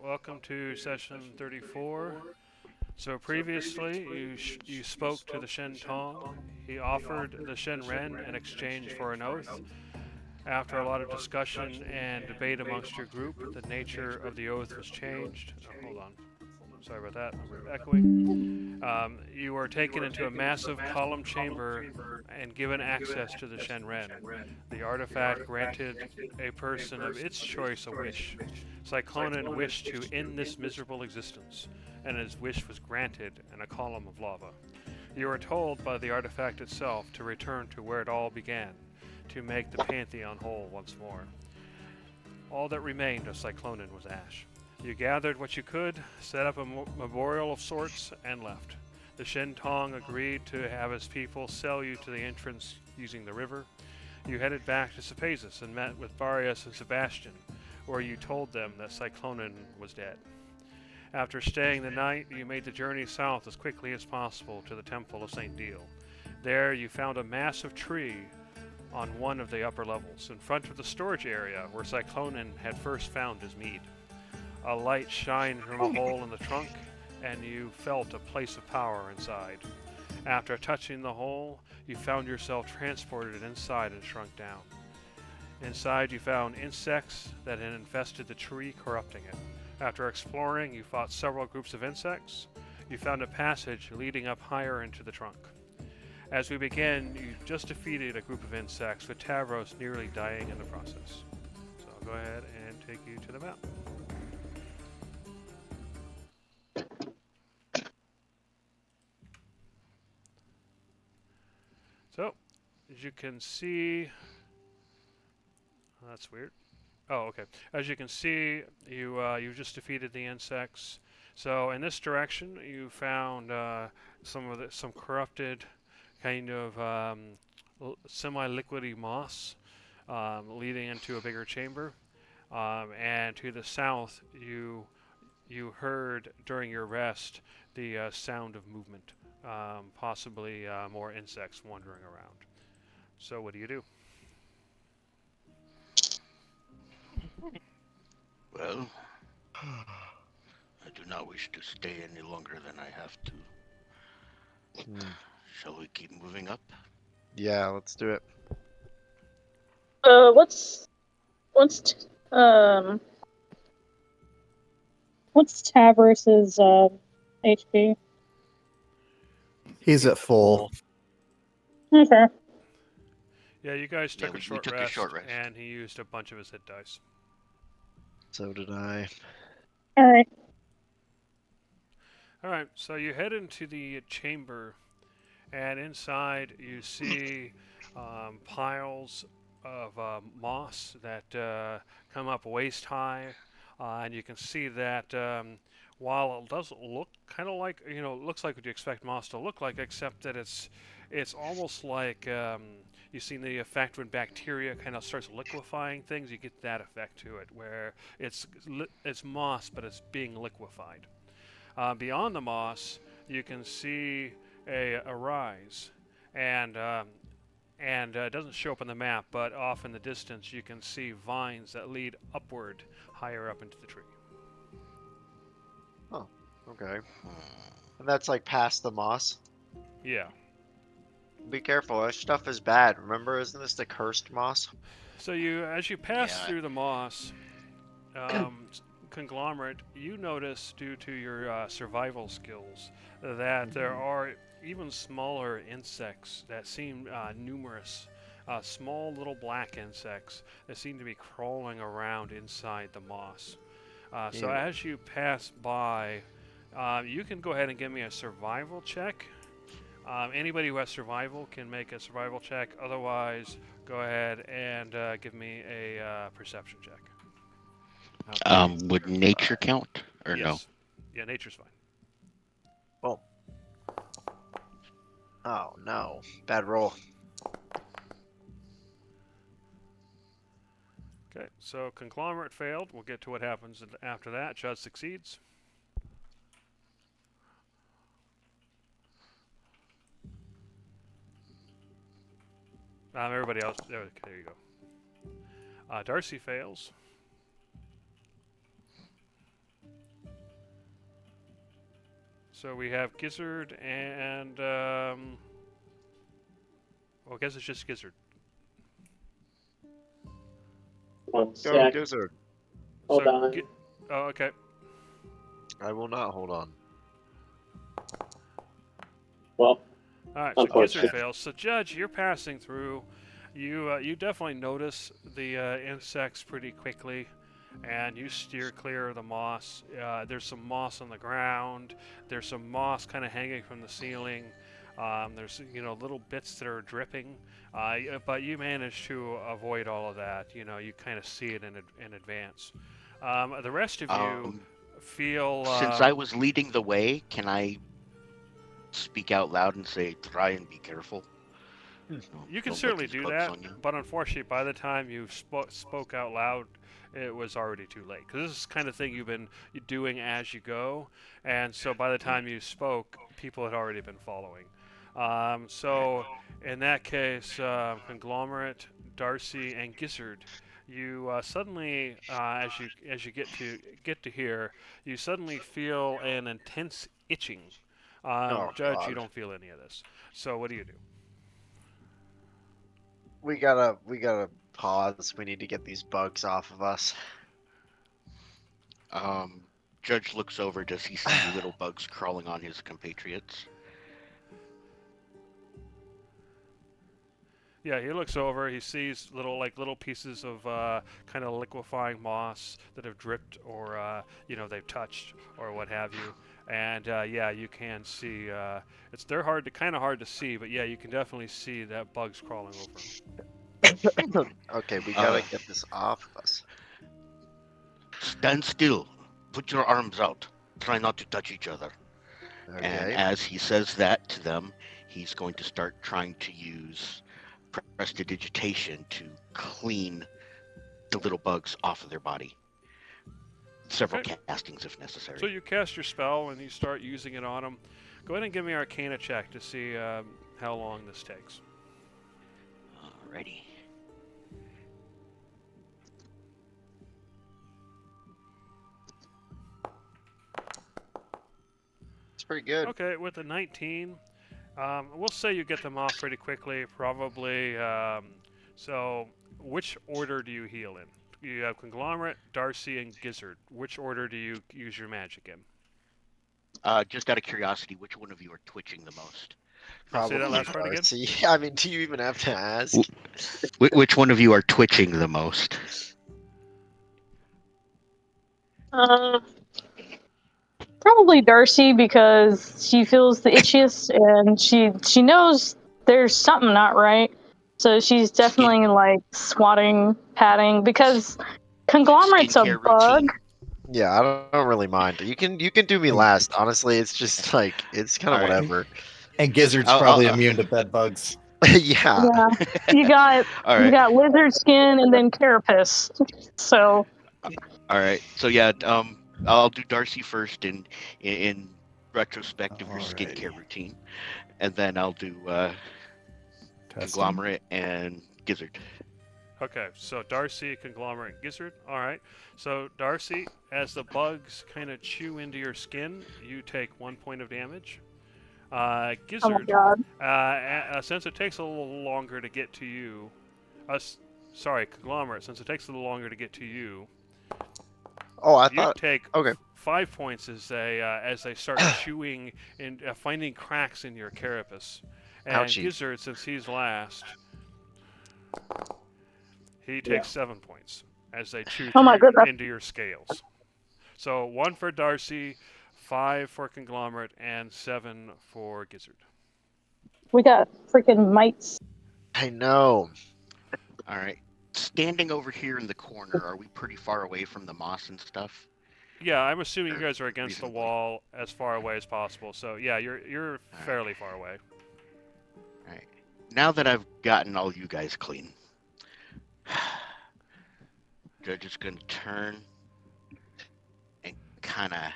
Welcome to session 34. So previously, you spoke to the Shen Tong. He offered the Shen Ren in exchange for an oath. After a lot of discussion and debate amongst your group, the nature of the oath was changed. Oh, hold on. Sorry about that. I'm echoing. You were taken into a massive column chamber and given access to the Shenren. The artifact granted a person of its choice a wish. Cyclonen wished to end this miserable existence, and his wish was granted in a column of lava. You were told by the artifact itself to return to where it all began, to make the Pantheon whole once more. All that remained of Cyclonen was ash. You gathered what you could, set up a memorial of sorts, and left. The Shen Tong agreed to have his people sell you to the entrance using the river. You headed back to Cepasus and met with Varius and Sebastian, where you told them that Cyclonen was dead. After staying the night, you made the journey south as quickly as possible to the Temple of St. Deal. There you found a massive tree on one of the upper levels, in front of the storage area where Cyclonen had first found his mead. A light shined from a hole in the trunk, and you felt a place of power inside. After touching the hole, you found yourself transported inside and shrunk down. Inside, you found insects that had infested the tree, corrupting it. After exploring, you fought several groups of insects. You found a passage leading up higher into the trunk. As we begin, you just defeated a group of insects, with Tavros nearly dying in the process. So I'll go ahead and take you to the map. So, as you can see, that's weird. Oh, okay. As you can see, you just defeated the insects. So in this direction, you found some corrupted kind of semi-liquidy moss leading into a bigger chamber. And to the south, you heard during your rest the sound of movement, possibly more insects wandering around. So what do you do? Well, I do not wish to stay any longer than I have to. Hmm. Shall we keep moving up? Yeah, let's do it. What's um what's Tavris's HP? He's at full. Okay. Yeah, you guys Yeah, took a we short took a rest, short rest. and he used a bunch of his hit dice. So did I. All right. All right, so you head into the chamber, and inside you see piles of moss that come up waist high, and you can see that while it does look kind of like it looks like what you expect moss to look like, except that it's almost like you've seen the effect when bacteria kind of starts liquefying things. You get that effect to it, where it's moss, but it's being liquefied. Beyond the moss, you can see a rise, and it doesn't show up on the map, but off in the distance you can see vines that lead upward, higher up into the tree. Oh, okay. Hmm. And that's like past the moss. Yeah. Be careful, this stuff is bad. Remember, isn't this the cursed moss? So as you pass Yeah. through the moss, um, conglomerate, you notice due to your survival skills that there are even smaller insects that seem numerous. Small little black insects that seem to be crawling around inside the moss. So Ew. as you pass by, you can go ahead and give me a survival check. Anybody who has survival can make a survival check. Otherwise, go ahead and give me a perception check. Okay. Would nature count or no? Yes. Yeah, nature's fine. Oh. Oh no. Bad roll. Okay, so conglomerate failed. We'll get to what happens after that. Chud succeeds. Everybody else. There you go. Darcy fails. So we have Gizzard and well, I guess it's just Gizzard. One Go, sec. Gizzard. Hold So on. oh, okay. I will not hold on. Well, All right, so unfortunate. Gizzard fails. So Judge, you're passing through. You definitely notice the insects pretty quickly, and you steer clear of the moss. There's some moss on the ground. There's some moss kind of hanging from the ceiling. There's little bits that are dripping, but you manage to avoid all of that. You kind of see it in advance. The rest of you feel. Since I was leading the way, can I speak out loud and say, "Try and be careful"? You can Don't let certainly these do bugs that, on you. but unfortunately, by the time you spoke out loud, it was already too late. Because this is the kind of thing you've been doing as you go, and so by the time you spoke, people had already been following. So in that case, Conglomerate, Darcy, and Gizzard, you suddenly, as you get to here, you suddenly feel an intense itching. Oh, Judge, God. you don't feel any of this. So what do you do? We gotta pause. We need to get these bugs off of us. Judge looks over. Does he see little bugs crawling on his compatriots? Yeah, he looks over. He sees little pieces of kind of liquefying moss that have dripped or they've touched or what have you. And yeah, you can see they're kind of hard to see, but yeah, you can definitely see that bugs crawling over. Okay, we gotta get this off of us. Stand still. Put your arms out. Try not to touch each other. And Okay. as he says that to them, he's going to start trying to use prestidigitation to clean the little bugs off of their body. Several Okay. castings if necessary. So you cast your spell and you start using it on them. Go ahead and give me an Arcana check to see how long this takes. Alrighty. It's pretty good. Okay, with a 19, we'll say you get them off pretty quickly, probably. So, which order do you heal in? You have Conglomerate, Darcy, and Gizzard. Which order do you use your magic in? Just out of curiosity, which one of you are twitching the most? Say that last part again? Darcy. I mean, do you even have to ask? Which one of you are twitching the most? Probably Darcy because she feels the itchiest and she knows there's something not right. So she's definitely like swatting, patting because Conglomerate's a Skincare bug. routine. Yeah, I don't really mind. You can do me last. Honestly, it's just like it's kind of All right. whatever. And Gizzard's I'll- probably I'll- immune to bed bugs. Yeah. Yeah, you got All you right. got lizard skin and then carapace. So All right. So yeah, I'll do Darcy first in retrospect of your skincare Alrighty. routine, and then I'll do Testing. Conglomerate and Gizzard. Okay, so Darcy, Conglomerate, and Gizzard. All right. So Darcy, as the bugs kind of chew into your skin, you take 1 point of damage. oh my Gizzard, god. since it takes a little longer to get to you, sorry, Conglomerate, since it takes a little longer to get to you, Oh, I you thought. take Okay. 5 points as they start chewing and finding cracks in your carapace. And Ouchie. Gizzard, since he's last, he takes 7 points as they chew Oh my goodness. into your scales. So 1 for Darcy, 5 for Conglomerate, and 7 for Gizzard. We got freaking mites. I know. All right. Standing over here in the corner, are we pretty far away from the moss and stuff? Yeah, I'm assuming you guys are against the Reasonably. wall as far away as possible. So yeah, you're fairly far away. All right. Now that I've gotten all you guys clean, Judge is going to turn and kind of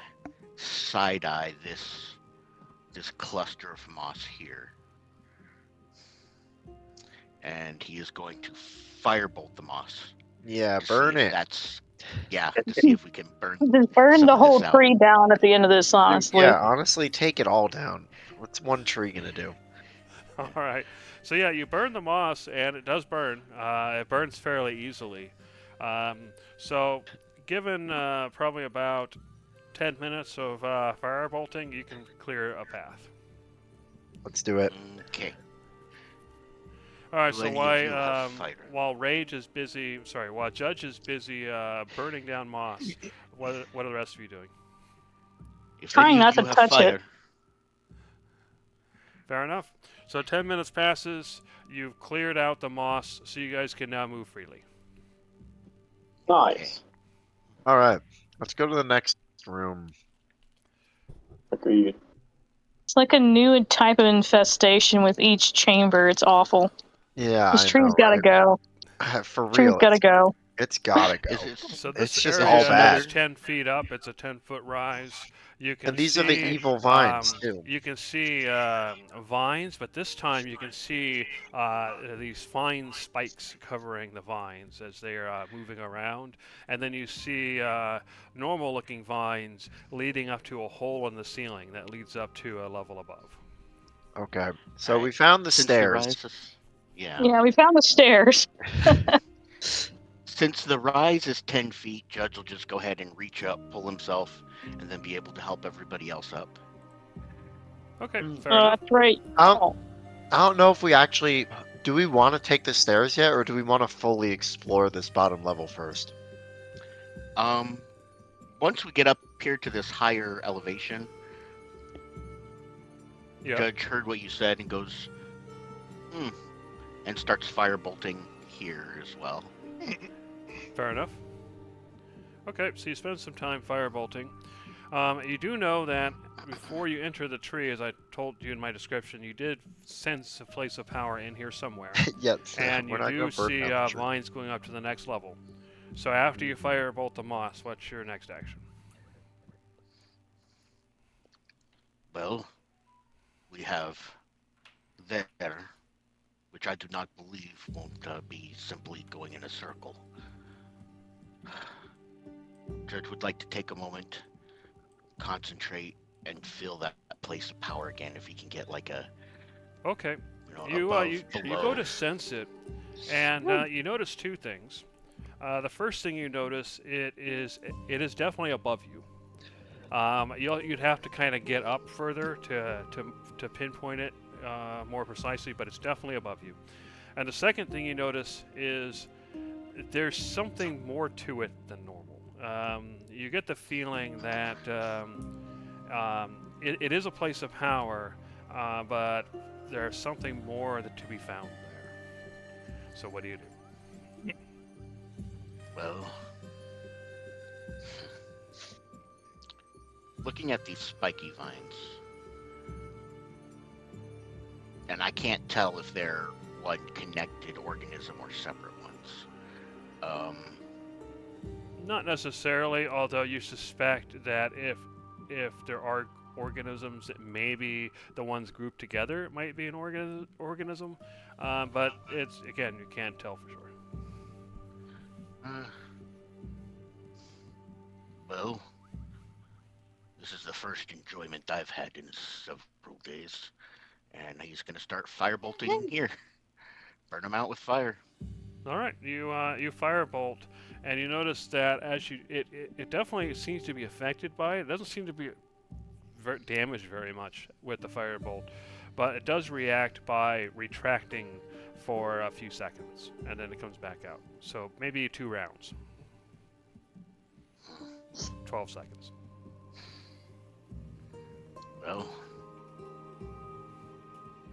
side-eye this cluster of moss here. And he is going to firebolt the moss. Yeah, to see burn if it. That's Yeah, to see if we can burn. Just burn some the of this whole out. tree down at the end of this, Dude, honestly. yeah, honestly, take it all down. What's one tree gonna do? All right. So yeah, you burn the moss, and it does burn. It burns fairly easily. So, given probably about 10 minutes of fire bolting, you can clear a path. Let's do it. Okay. All right. Do So any of why, you have fire? while Rage is busy, sorry, while Judge is busy burning down moss, what are the rest of you doing? If Trying any of not you to have touch it. fire, Fair enough. So 10 minutes passes. You've cleared out the moss, so you guys can now move freely. Nice. All right, let's go to the next room. Agreed. It's like a new type of infestation with each chamber. It's awful. Yeah, This I tree's know, gotta go. right? For Tree's real, gotta go. it's gotta go. is it? So this It's just area all is bad. 10 feet up. It's a 10-foot rise. You can And these see, are the evil vines too. You can see vines, but this time you can see these fine spikes covering the vines as they are moving around. And then you see normal-looking vines leading up to a hole in the ceiling that leads up to a level above. Okay, so Alright, we found the Since stairs. rise is, yeah. Yeah, we found the stairs. Since the rise is 10 feet, Judge will just go ahead and reach up, pull himself, and then be able to help everybody else up. Okay, fair enough. That's right. I don't know if we actually do. We want to take the stairs yet, or do we want to fully explore this bottom level first? Once we get up here to this higher elevation, Yeah. Judge heard what you said and goes, and starts fire bolting here as well. Fair enough. Okay, so you spend some time firebolting. You do know that before you enter the tree, as I told you in my description, you did sense a place of power in here somewhere. Yes. And we're you not do gonna burn see down the tree. vines going up to the next level. So after you firebolt the moss, what's your next action? Well, we have there, which I do not believe won't be simply going in a circle. Judge would like to take a moment, concentrate, and feel that place of power again. If he can get like a, Okay, above, you below. go to sense it, and you notice two things. The first thing you notice it is definitely above you. You'd have to kind of get up further to pinpoint it more precisely, but it's definitely above you. And the second thing you notice is there's something more to it than normal. You get the feeling that it is a place of power, but there's something more to be found there. So what do you do? Well, looking at these spiky vines, and I can't tell if they're one connected organism or separate ones. Not necessarily, although you suspect that if there are organisms, that maybe the ones grouped together might be an organism. But it's, again, you can't tell for sure. Well, this is the first enjoyment I've had in several days, and he's gonna start firebolting here. Burn them out with fire. All right, you firebolt, and you notice that as it definitely seems to be affected by it. It doesn't seem to be damaged very much with the firebolt, but it does react by retracting for a few seconds, and then it comes back out. So maybe 2 rounds. 12 seconds. Well,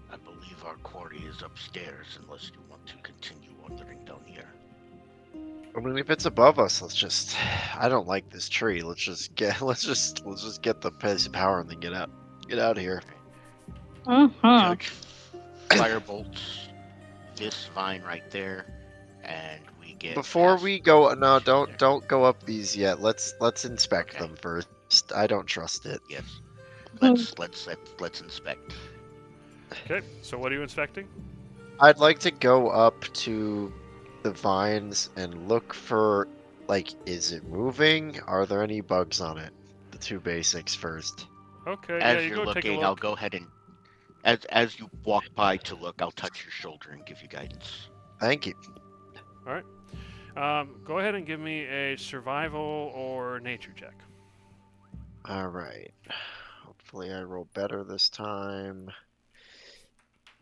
I believe our quarry is upstairs, unless you want to continue wandering down here. I mean, if it's above us, let's just. I don't like this tree. Let's just get the place of power and then get out of here. Mm-hmm. Judge firebolts this vine right there, and we get. Before past we go, no, there. don't go up these yet. Let's inspect Okay. them first. I don't trust it. Yes. Mm. Let's inspect. Okay, so what are you inspecting? I'd like to go up to the vines and look for Like, is it moving? Are there any bugs on it? The two basics first. Okay, yeah, As you you're go take a looking, I'll look. go ahead and as you walk by to look, I'll touch your shoulder and give you guidance. Thank you. All right. Go ahead and give me a survival or nature check. All right. Hopefully I roll better this time.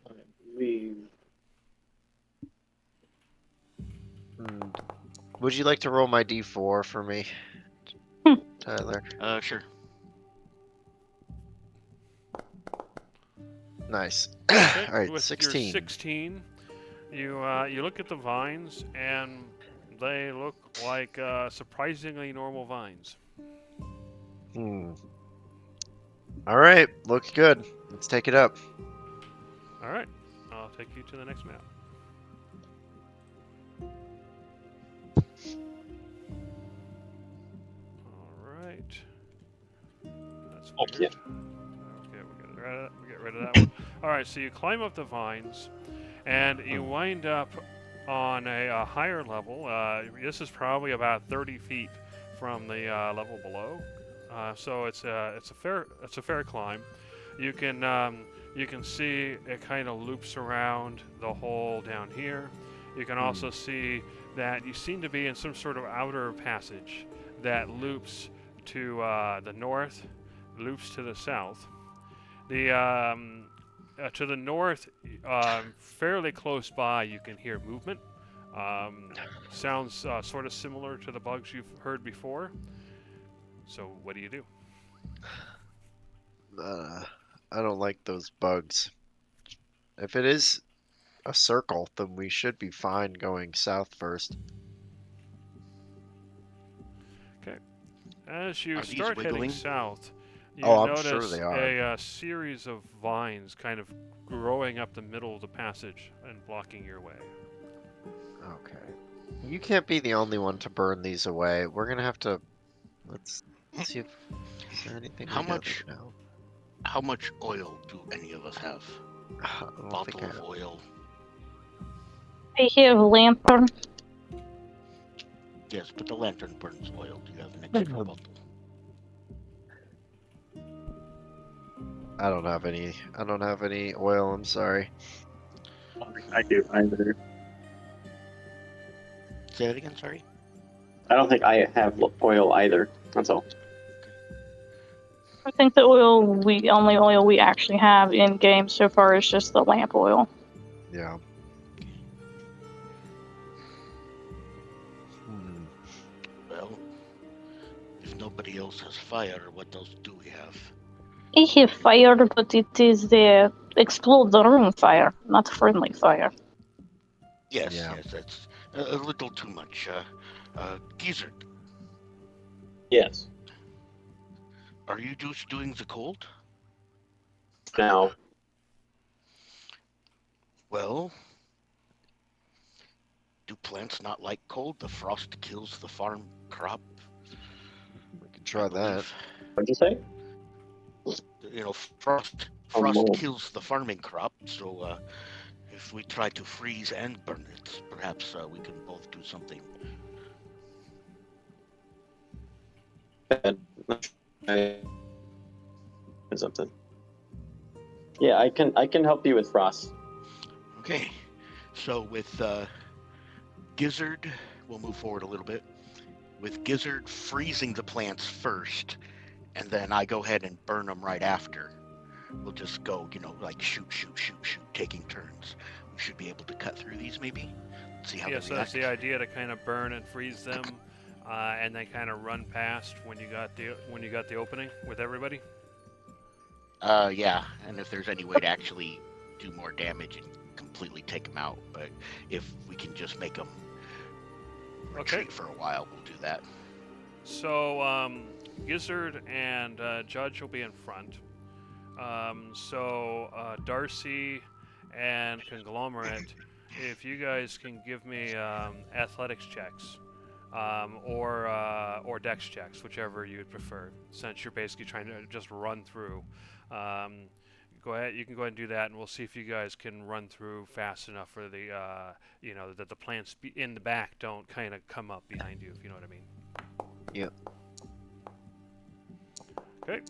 I believe. Would you like to roll my d4 for me, Hmm. Tyler? Sure. Nice. Okay, All right, with 16. your 16, you look at the vines, and they look like surprisingly normal vines. All right, looks good. Let's take it up. All right, I'll take you to the next map. All right. That's Oh, weird. Okay, we get rid of that one. All right, so you climb up the vines, and you wind up on a higher level. This is probably about 30 feet from the level below. So it's a fair climb. You can see it kind of loops around the hole down here. You can also see that you seem to be in some sort of outer passage that loops to the north, loops to the south. To the north, fairly close by, you can hear movement. Sounds sort of similar to the bugs you've heard before. So what do you do? I don't like those bugs. If it is a circle, then we should be fine going south first. Okay. As you Are these start heading wiggling? south, you Oh, I'm sure notice they are. a series of vines kind of growing up the middle of the passage and blocking your way. Okay. You can't be the only one to burn these away. We're gonna have to. Let's see if. Is there anything How we know much? now? How much oil do any of us have? I don't Bottle think I of have. oil. I have lantern. Yes, but the lantern burns oil. Do you have an extra bottle? I don't have any. I don't have any oil. I'm sorry. I don't think I do either. Say that again. Sorry. I don't think I have oil either. That's all. I think the only oil we actually have in game so far is just the lamp oil. Yeah. Well, if nobody else has fire, what else do we have? I have fire, but it is the explode the room fire, not friendly fire. Yes, Yeah. yes, that's a little too much. Gizzard, Yes. are you just doing the cold? Now, Well, do plants not like cold? The frost kills the farm crop. We can I try that. believe. what'd you say? You know, frost mold. kills the farming crop. So if we try to freeze and burn it, perhaps we can both do something. Something. Yeah, I can help you with frost. Okay, so with Gizzard, we'll move forward a little bit. With Gizzard freezing the plants first, and then I go ahead and burn them right after. We'll just go, like shoot, taking turns. We should be able to cut through these, maybe. See how Yeah, they so that's react. the idea, to kind of burn and freeze them, and then kind of run past when you got the opening with everybody. Yeah, and if there's any way to actually do more damage and completely take them out, but if we can just make them retreat for a while, we'll do that. So Gizzard and Judge will be in front. Darcy and Conglomerate, if you guys can give me athletics checks, or dex checks, whichever you'd prefer, since you're basically trying to just run through. go ahead. You can go ahead and do that, and we'll see if you guys can run through fast enough for the, that the plants in the back don't kind of come up behind you, if you know what I mean. Yep. Okay.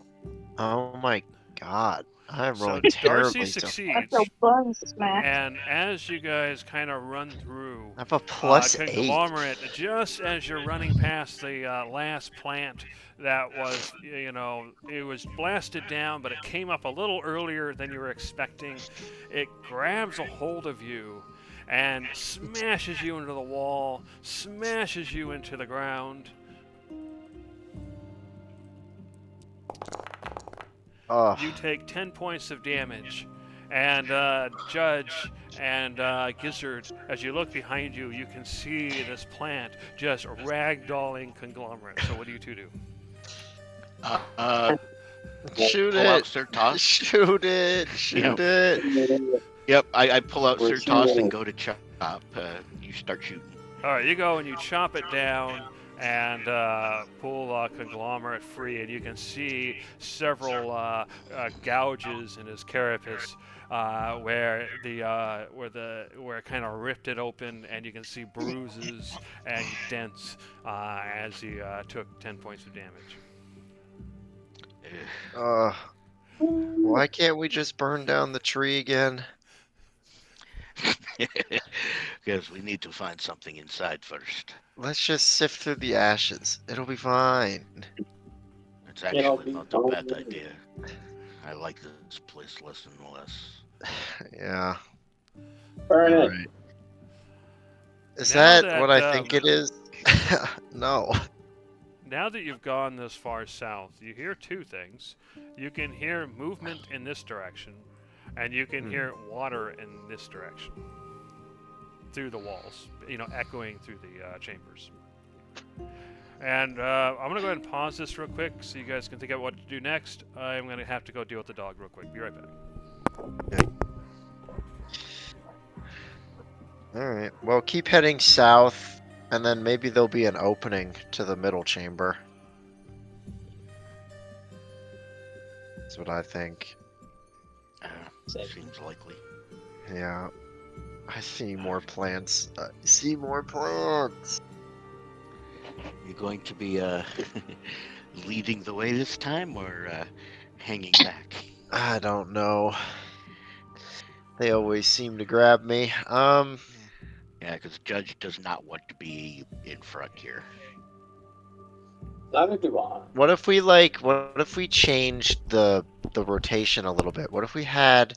Oh my god. I'm So rolling Darcy terribly. So succeeds, That's a bug smack. and as you guys kind of run through, I have a +8. conglomerate, just as you're running past the last plant that was, it was blasted down, but it came up a little earlier than you were expecting. It grabs a hold of you and smashes you into the wall, smashes you into the ground. You take 10 points of damage. And Judge and Gizzard, as you look behind you, you can see this plant just ragdolling conglomerate. So what do you two do? Shoot pull out it! Sir Toss. Shoot it! Shoot it! Yep, I pull out We're Sir Toss shooting. and go to chop. You start shooting. All right, you go and you chop it down and pull conglomerate free, and you can see several gouges in his carapace where it kind of ripped it open, and you can see bruises and dents as he took 10 points of damage. Why can't we just burn down the tree again? Because we need to find something inside first. Let's just sift through the ashes. It'll be fine. It's actually not a bad idea. I like this place less and less. Yeah. Burn it. Alright. Is Now that what that, I think it is? No. Now that you've gone this far south, you hear two things. You can hear movement in this direction, and you can hear water in this direction. Through the walls, echoing through the chambers. And I'm going to go ahead and pause this real quick so you guys can think out what to do next. I'm going to have to go deal with the dog real quick. Be right back. Alright. Well, keep heading south, and then maybe there'll be an opening to the middle chamber. That's what I think. Seems likely. Yeah. I see more plants. I see more plants. You going to be leading the way this time, or hanging back? I don't know. They always seem to grab me. Yeah, because Judge does not want to be in front here. Neither do I. What if we changed the rotation a little bit? What if we had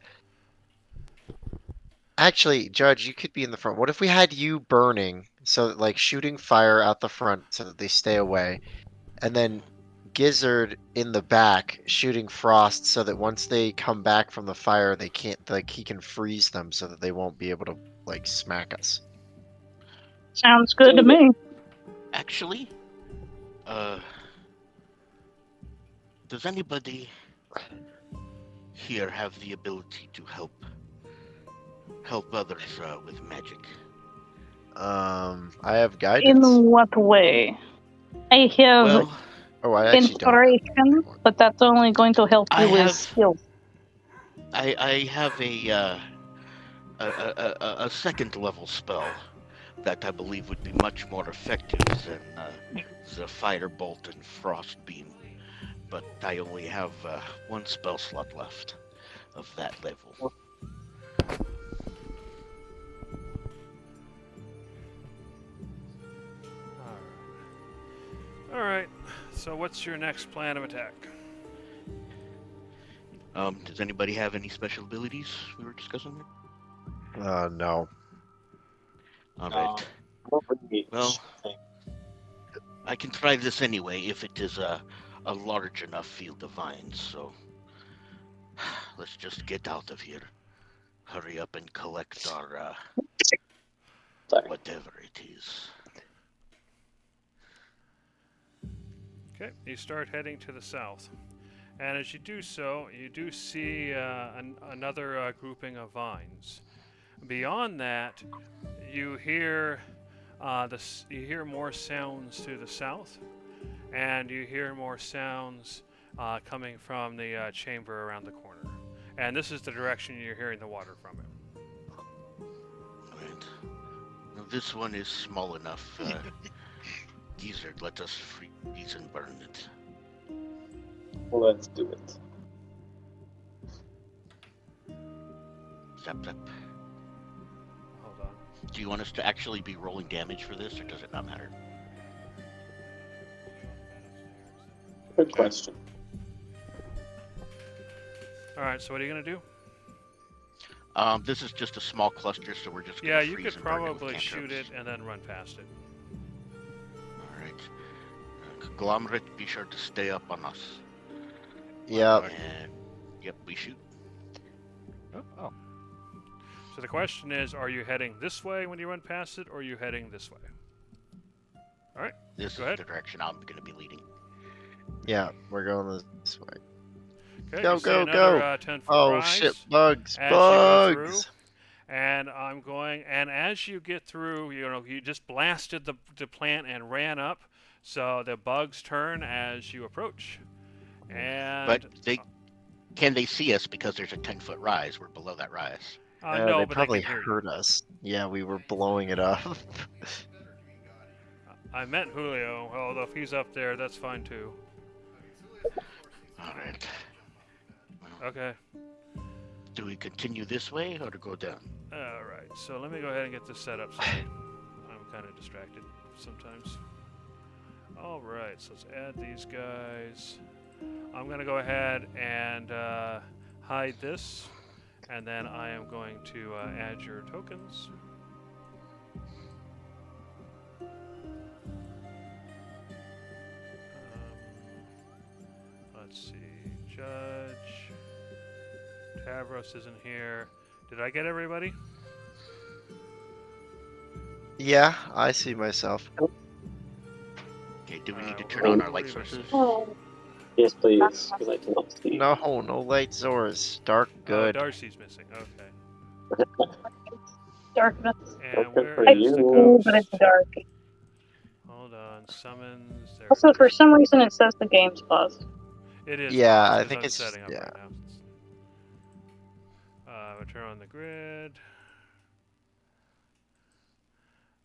Actually, Judge, you could be in the front. What if we had you burning, so like shooting fire out the front so that they stay away, and then Gizzard in the back shooting frost so that once they come back from the fire, they can't, like, he can freeze them so that they won't be able to like smack us. Sounds good to me. Actually, does anybody here have the ability to help others with magic? I have In guidance. what way? I have Well, Oh, I actually don't. have inspiration, but that's only going to help I you with have- skills. I have a second level spell that I believe would be much more effective than the firebolt and frost beam, but I only have one spell slot left of that level. All right. So what's your next plan of attack? Does anybody have any special abilities we were discussing there? No. All No. right. Well, Well, I can try this anyway if it is a large enough field of vines, so let's just get out of here. Hurry up and collect our sorry. whatever it is. Okay, you start heading to the south. And as you do so, you do see another grouping of vines. Beyond that, you hear you hear more sounds to the south, and you hear more sounds coming from the chamber around the corner. and this is the direction you're hearing the water from it. Alright. Now this one is small enough. Gizzard, let us freeze and burn it. Let's do it. Zap, zap. Hold on. Do you want us to actually be rolling damage for this, or does it not matter? Good question. All right. So what are you gonna do? This is just a small cluster, so we're just gonna Yeah, you freeze could and burn it with probably shoot it cantrips. and then run past it. Alright. Conglomerate, be sure to stay up on us. Yeah. And, yep, we shoot. Oh. So the question is, are you heading this way when you run past it, or are you heading this way? This Go is ahead. the direction I'm gonna be leading. Yeah, we're going this way. Okay, Go, you see go, another, go. 10-foot Oh rise shit, bugs, as you go through. bugs. And I'm going, and as you get through, you just blasted the plant and ran up, so the bugs turn as you approach. And But can they see us because there's a 10-foot rise? We're below that rise. no, They but probably they can hear heard us. Yeah, we were blowing it up. you. I meant Julio, although if he's up there, that's fine too. Alright. Okay. Do we continue this way or to go down? All right. So let me go ahead and get this set up. Sorry. I'm kind of distracted sometimes. All right. So let's add these guys. I'm going to go ahead and hide this. And then I am going to add your tokens. Let's see. Judge. Tavros isn't here. Did I get everybody? Yeah, I see myself. Okay, do we need to we're turn on gonna our light leave it. sources? Yes, please, because I cannot see. No, no light source. Dark Oh, good. Darcy's missing. Okay. Darkness. And Okay, where for is the you. ghost? But it's dark. Hold on. Summons. There Also, it for is. some reason, it says the game's paused. It is. Yeah, paused I 'cause think I'm it's setting up yeah. right now. Return on the grid.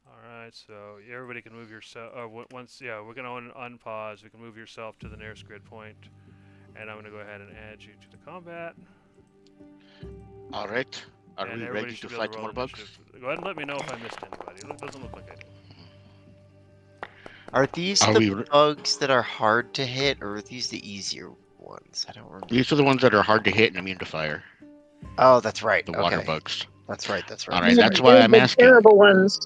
All right, so everybody can move yourself. Once, yeah, we're gonna unpause. We can move yourself to the nearest grid point, and I'm gonna go ahead and add you to the combat. Alright. Are and we everybody ready to should be able fight roll more bugs? initiative. Go ahead and let me know if I missed anybody. It doesn't look like I did. Are these Are the we re- bugs that are hard to hit, or are these the easier ones? I don't remember. These are the ones that are hard to hit and immune to fire. Oh, that's right. The water Okay, bugs. that's right. That's right. Alright, that's why I'm the asking. terrible ones.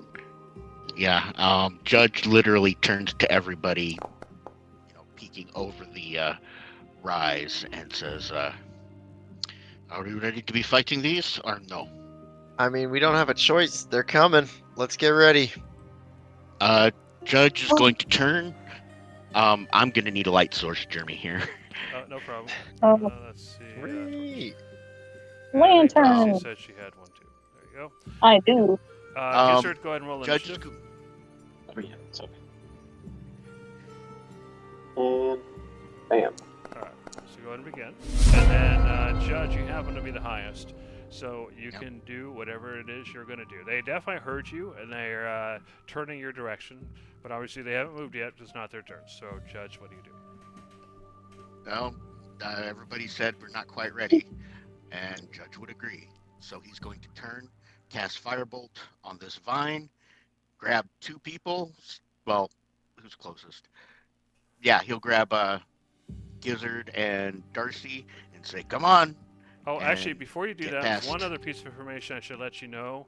Yeah, Judge literally turns to everybody, peeking over the rise and says, are we ready to be fighting these or no? I mean, we don't have a choice. They're coming. Let's get ready. Judge is going to turn. I'm gonna need a light source, Jeremy, here. No problem. Oh. Let's see. Sweet. I think Lantern. Darcy said she had one too. There you I do. go. Gizzard, go ahead and roll Judge is initiative. Oh, yeah, it's okay. And bam. Alright, so go ahead and begin. And then, Judge, you happen to be the highest, so you Yep. can do whatever it is you're going to do. They definitely heard you, and they're turning your direction, but obviously they haven't moved yet, 'cause it's not their turn. So, Judge, what do you do? Well, everybody said we're not quite ready, and Judge would agree. So he's going to turn, cast Firebolt on this vine, grab two people. Well, who's closest? Yeah, he'll grab Gizzard and Darcy and say, "Come on!" Oh, actually, And before you do get that, past. there's one other piece of information I should let you know,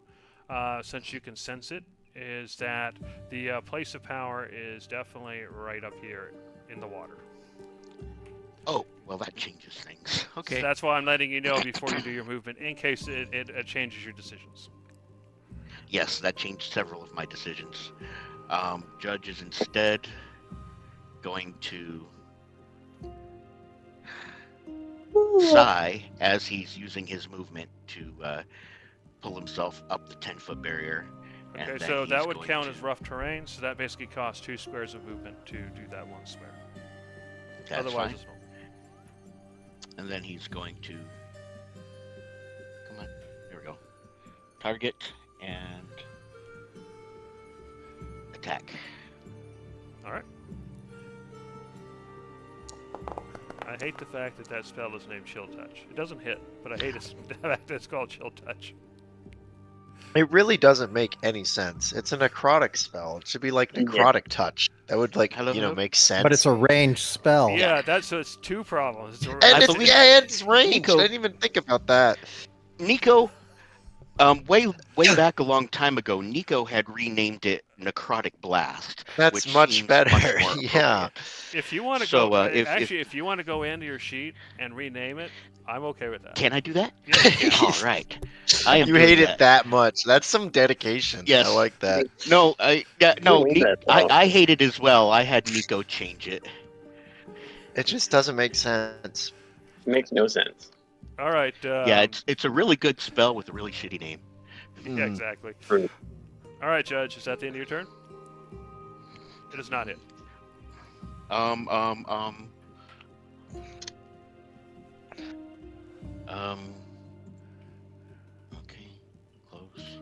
since you can sense it, is that the place of power is definitely right up here in the water. Oh, well, that changes things. Okay. So that's why I'm letting you know before you do your movement, in case it changes your decisions. Yes, that changed several of my decisions. Judge is instead going to sigh as he's using his movement to pull himself up the 10-foot barrier. Okay, and then so that he's would going count to- as rough terrain, so that basically costs 2 squares of movement to do that one square. That's Otherwise, fine. it's normal. And then he's going to target and attack. All right. I hate the fact that that spell is named Chill Touch. It doesn't hit, but I hate the fact that it's called Chill Touch. It really doesn't make any sense. It's a necrotic spell. It should be like Yeah. necrotic touch. That would Hello, hello? make sense. But it's a ranged spell. Yeah, so it's two problems. It's a, and I it's believe and it's ranged. Nico- I didn't even think about that. Nico, way back a long time ago, Nico had renamed it Necrotic Blast. That's which much seems better. much more Yeah. appropriate. if you want to So, go, if if you want to go into your sheet and rename it, I'm okay with that. Can I do that? Yeah, you can. All right. I am You doing hate it that much. That's some dedication. Yes. I like that. No, no. We need that, though. I hate it as well. I had Nico change it. It just doesn't make sense. It makes no sense. All right. Yeah, it's a really good spell with a really shitty name. Yeah, Mm. exactly. True. All right, Judge. Is that the end of your turn? It is not hit. Okay, close.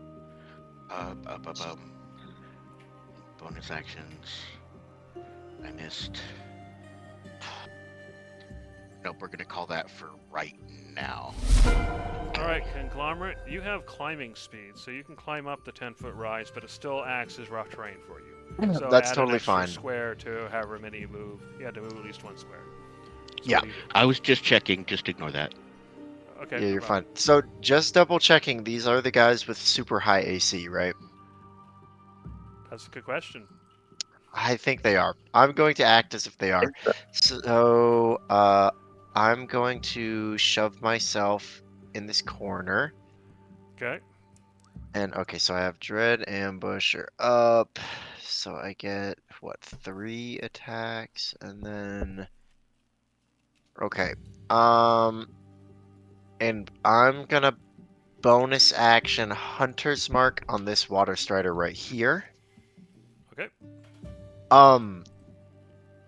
Bonus actions. I missed. Nope, we're gonna call that for right now. All right, Conglomerate. You have climbing speed, so you can climb up the 10-foot rise, but it still acts as rough terrain for you. So That's add totally an extra fine. Square to however many you move. You had to move at least one square. So Yeah. what do you do? I was just checking. Just ignore that. Okay. Yeah, no you're problem. fine. So just double checking. These are the guys with super high AC, right? That's a good question. I think they are. I'm going to act as if they are. So, I'm going to shove myself in this corner. Okay. And okay, so I have Dread Ambusher up. So I get what, 3 attacks and then okay. And I'm gonna bonus action Hunter's Mark on this Water Strider right here. Okay.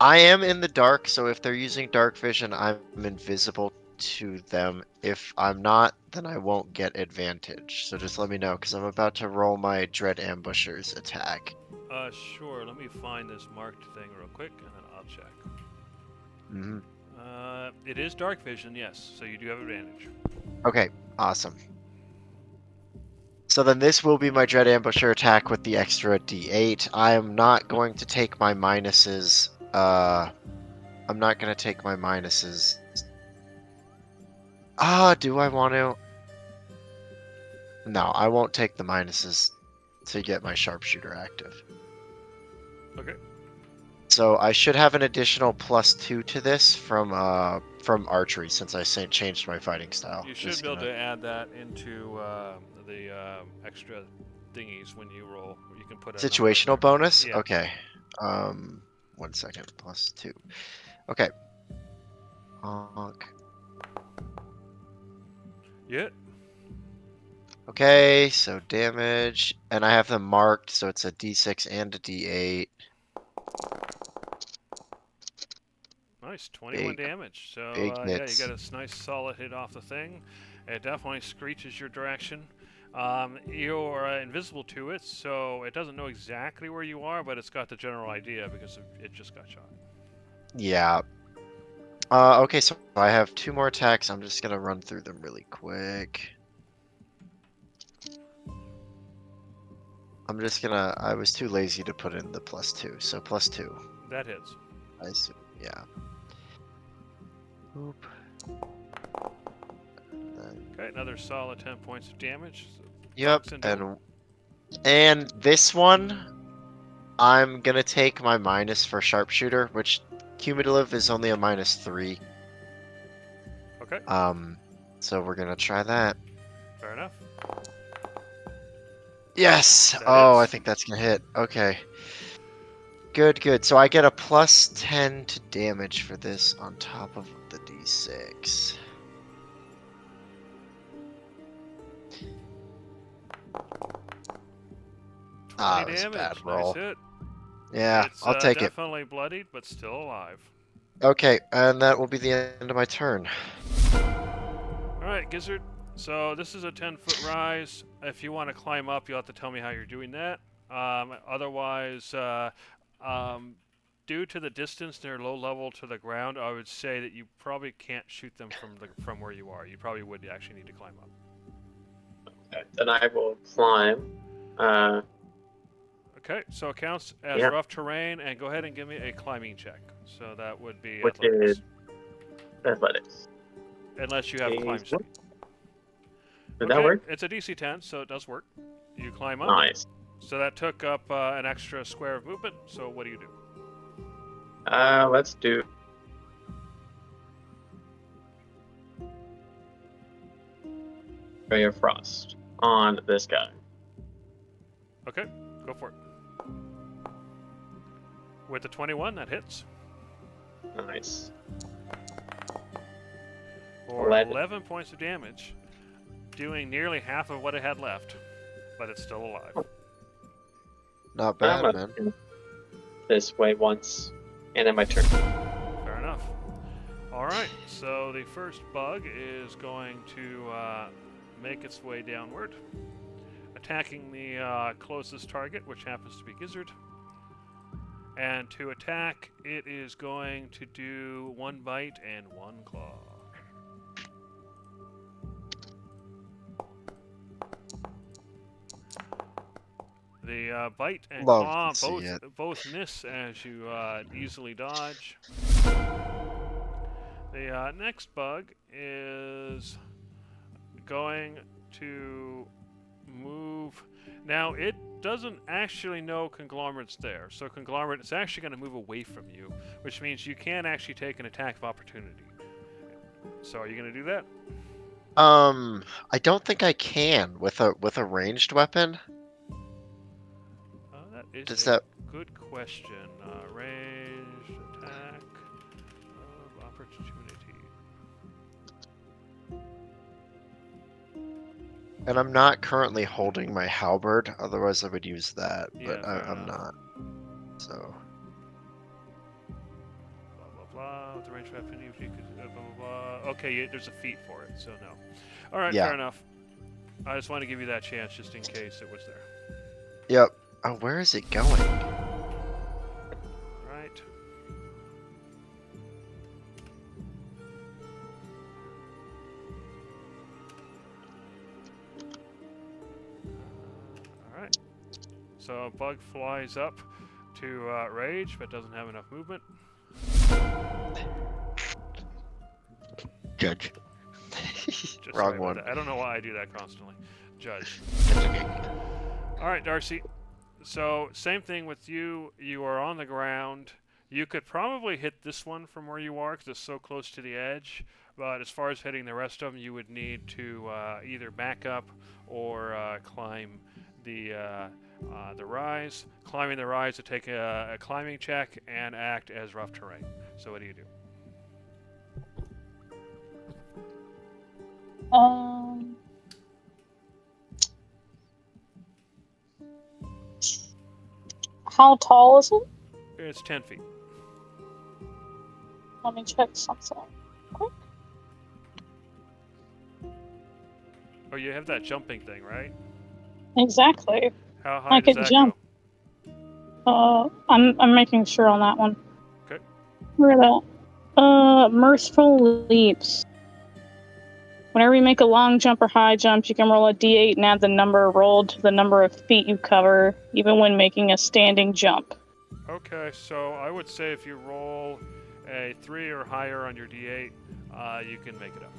I am in the dark, so if they're using dark vision, I'm invisible to them. If I'm not, then I won't get advantage. So just let me know, because I'm about to roll my Dread Ambusher's attack. Sure. Let me find this marked thing real quick, and then I'll check. hmm It is dark vision, yes. So you do have advantage. Okay, awesome. So then this will be my Dread Ambusher attack with the extra D8. I am not going to take my minuses. I'm not going to take my minuses. Do I want to? No, I won't take the minuses to get my sharpshooter active. Okay. So I should have an additional +2 to this from archery since I changed my fighting style. You should be able to add that into the extra thingies when you roll. You can put a number in Situational there. bonus? Yeah. Okay. 1 second. +2. Okay. Yeah. Okay, so damage. And I have them marked, so it's a D6 and a D8. Nice, 21 Big- damage. So big yeah, you hits. got a nice solid hit off the thing. It definitely screeches your direction. You're invisible to it, so it doesn't know exactly where you are, but it's got the general idea because it just got shot. Yeah. Okay, so I have 2 more attacks. I'm just gonna run through them really quick. I was too lazy to put in the +2, so +2. That hits. I see. Yeah. Oop. And then, Okay, another solid 10 points of damage. So yep, Focus into and this one, I'm gonna take my minus for sharpshooter, which cumulative is only a -3. Okay, So we're gonna try that. fair enough. Yes! That Oh, I hits. think that's gonna hit. Okay. Good, good. So I get a +10 to damage for this on top of the D6. Ah, 20 that was a damage. bad roll. Nice hit. Yeah, It's, I'll take it. Definitely bloodied, but still alive. Okay, and that will be the end of my turn. All right, Gizzard, So this is a 10-foot rise. If you want to climb up, you'll have to tell me how you're doing that. Otherwise, due to the distance they're low level to the ground, I would say that you probably can't shoot them from where you are. You probably would actually need to climb up. Okay, then I will climb. Okay, so it counts as Yeah. rough terrain, and go ahead and give me a climbing check. So that would be Which athletics, is athletics. unless you have climb speed. Did that Okay, work? it's a DC 10, so it does work. You climb up. Nice. So that took up an extra square of movement. So what do you do? Let's do. Ray of Frost on this guy. Okay, go for it. With the 21, that hits. Nice. For 11. 11 points of damage, doing nearly half of what it had left, but it's still alive. Not I'm bad, gonna man. do this way once, and then my turn. Fair enough. All right, so the first bug is going to make its way downward, attacking the closest target, which happens to be Gizzard. And to attack, it is going to do 1 bite and 1 claw. The bite and Love claw to see it. both miss as you easily dodge. The next bug is going to move. Now, it doesn't actually know Conglomerate's there, so Conglomerate is actually going to move away from you, which means you can actually take an attack of opportunity. So, are you going to do that? I don't think I can with a ranged weapon. That is Does a that? good question. Ranged attack of opportunity. And I'm not currently holding my halberd, otherwise I would use that, Yeah, but fair I'm enough. not. So Blah blah blah. With the ranged weapon, you could blah blah blah. Okay, there's a feat for it, so no. All right, Yeah. fair enough. I just want to give you that chance, just in case it was there. yep. Oh, where is it going? Right. All right. So a bug flies up to rage, but doesn't have enough movement. Judge. Just Wrong sorry about one. that. I don't know why I do that constantly. Judge. That's okay. All right, Darcy. So same thing with you. You are on the ground. You could probably hit this one from where you are because it's so close to the edge. But as far as hitting the rest of them, you would need to either back up or climb the rise. Climbing the rise to take a climbing check and act as rough terrain. So what do you do? How tall is it? It's 10 feet. Let me check something. Oh, you have that jumping thing, right? Exactly. How high I does could that jump. go? I'm making sure on that one. Okay. Where that? Mirthful leaps. Whenever you make a long jump or high jump, you can roll a d8 and add the number rolled to the number of feet you cover, even when making a standing jump. Okay, so I would say if you roll a 3 or higher on your d8, you can make it up.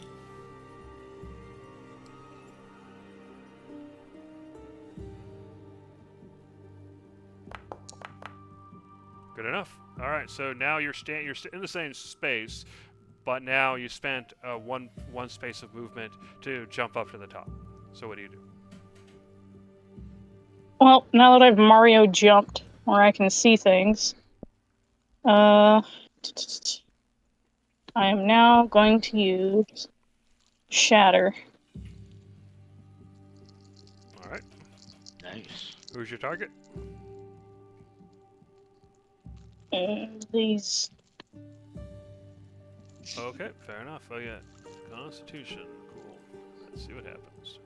Good enough. All right, so now you're in the same space, but now you spent one space of movement to jump up to the top. So what do you do? Well, now that I've Mario jumped, where I can see things, I am now going to use Shatter. All right. Nice. Who's your target? These. Okay, fair enough. Oh yeah, Constitution. Cool. Let's see what happens.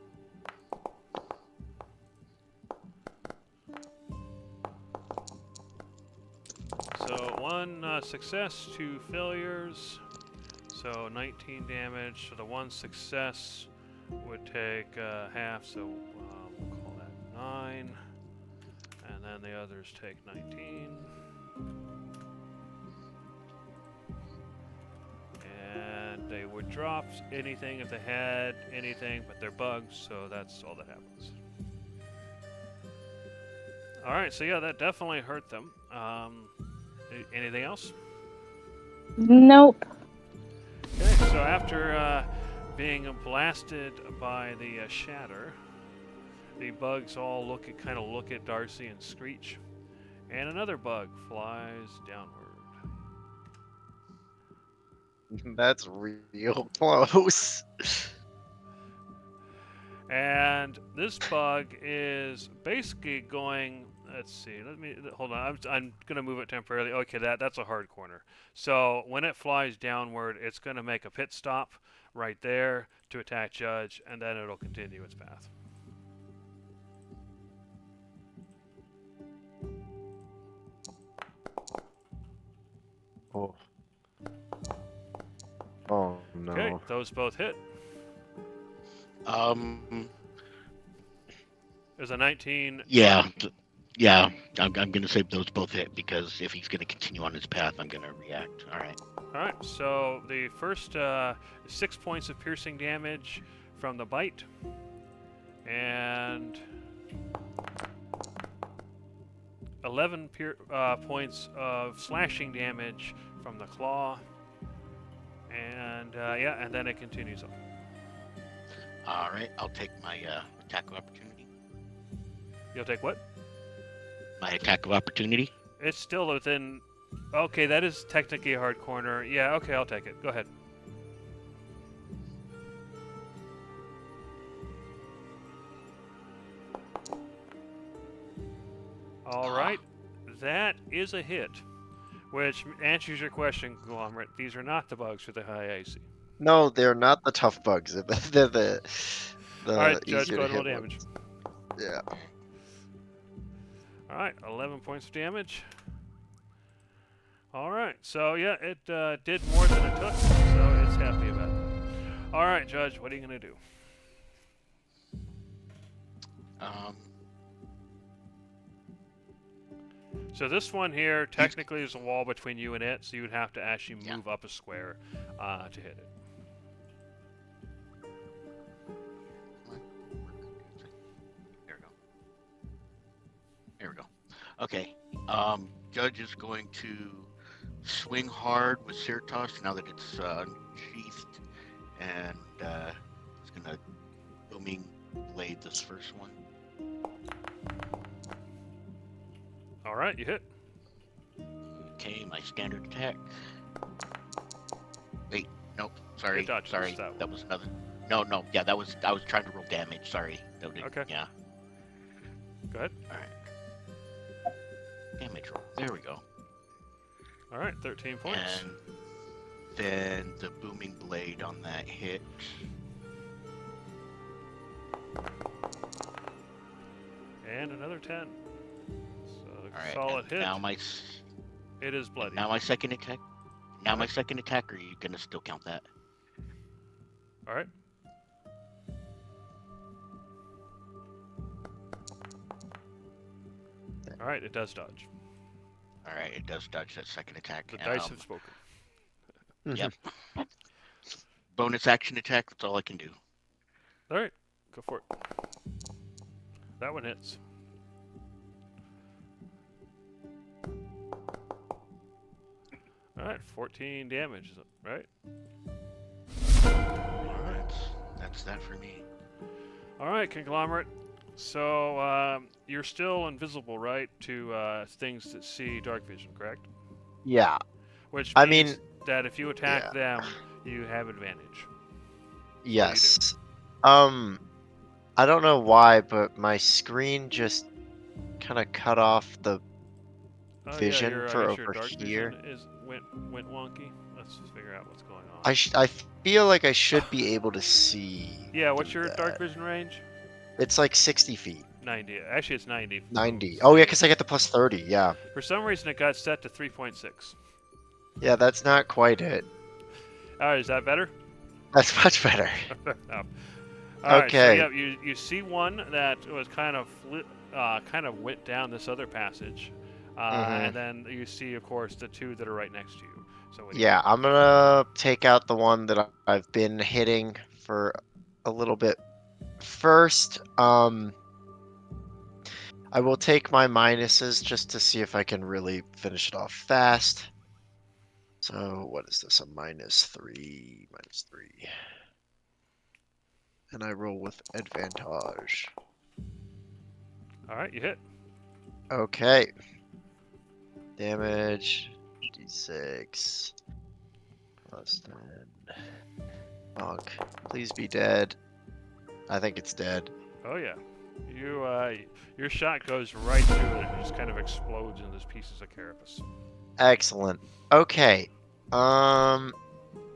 So 1 success, 2 failures. So 19 damage. So the 1 success would take half, so we'll call that 9. And then the others take 19. And they would drop anything if they had anything, but they're bugs, so that's all that happens. Alright, so yeah, that definitely hurt them. Anything else? Nope. Okay, so after being blasted by the shatter, the bugs all kind of look at Darcy and screech, and another bug flies downward. That's real close. And this bug is basically going. Let's see. Hold on. I'm gonna move it temporarily. Okay, that's a hard corner. So when it flies downward, it's gonna make a pit stop right there to attack Judge, and then it'll continue its path. Oh. Oh no. Okay, those both hit. There's a 19. Yeah. Yeah. I'm gonna say those both hit because if he's gonna continue on his path, I'm gonna react. All right. All right. So the first 6 points of piercing damage from the bite, and 11 points of slashing damage from the claw, and yeah, and then it continues on. All right. I'll take my attack of opportunity. You'll take what? My attack of opportunity. It's still within. Okay, that is technically a hard corner. Yeah. Okay, I'll take it. Go ahead. All right, that is a hit, which answers your question, Conglomerate. These are not the bugs with the high AC. No, they're not the tough bugs. They're the All right, Judge, easier go to ahead and roll hit damage. ones. Yeah. All right, 11 points of damage. All right, so yeah, it did more than it took, so it's happy about it. All right, Judge, what are you gonna do? So this one here technically is a wall between you and it, so you would have to actually move up a square to hit it. There we go. There we go. Okay. Judge is going to swing hard with Certos now that it's unsheathed, and he's gonna booming blade this first one. All right, you hit. Okay, my standard attack. Wait, nope. Sorry, It dodges sorry. that That was another. No. Yeah, I was trying to roll damage. Sorry. That didn't- Okay. Yeah. Go ahead. All right. Damage roll. There we go. All right, 13 points. And then the booming blade on that hit. And another 10. So All right. solid and hit. Now my It is bloody. now my second attack. Now my second attack. Or are you gonna still count that? All right. All right, it does dodge. All right. It does dodge that second attack. The dice have spoken. Yep. Bonus action attack. That's all I can do. All right, go for it. That one hits. All right, 14 damage, right? That's that for me. All right, Conglomerate. So you're still invisible, right, to things that see dark vision, correct? Yeah. Which I means mean, that if you attack them, you have advantage. Yes. I don't know why, but my screen just kind of cut off the Oh, vision yeah, for I guess your over dark here. vision went wonky. Let's just figure out what's going on. I feel like I should be able to see. Yeah, what's your that. dark vision range? It's like 60 feet. 90. Actually, it's 90. 90. Oh, yeah, because I get the plus 30. Yeah. For some reason, it got set to 3.6. Yeah, that's not quite it. All right, is that better? That's much better. No. All right, so Okay. yeah, you see one that was kind of went down this other passage, Mhm. and then you see, of course, the two that are right next to you. So what do you Yeah, I'm gonna take out the one that I've been hitting for a little bit first. I will take my minuses just to see if I can really finish it off fast. So what is this? A -3, -3. And I roll with advantage. All right, you hit. Okay. Damage, d6, plus 10. Bonk. Please be dead. I think it's dead. Oh yeah, your shot goes right through it and just kind of explodes into those pieces of carapace. Excellent. Okay.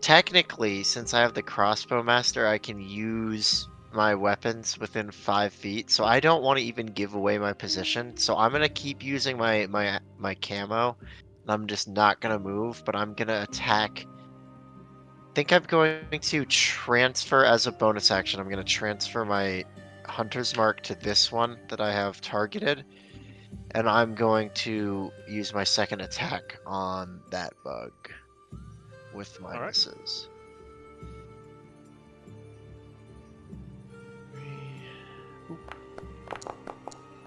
Technically, since I have the crossbow master, I can use my weapons within 5 feet, so I don't want to even give away my position. So I'm gonna keep using my camo, and I'm just not gonna move, but I'm gonna attack. I think I'm going to transfer as a bonus action. I'm gonna transfer my hunter's mark to this one that I have targeted, and I'm going to use my second attack on that bug with right. minuses.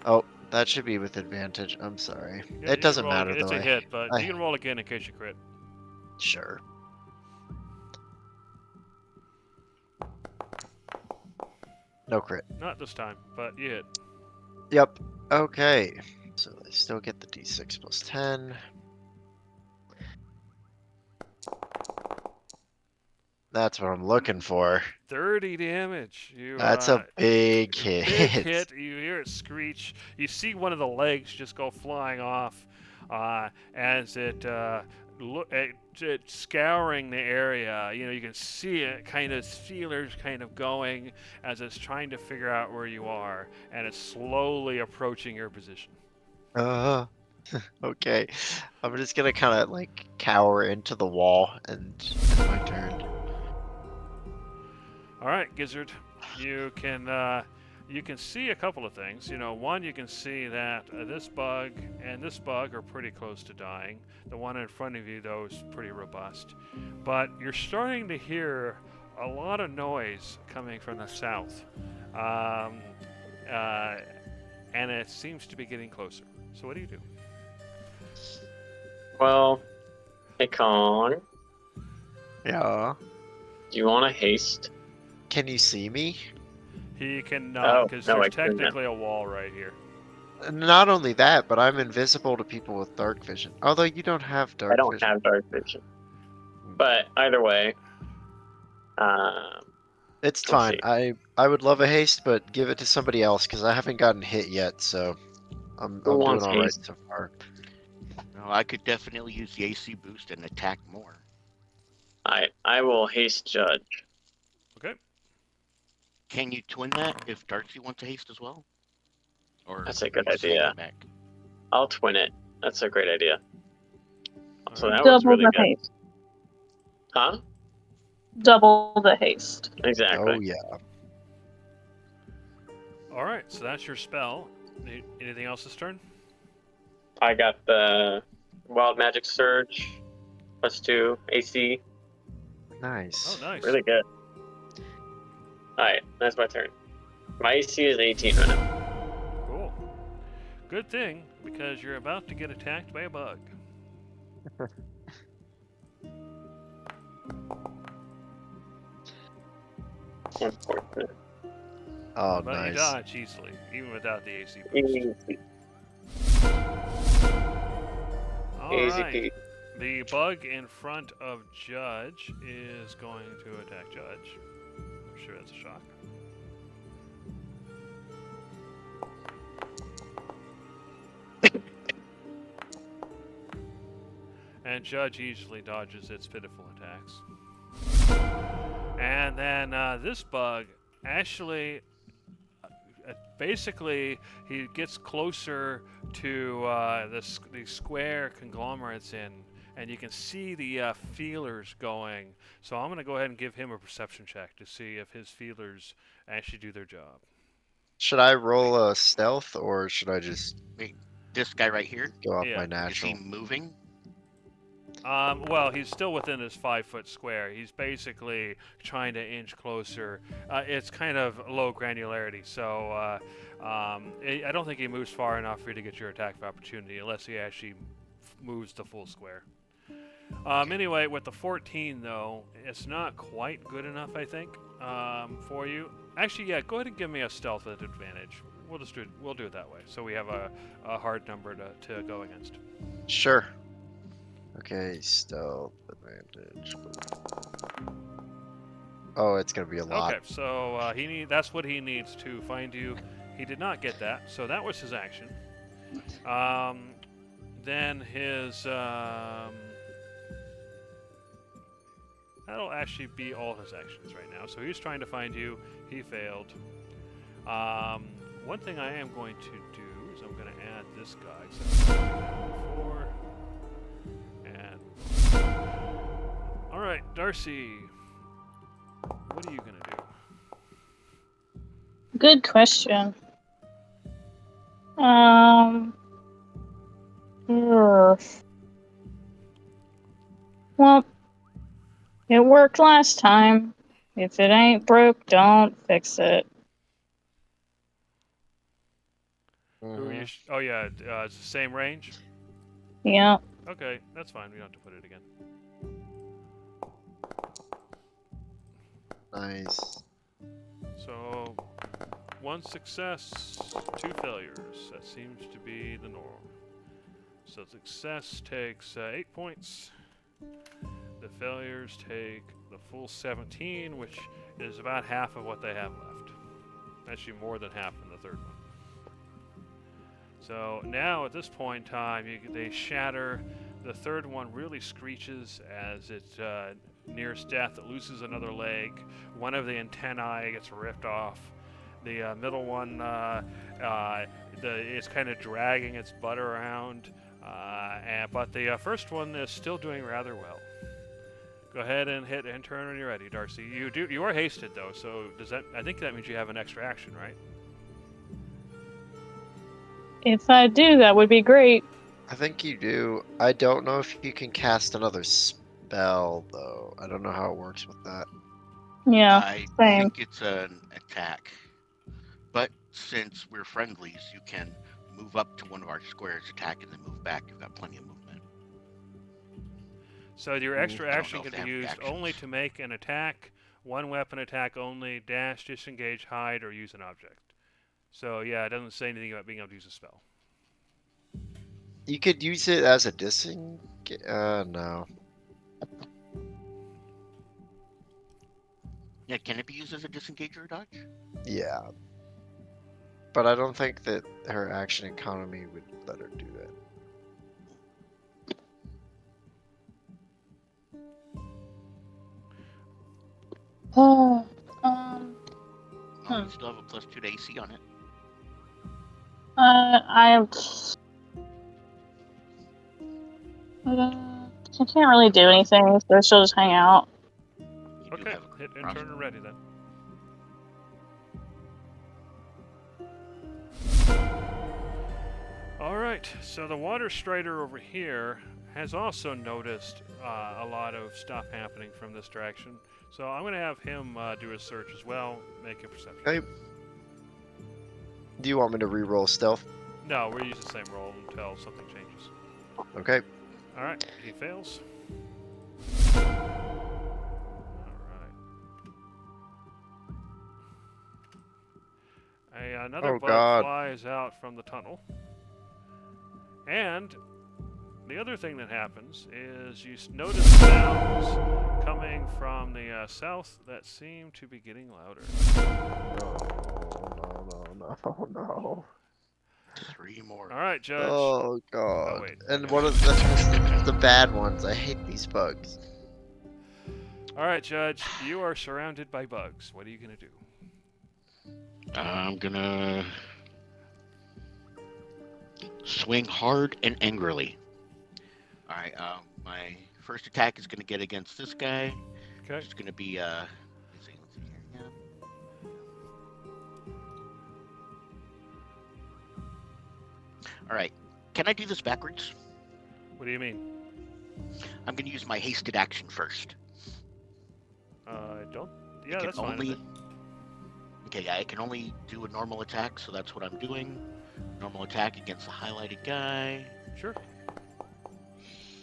Oh, that should be with advantage. I'm sorry. Yeah, you It can doesn't roll matter again. It's though. a hit, but I- you can roll again in case you crit. Sure. No crit. Not this time, but you hit. Yep. Okay. So I still get the d6 plus 10. That's what I'm looking for. 30 damage. That's a big hit. Big hit. You hear it screech. You see one of the legs just go flying off as it's scouring the area. You know, you can see it kind of feelers kind of going as it's trying to figure out where you are, and it's slowly approaching your position. Okay. I'm just gonna kind of like cower into the wall and it's my turn. All right, Gizzard, you can see a couple of things. You know, one, you can see that this bug and this bug are pretty close to dying. The one in front of you, though, is pretty robust. But you're starting to hear a lot of noise coming from the south, and it seems to be getting closer. So what do you do? Well, hey, Con, Yeah. do you want to haste? Can you see me? He cannot, because no, I there's couldn't. technically a wall right here. Not only that, but I'm invisible to people with dark vision. Although you don't have dark I don't vision. have dark vision. But either way, It's Let's fine. see. I would love a haste, but give it to somebody else because I haven't gotten hit yet, so I'm doing wants all right haste? so far. No, I could definitely use the AC boost and attack more. I will haste Judge. Okay. Can you twin that if Darcy wants a haste as well? Or That's a good just hang idea. back? I'll twin it. That's a great idea. So Alright. that was Double really the good. haste. Huh? Double the haste. Exactly. Oh yeah. All right, so that's your spell. Anything else this turn? I got the Wild Magic Surge, +2 AC. Nice. Oh, nice. Really good. Alright, that's my turn. My AC is 18 right now. Cool. Good thing, because you're about to get attacked by a bug. Unfortunate. Oh, But you nice. dodge easily, even without the AC boost. Easy. All Easy right. peasy. The bug in front of Judge is going to attack Judge. I'm sure that's a shock. And Judge easily dodges its pitiful attacks. And then this bug actually, basically, he gets closer to the square conglomerates and you can see the feelers going. So I'm going to go ahead and give him a perception check to see if his feelers actually do their job. Should I roll a stealth or should I just Wait, this guy right here, go off Yeah. my is natural? he moving? Well, he's still within his 5-foot square. He's basically trying to inch closer. It's kind of low granularity, so I don't think he moves far enough for you to get your attack of opportunity unless he actually moves the full square. Anyway, with the 14 though, it's not quite good enough, I think, for you. Actually, yeah, go ahead and give me a stealth at advantage. We'll do it that way, so we have a hard number to go against. Sure. Okay, stealth advantage. Oh, it's gonna be a lot. Okay, so that's what he needs to find you. He did not get that, so that was his action. Then his that'll actually be all his actions right now. So he's trying to find you. He failed. One thing I am going to do is I'm going to add this guy. So 4 and all right, Darcy. What are you going to do? Good question. Well, it worked last time. If it ain't broke, don't fix it. Who are Mhm. you oh yeah, it's the same range. Yeah. Okay, that's fine. We don't have to put it again. Nice. So, 1 success, 2 failures. That seems to be the norm. So success takes 8 points. The failures take the full 17, which is about half of what they have left. Actually, more than half in the third one. So now, at this point in time, they shatter. The third one really screeches as it nears death. It loses another leg. One of the antennae gets ripped off. The middle one is kind of dragging its butt around. But the first one is still doing rather well. Go ahead and hit and turn when you're ready, Darcy. You are hasted though, so does that? I think that means you have an extra action, right? If I do, that would be great. I think you do. I don't know if you can cast another spell though. I don't know how it works with that. Yeah, I same. think it's an attack. But since we're friendlies, you can move up to one of our squares, attack, and then move back. You've got plenty of movement. So your extra Don't action know if can they be have used only actions. to make an attack, one weapon attack only, dash, disengage, hide, or use an object. So yeah, it doesn't say anything about being able to use a spell. You could use it as a no. Yeah, can it be used as a disengage or a dodge? Yeah. But I don't think that her action economy would let her do that. Oh, Oh, you still have a +2 to AC on it. I can't really do anything, so she'll just hang out. You do Okay, have a hit and cross- turn and ready then. Alright, so the water strider over here has also noticed a lot of stuff happening from this direction. So I'm going to have him do a search as well, make a perception. Okay. Do you want me to re-roll stealth? No, we'll use the same roll until something changes. Okay. Alright, he fails. Alright. Another Oh, bug God. flies out from the tunnel. And the other thing that happens is you notice sounds coming from the south that seem to be getting louder. No. 3 more. Alright, Judge. Oh god. wait, And okay. what are the bad ones? I hate these bugs. All right, Judge. You are surrounded by bugs. What are you gonna do? I'm gonna swing hard and angrily. All right. My first attack is gonna get against this guy. Okay. It's gonna be let's see here. Yeah. All right. Can I do this backwards? What do you mean? I'm gonna use my hasted action first. I don't. I Yeah, can that's fine. only. Okay, yeah, I can only do a normal attack, so that's what I'm doing. Normal attack against the highlighted guy. Sure.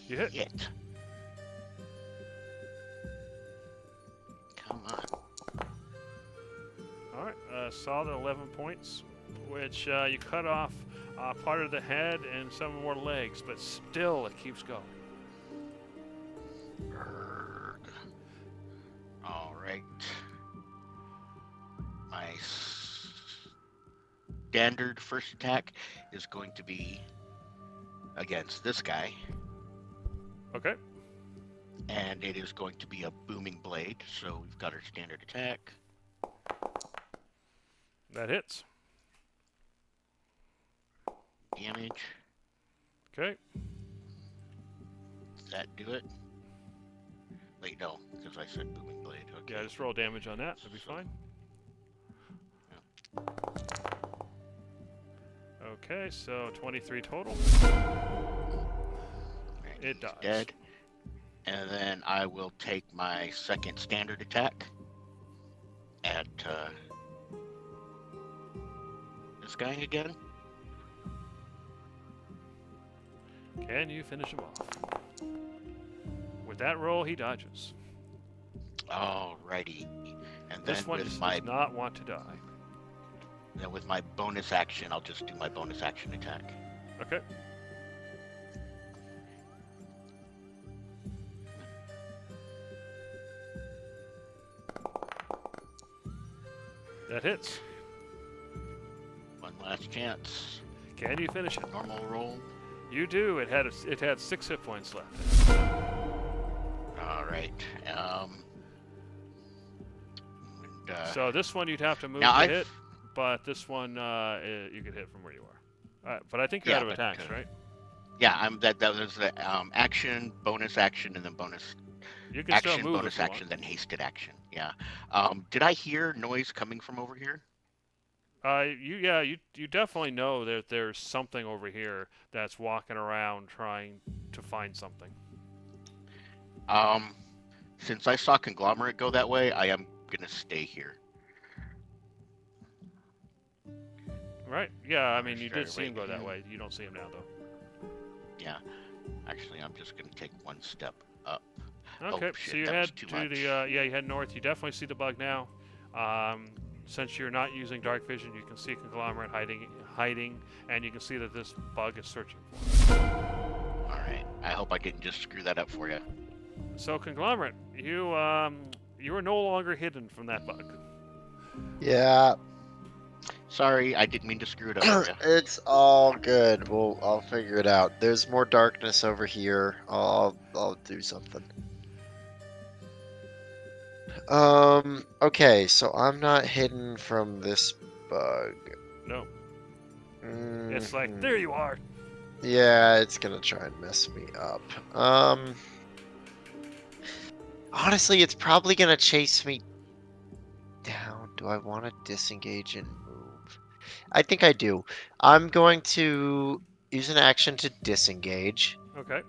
You hit. Hit. Come on. All right. Solid 11 points, which you cut off part of the head and some more legs, but still it keeps going. All right. My standard first attack is going to be against this guy, Okay. and it is going to be a booming blade. So we've got our standard attack. That hits. Damage. Okay. Does that do it? Wait, no, because I said booming blade. Okay. Yeah, just roll damage on that. That'll be fine. Okay, so 23 total. Right, It he's dies. Dead. And then I will take my second standard attack at this guy again. Can you finish him off? With that roll, he dodges. Alrighty. And then This one with just my does not want to die. bonus action, I'll just do my bonus action attack. Okay. That hits. One last chance. Can you finish it? Normal roll. You do. It had 6 hit points left. All right. So this one you'd have to move now to I've- hit, but this one you could hit from where you are. But I think you're Yeah, out of but, attacks, right? Yeah, that was the action, bonus action, and then bonus You can action, still move bonus if you action, want. then hasted action. Yeah. Did I hear noise coming from over here? You definitely know that there's something over here that's walking around trying to find something. Since I saw Conglomerate go that way, I am gonna stay here. Right? Yeah, I mean, you Straight did see him away. go that way. You don't see him now, though. Yeah. Actually, I'm just gonna take one step up. Okay, shit, so you that was head too to much. you head north. You definitely see the bug now. Since you're not using dark vision, you can see Conglomerate hiding, and you can see that this bug is searching for him. All right. I hope I didn't just screw that up for you. So Conglomerate, you are no longer hidden from that bug. Yeah, Sorry, I didn't mean to screw it up for you. it's all good. I'll figure it out. There's more darkness over here. I'll do something. Okay, so I'm not hidden from this bug. No, it's like Mhm. there you are. Yeah, it's gonna try and mess me up. Honestly, it's probably gonna chase me down. Do I want to disengage and move? I think I do. I'm going to use an action to disengage. Okay.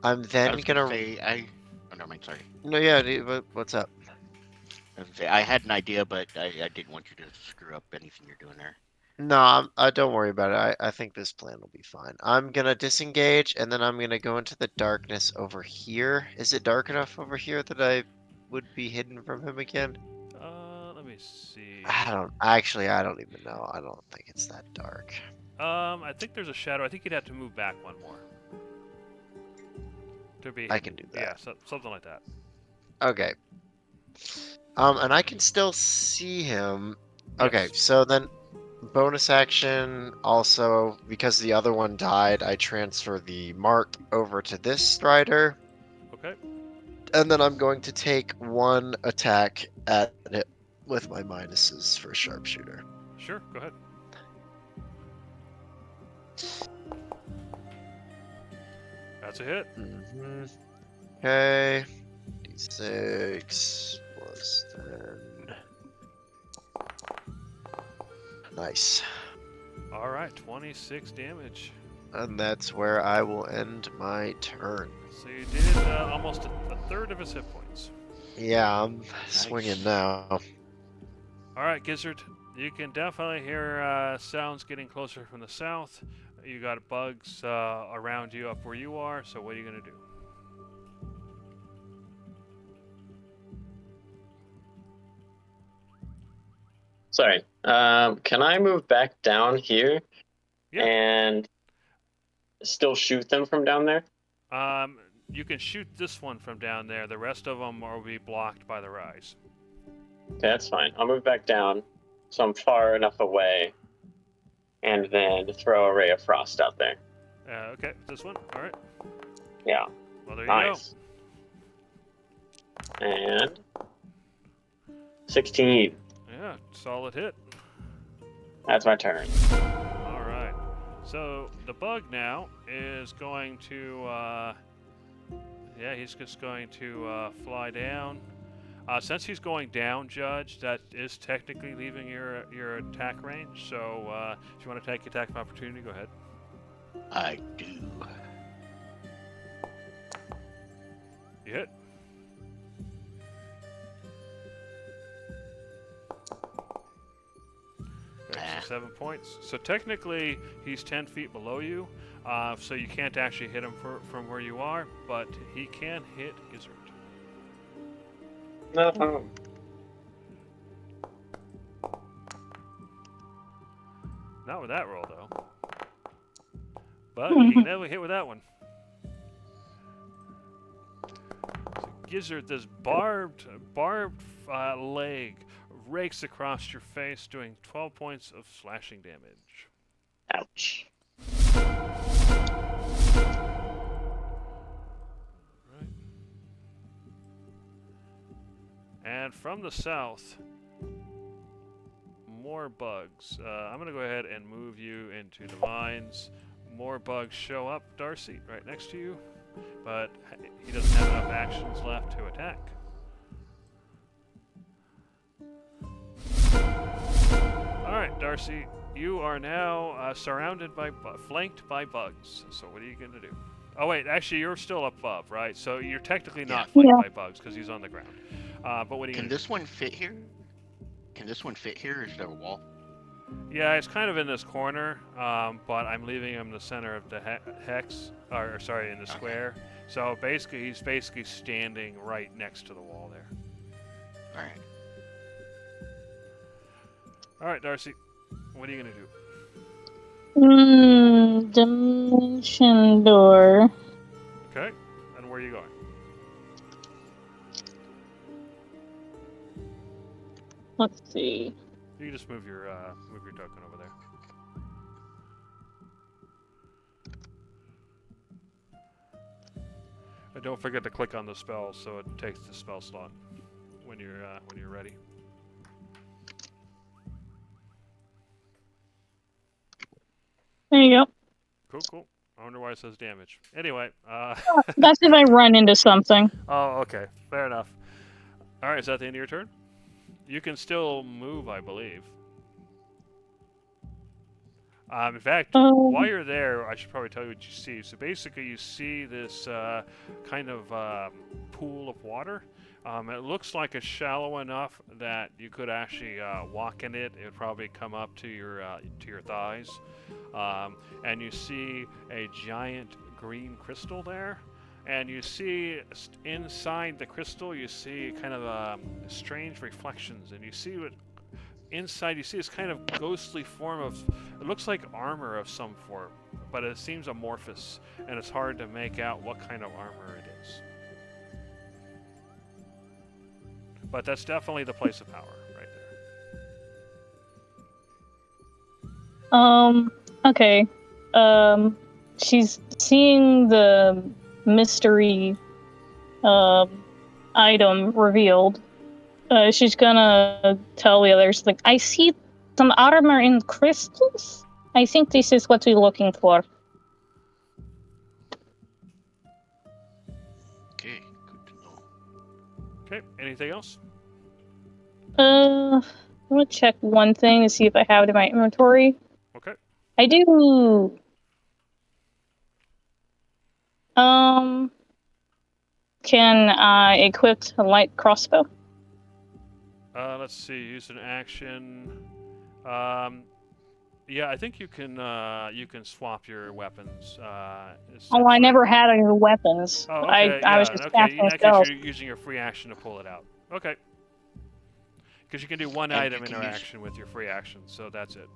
I'm I then was gonna gonna. say Oh, never mind. Sorry. No, yeah. What's up? I was gonna say I had an idea, but I didn't want you to screw up anything you're doing there. No, don't worry about it. I think this plan will be fine. I'm gonna disengage, and then I'm gonna go into the darkness over here. Is it dark enough over here that I would be hidden from him again? Let me see. I don't even know. I don't think it's that dark. I think there's a shadow. I think you'd have to move back one more. To be. I can do that. Yeah, something like that. Okay. And I can still see him. Okay, Yes. so then bonus action also, because the other one died, I transfer the mark over to this strider. Okay. And then I'm going to take one attack at it with my minuses for sharpshooter. Sure, go ahead. That's a hit. Okay. D6 plus 10. Nice. All right, 26 damage. And that's where I will end my turn. So you did almost a third of his hit points. Yeah, I'm swinging now. All right, Gizzard, you can definitely hear sounds getting closer from the south. You got bugs around you up where you are, so what are you going to do? Sorry. Can I move back down here Yeah. and still shoot them from down there? You can shoot this one from down there. The rest of them will be blocked by the rise. Okay, that's fine. I'll move back down so I'm far enough away and then throw a ray of frost out there. Okay, this one. All right. Yeah. Well, there Nice. And 16. you go. Yeah, solid hit. That's my turn. All right. So the bug now is going to, yeah, he's just going to fly down. Since he's going down, Judge, that is technically leaving your attack range. So if you want to take attack of opportunity, go ahead. I do. You hit. Ah. 7 points. So technically, he's 10 feet below you, so you can't actually hit him from where you are, but he can hit Gizzard. No. Not with that roll, though. But he can definitely hit with that one. So Gizzard, this barbed leg rakes across your face, doing 12 points of slashing damage. Ouch. Right. And from the south, more bugs. I'm going to go ahead and move you into the vines. More bugs show up, Darcy, right next to you, but he doesn't have enough actions left to attack. Alright, Darcy, you are now surrounded by, flanked by bugs. So what are you going to do? Oh wait, actually you're still above, right? So you're technically not flanked by bugs because he's on the ground. But what are you Can going to do? this one fit here? Can this one fit here? Is there a wall? Yeah, it's kind of in this corner, but I'm leaving him in the center of the hex, or sorry, in the square. So basically, he's basically standing right next to the wall there. All right. All right, Darcy, what are you gonna do? Dimension door. Okay, and where are you going? Let's see. You can just move your token over there. And don't forget to click on the spell so it takes the spell slot when you're ready. There you go. Cool. I wonder why it says damage. Anyway, That's if I run into something. Oh, okay. Fair enough. All right, is that the end of your turn? You can still move, I believe. In fact, while you're there, I should probably tell you what you see. So basically, you see this kind of pool of water. It looks like it's shallow enough that you could actually walk in it. It would probably come up to your thighs. And you see a giant green crystal there. And you see inside the crystal, you see kind of strange reflections. And you see what inside, you see this kind of ghostly form of, it looks like armor of some form, but it seems amorphous, and it's hard to make out what kind of armor it is. But that's definitely the place of power, right there. Okay. She's seeing the mystery item revealed, she's gonna tell the others, like, I see some armor in crystals. I think this is what we're looking for. Okay, good to know. Okay. Anything else? I'm gonna check one thing to see if I have it in my inventory. Okay. I do. Can I equip a light crossbow? Let's see. Use an action. Yeah, I think you can swap your weapons. Oh, I essentially. never had any weapons. Oh, okay. I Yeah. was just Okay. casting In that spells. case, you're using your free action to pull it out. Okay. Because you can do one And you item can use- interaction with your free action, so that's it.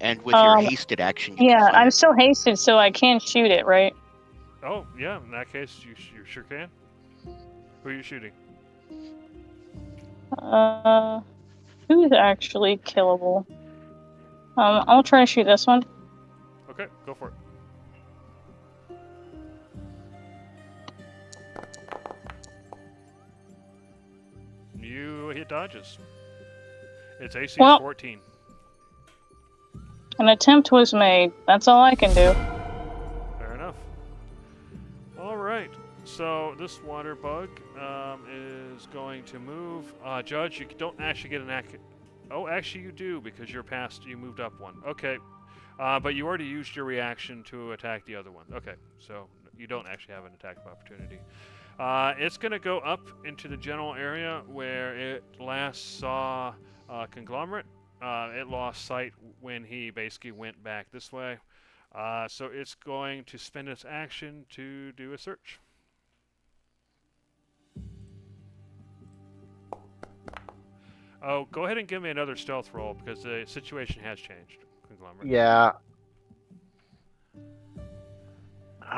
And with your Um, hasted action, you Yeah, can fire. I'm still hasted, so I can't shoot it, right? Oh, yeah. In that case, you sure can. Who are you shooting? Who's actually killable? I'll try to shoot this one. Okay, go for it. You hit dodges. It's AC Well- 14. An attempt was made. That's all I can do. Fair enough. All right. So this water bug is going to move. Judge, you don't actually get an Oh, actually you do because you're past. You moved up one. Okay. But you already used your reaction to attack the other one. Okay. So you don't actually have an attack of opportunity. It's going to go up into the general area where it last saw Conglomerate. It lost sight when he basically went back this way. So it's going to spend its action to do a search. Oh, go ahead and give me another stealth roll because the situation has changed, Conglomerate. Yeah.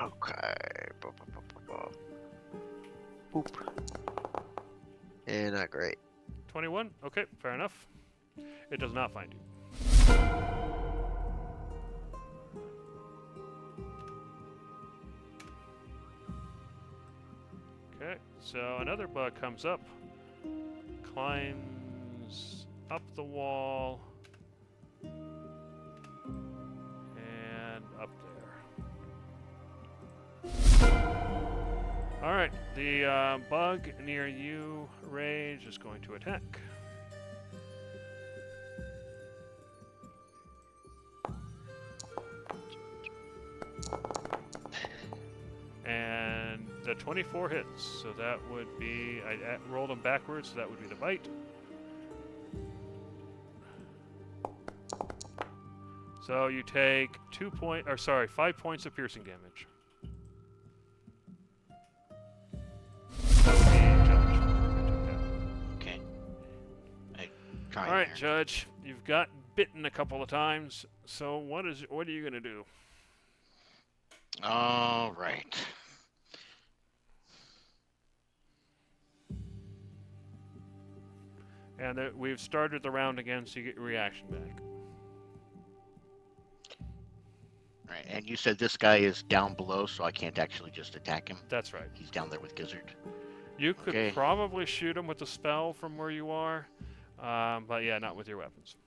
Okay. Boop. Not great. 21? Okay, fair enough. It does not find you. Okay, so another bug comes up, climbs up the wall, and up there. Alright, the bug near you, Rage, is going to attack. And the 24 hits, so that would be, I rolled them backwards, so that would be the bite. So you take 5 points of piercing damage. That would be Judge. I took that. Okay. I try. All right, Judge, you've got bitten a couple of times. So what are you gonna do? All right. And we've started the round again, so you get your reaction back. All right. And you said this guy is down below, so I can't actually just attack him. That's right. He's down there with Gizzard. You could Okay. probably shoot him with a spell from where you are, but yeah, not with your weapons.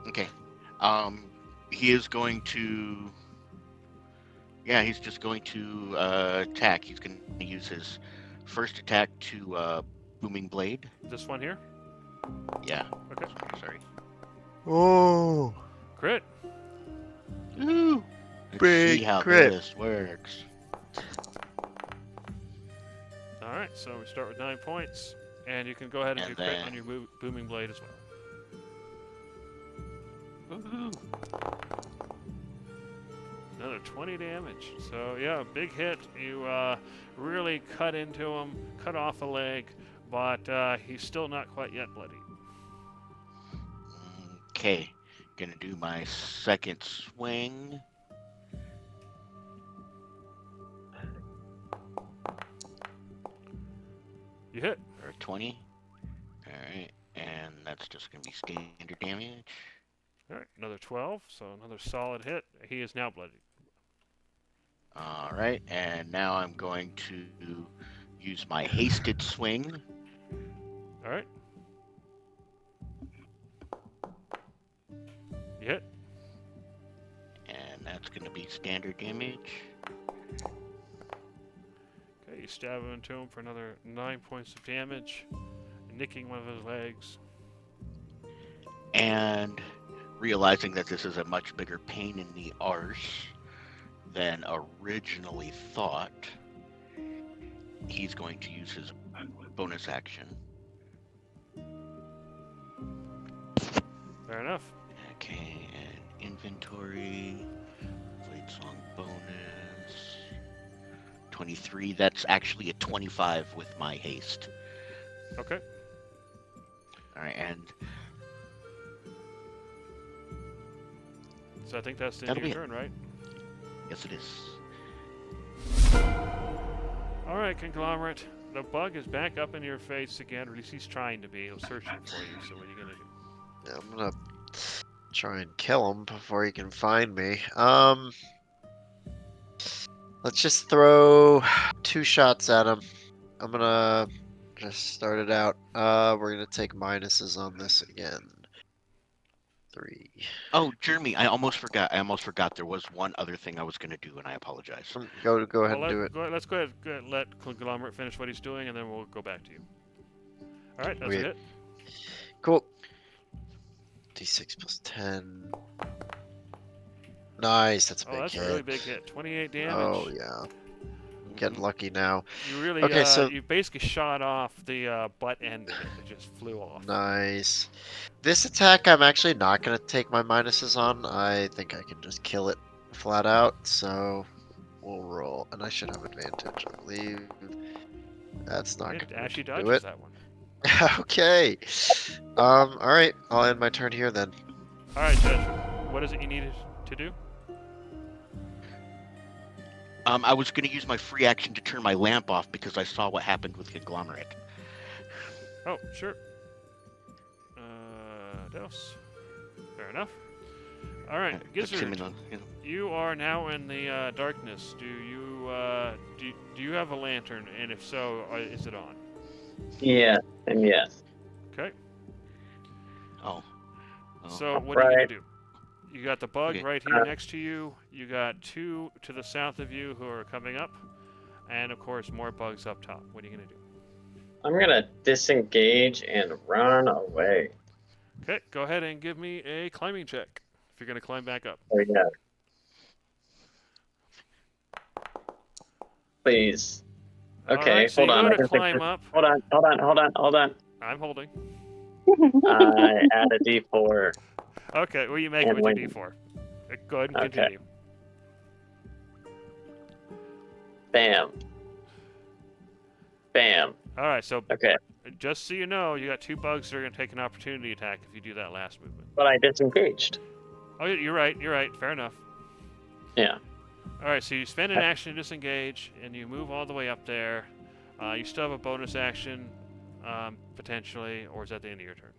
Okay. He is going to. Yeah, he's just going to attack. He's going to use his first attack to Booming Blade. This one here? Yeah. Okay. Sorry. Oh. Crit. Ooh. Let's Big see how crit. this works. Alright, so we start with 9 points. And you can go ahead and do And crit then- on your Booming Blade as well. Woohoo. Another 20 damage. So yeah, big hit. You really cut into him, cut off a leg, but he's still not quite yet bloody. Okay. Gonna do my second swing. You hit. For a 20. Alright. And that's just gonna be standard damage. Alright, another 12, so another solid hit. He is now bloody. All right, and now I'm going to use my hasted swing. All right. You hit. And that's going to be standard damage. Okay, you stab into him for another 9 points of damage, nicking one of his legs. And realizing that this is a much bigger pain in the arse than originally thought, he's going to use his bonus action. Fair enough. Okay, and inventory, Blade Song bonus, 23. That's actually a 25 with my haste. Okay. All right, and So I think that's the end that'll of your be turn, right? yes, it is. All right, Conglomerate. The bug is back up in your face again, or at least he's trying to be. He's searching for you, so what are you going to do? I'm gonna try and kill him before he can find me. Let's just throw 2 shots at him. I'm gonna just start it out. We're gonna take minuses on this again. 3. Oh, Jeremy, I almost forgot. There was one other thing I was going to do, and I apologize. Go ahead and do it. Let's go ahead, let Conglomerate finish what he's doing, and then we'll go back to you. All right, that's Wait. a hit. Cool. D6 plus 10. Nice, that's a big That's hit. a really big hit. 28 damage. Oh yeah. I'm getting lucky now. You really, Okay, so- you basically shot off the butt end of it. It just flew off. Nice. This attack I'm actually not gonna take my minuses on. I think I can just kill it flat out, so we'll roll. And I should have advantage, I believe. That's not It gonna actually do dodges it. that one. Okay. Alright, I'll end my turn here then. All right, Judge. What is it you needed to do? I was going to use my free action to turn my lamp off because I saw what happened with Conglomerate. Oh, sure. Dose. Fair enough. All right, Gizzard. You are now in the darkness. Do you have a lantern? And if so, is it on? Yeah, and yes. Okay. Oh. So what are you gonna Right. do? You got the bug Okay. right here next to you. You got 2 to the south of you who are coming up, and of course more bugs up top. What are you gonna do? I'm gonna disengage and run away. Okay, go ahead and give me a climbing check if you're gonna climb back up. Oh yeah. Please. Okay, All right, so hold you on. go I to can fix climb this. up. Hold on. I'm holding. I add a D4. Okay, well you make it And with your when- D4. Go ahead and Okay. continue. Bam. Bam. All right, so Okay, just so you know, you got 2 bugs that are gonna take an opportunity attack if you do that last movement. but I disengaged. Oh, you're right. You're right. Fair enough. Yeah. All right, so you spend an action to disengage, and you move all the way up there. You still have a bonus action, potentially, or is that the end of your turn?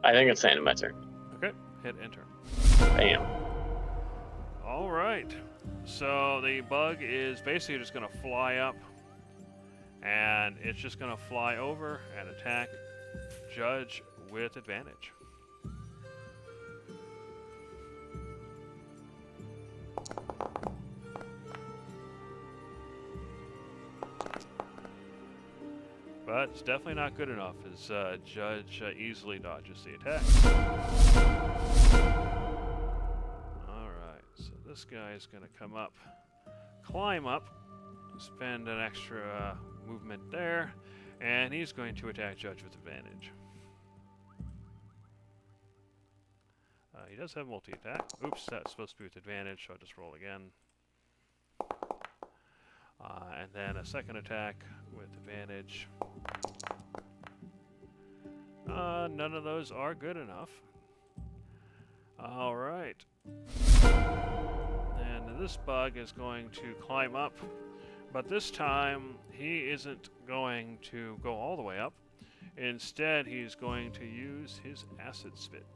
I think it's the end of my turn. Okay, hit enter. Bam. All right, so the bug is basically just going to fly up, and it's just going to fly over and attack Judge with advantage. But it's definitely not good enough as Judge easily dodges the attack. Alright, so this guy is going to come up, climb up, spend an extra movement there, and he's going to attack Judge with advantage. He does have multi-attack. Oops, that's supposed to be with advantage, so I'll just roll again. And then a second attack with advantage. None of those are good enough. Alright. And this bug is going to climb up, but this time he isn't going to go all the way up. Instead, he's going to use his acid spit.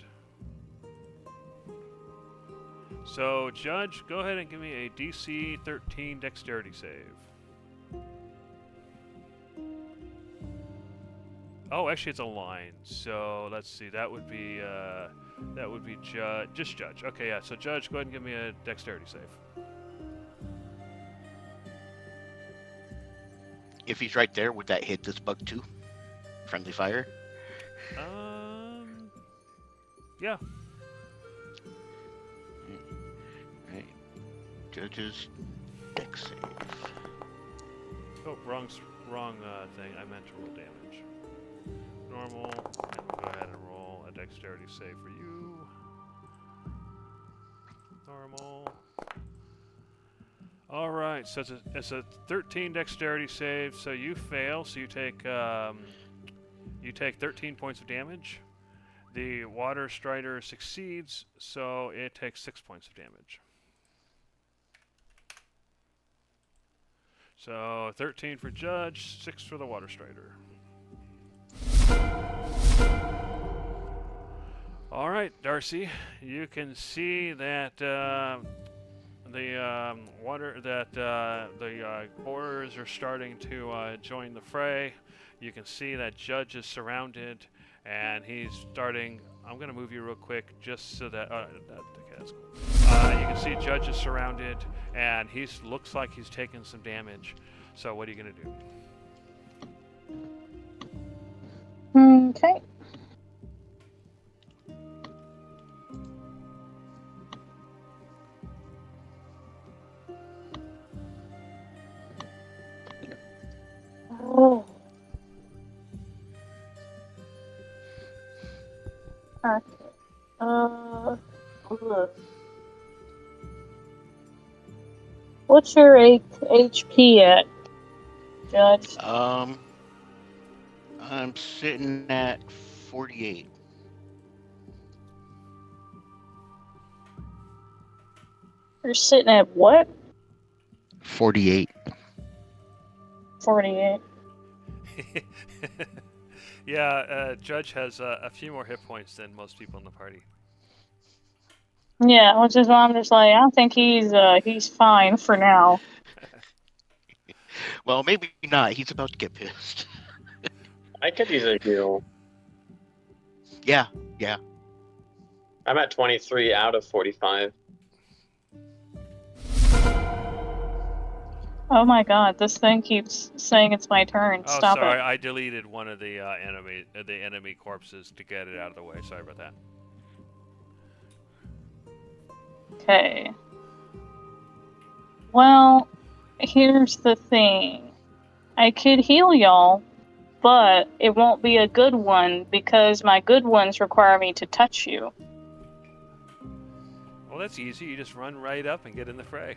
So, Judge, go ahead and give me a DC 13 Dexterity save. Oh, actually, it's a line. So let's see. That would be Judge. Just Judge. Okay, yeah. So Judge, go ahead and give me a Dexterity save. If he's right there, would that hit this bug too? Friendly fire? Yeah. Right. Judge's dex save. Oh, wrong thing. I meant to roll damage. Normal. And we'll go ahead and roll a Dexterity save for you. Normal. All right. So it's a 13 Dexterity save. So you fail. So you take 13 points of damage. The Water Strider succeeds, so it takes 6 points of damage. So 13 for Judge, 6 for the Water Strider. All right, Darcy, you can see that the borers are starting to join the fray. You can see that Judge is surrounded, and he's starting. I'm going to move you real quick just so that. Okay, that's cool. You can see Judge is surrounded, and he looks like he's taking some damage. So, what are you going to do? Okay. Oh. Okay. Ugh. What's your HP at, Judge? I'm sitting at 48. You're sitting at what? 48. 48. Yeah, Judge has a few more hit points than most people in the party. Yeah, which is why I'm just like, I think he's fine for now. Well, maybe not. He's about to get pissed. I could use a heal. Yeah. I'm at 23 out of 45. Oh my god, this thing keeps saying it's my turn. Oh, Stop sorry, it. I deleted one of the enemy corpses to get it out of the way. Sorry about that. Okay. Well, here's the thing. I could heal y'all, but it won't be a good one because my good ones require me to touch you. Well, that's easy. You just run right up and get in the fray.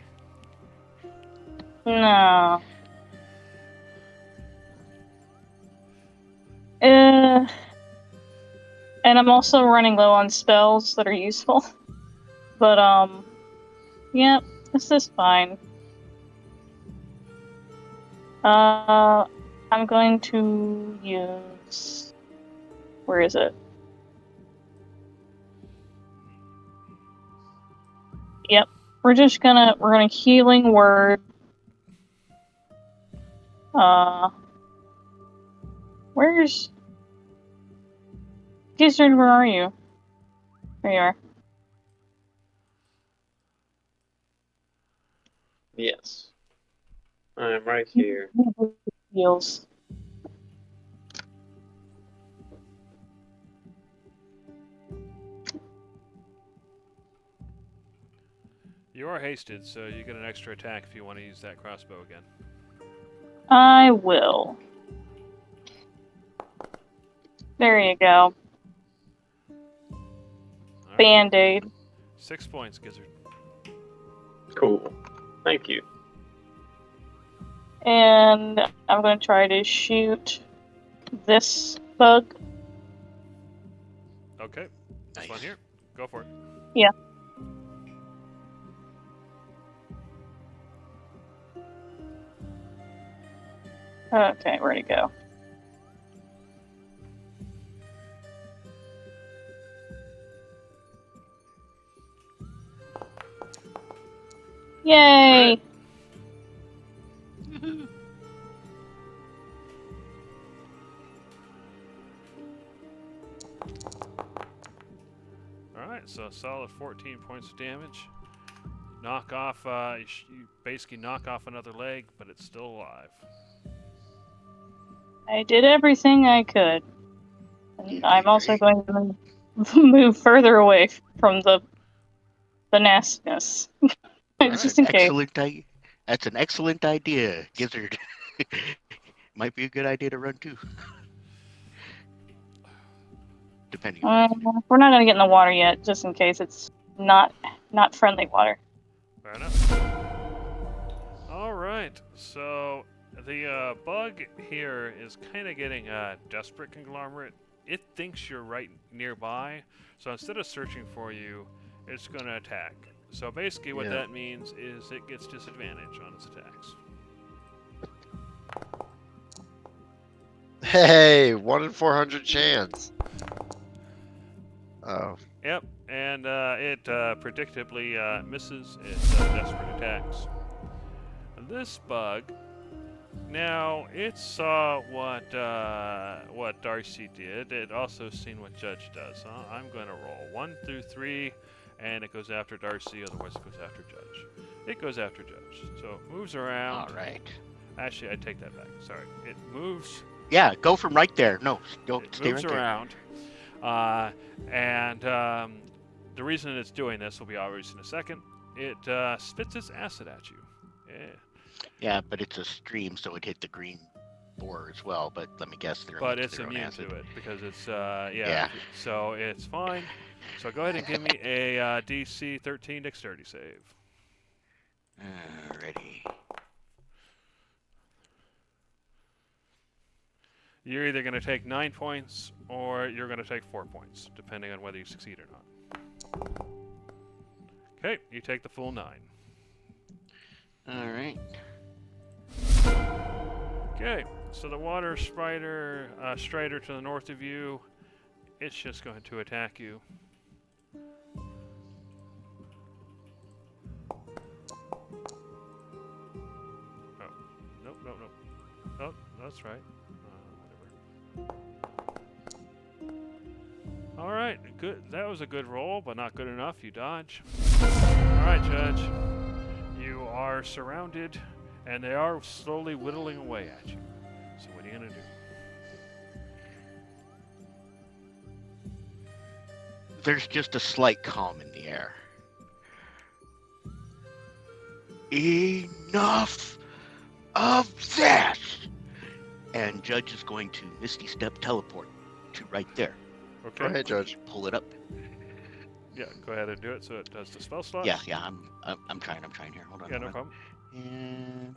No. And I'm also running low on spells that are useful. But, yeah, this is fine. I'm going to use... Where is it? Yep. We're gonna healing word. Where's... Gizzard, where are you? There you are. Yes. I'm right here. Heals. You are hasted, so you get an extra attack if you want to use that crossbow again. I will. There you go. All right. Band-Aid. 6 points, Gizzard. Cool. Thank you. And I'm going to try to shoot this bug. Okay. This one Nice. here. Go for it. Yeah. Okay, where'd it go? Yay! Crit. Alright, so a solid 14 points of damage. Knock off, you basically knock off another leg, but it's still alive. I did everything I could. And You I'm did also great. going to move further away from the nastiness. Alright. Just in case. That's an excellent idea, Gizzard. Might be a good idea to run too. Depending on We're not gonna get in the water yet, just in case it's not friendly water. Fair enough. Alright, so the bug here is kind of getting a desperate, Conglomerate. It thinks you're right nearby, so instead of searching for you, it's going to attack. So basically what Yeah. that means is it gets disadvantage on its attacks. Hey, 1 in 400 chance. Oh. Yep, and it predictably misses its desperate attacks. This bug, now it saw what Darcy did. It also seen what Judge does. So I'm going to roll 1 through 3, and it goes after Darcy. Otherwise, it goes after Judge. It goes after Judge. So it moves around. All right. Actually, I take that back. Sorry. It moves. Yeah, go from right there. No, go It stay moves right there. around. And the reason it's doing this will be obvious in a second. It spits its acid at you. Yeah. Yeah, but it's a stream, so it hit the green boar as well. But let me guess, they're But immune it's to their own immune acid. to it because it's Yeah. So it's fine. So go ahead and give me a DC 13 dexterity save. Alrighty. You're either going to take 9 points or you're going to take 4 points, depending on whether you succeed or not. Okay, you take the full 9. All right. Okay, so the water strider to the north of you, it's just going to attack you. Oh, nope. Oh, that's right. Whatever. All right, good. That was a good roll, but not good enough. You dodge. All right, Judge. You are surrounded, and they are slowly whittling away at you. So what are you gonna do? There's just a slight calm in the air. Enough of this! And Judge is going to Misty Step teleport to right there. Okay. Go ahead, Judge. Pull it up. Yeah, go ahead and do it. So it does the spell slot. Yeah, I'm trying here. Hold on. Yeah, hold no on. problem. And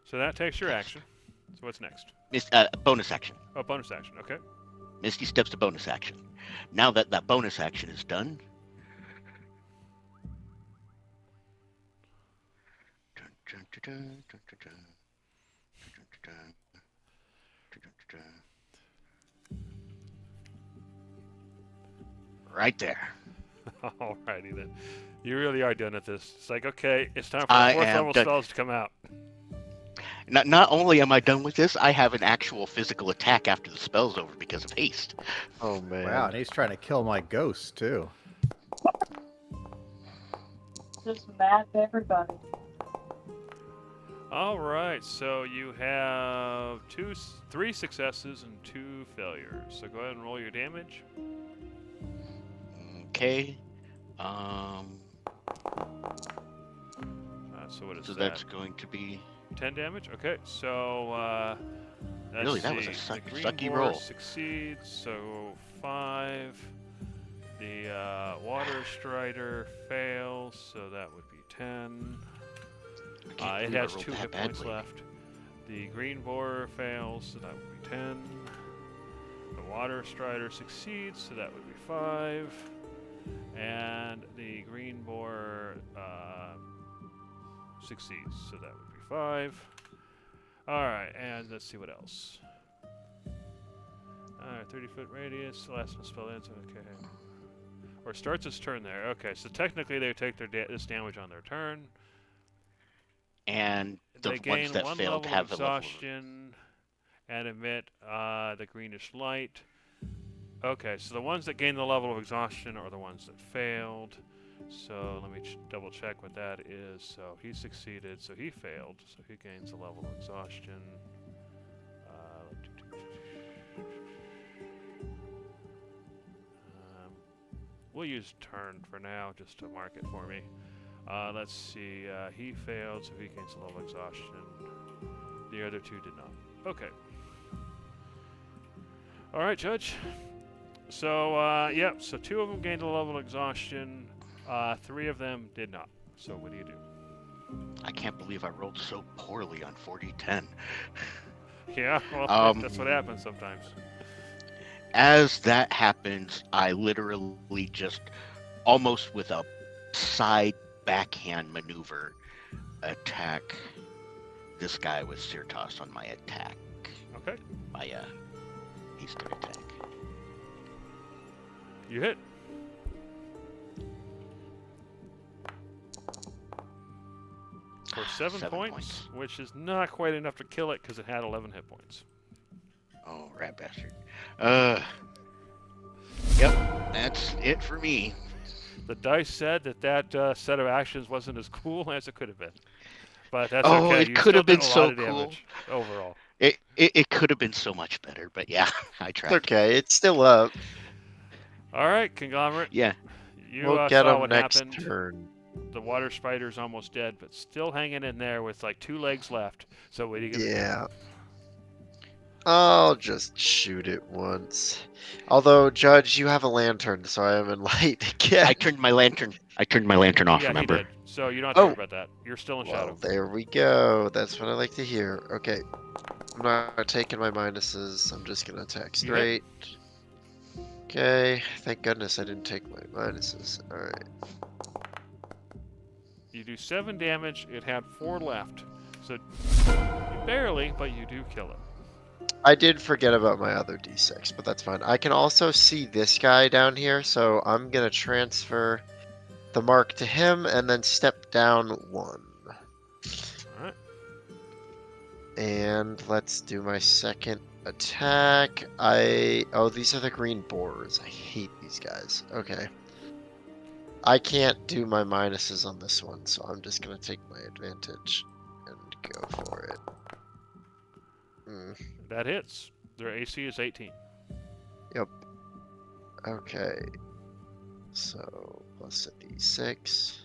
So that takes your action. So what's next? bonus action. Oh, bonus action. Okay. Misty Steps to bonus action. Now that that bonus action is done, right there. Alrighty then. You really are done at this. It's like, okay, it's time for I the 4th am level done. spells to come out. Not only am I done with this, I have an actual physical attack after the spell's over because of haste. Oh man. Wow, and he's trying to kill my ghost too. Just mad at everybody. Alright, so you have 3 successes and 2 failures. So go ahead and roll your damage. Okay. So what is So that? that's going to be 10 damage? Okay, so let's Really, that was a see. The green sucky boar roll. succeeds, so 5. The water strider fails, so that would be 10. I can't It believe I has rolled 2 that hit points badly. left. The green boar fails, so that would be 10. The water strider succeeds, so that would be 5. And the green boar succeeds, so that would be 5. Alright, and let's see what else. Alright, 30-foot radius, last one spell ends, okay. Or starts its turn there. Okay, so technically they take this damage on their turn. and the They ones gain that one failed level have of the level. exhaustion and emit the greenish light. Okay, so the ones that gain the level of exhaustion are the ones that failed. So let me double check what that is. So he succeeded, so he failed. So he gains a level of exhaustion. We'll use turn for now just to mark it for me. Let's see. He failed, so he gains a level of exhaustion. The other two did not. Okay. All right, Judge. So, yep, so 2 of them gained a level of exhaustion. 3 of them did not. So what do you do? I can't believe I rolled so poorly on 4010. Yeah, well, Um, that's what happens sometimes. As that happens, I literally just, almost with a side backhand maneuver, attack this guy with Seer Toss on my attack. Okay, My Easter attack. you hit. For 7 points, which is not quite enough to kill it because it had 11 hit points. Oh, rat bastard. Yep, that's it for me. The dice said that set of actions wasn't as cool as it could have been. But that's Oh, okay. it You could still have been did a so lot of cool. damage overall. It could have been so much better, but yeah, I It's tried. okay. It's still up. All right, Conglomerate. Yeah. You We'll get saw him what next happened. turn. The water spider's almost dead, but still hanging in there with like 2 legs left. So what are you gonna do? Yeah. I'll just shoot it once. Although, Judge, you have a lantern, so I am in light again. I turned my lantern off, Yeah, remember? he did. So you don't have to Oh. worry about that. You're still in shadow. Well, there we go. That's what I like to hear. Okay. I'm not taking my minuses. I'm just gonna attack You hit. straight. Okay. Thank goodness I didn't take my minuses. Alright. You do 7 damage. It had 4 left. So barely, but you do kill it. I did forget about my other d6, but that's fine. I can also see this guy down here, so I'm gonna transfer the mark to him and then step down 1. Alright. And let's do my second attack. Oh, these are the green borers. I hate these guys. Okay. I can't do my minuses on this one, so I'm just gonna take my advantage and go for it. That hits. Their AC is 18. Yep. Okay. So plus a d6.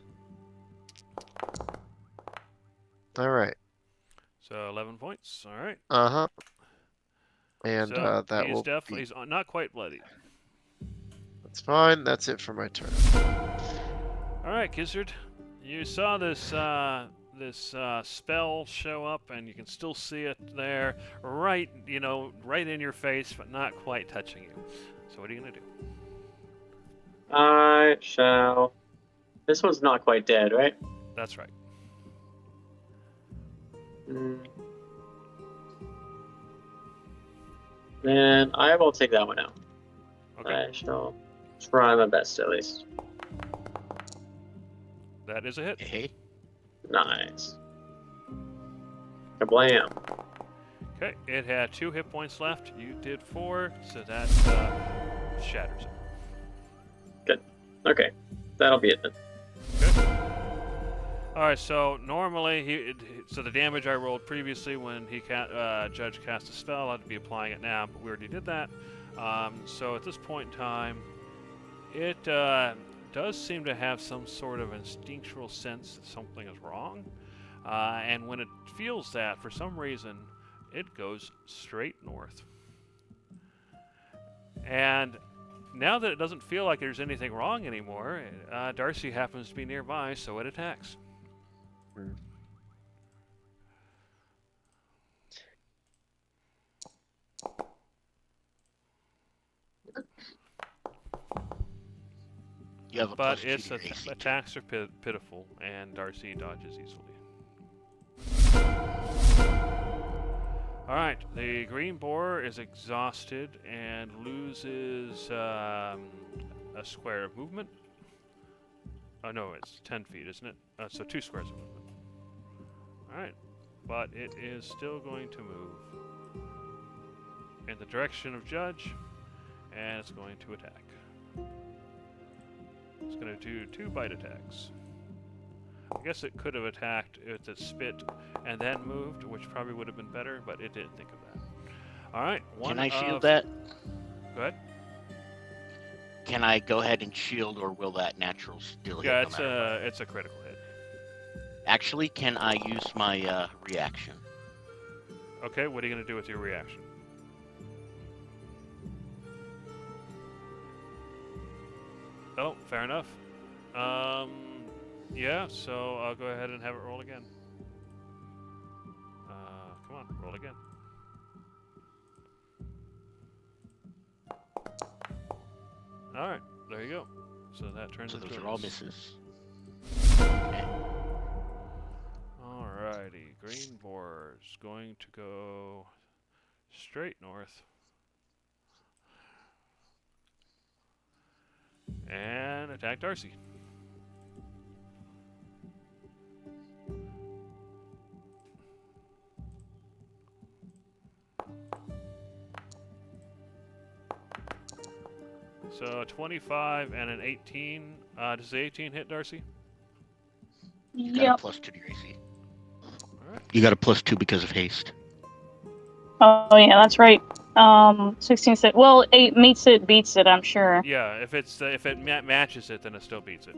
All right. So 11 points. All right. Uh-huh. And So that he's will definitely be... he's not quite bloodied. That's fine. That's it for my turn. All right, Gizzard. You saw this this spell show up, and you can still see it there, right in your face, but not quite touching you. So what are you gonna do? I shall. This one's not quite dead, right? That's right. Then I will take that one out. Okay. I shall try my best, at least. That is a hit. Hey. Nice. Kablam. Okay. It had 2 hit points left. You did 4, so that shatters it. Okay, that'll be it then. Okay. All right. So normally, so the damage I rolled previously when Judge cast a spell, I'd be applying it now, but we already did that. So at this point in time, it does seem to have some sort of instinctual sense that something is wrong, and when it feels that, for some reason, it goes straight north. And now that it doesn't feel like there's anything wrong anymore, Darcy happens to be nearby, so it attacks. You have a But +2 to its your AC. attacks are pitiful, and Darcy dodges easily. Alright, the green boar is exhausted and loses a square of movement. Oh no, it's 10 feet, isn't it? So 2 squares of movement. Alright, but it is still going to move in the direction of Judge, and it's going to attack. It's going to do 2 bite attacks. I guess it could have attacked with its spit and then moved, which probably would have been better, but it didn't think of that. Alright, one Can I shield of... that? Go ahead. Can I go ahead and shield, or will that natural still hit? Yeah, no matter what? it's a critical hit. Actually, can I use my reaction? Okay, what are you going to do with your reaction? Oh, fair enough. Yeah, so I'll go ahead and have it roll again. Come on, roll again. Alright, there you go. So that turns So into those a are all miss. misses. Alrighty, Green Boar's going to go straight north. And attack Darcy. So 25 and an 18. Does the 18 hit Darcy? You got a Yep. +2 to your AC. Alright. You got a +2 because of haste. Oh yeah, that's right. 16 set. Well, 8 meets it, beats it. I'm sure. Yeah, if it matches it, then it still beats it.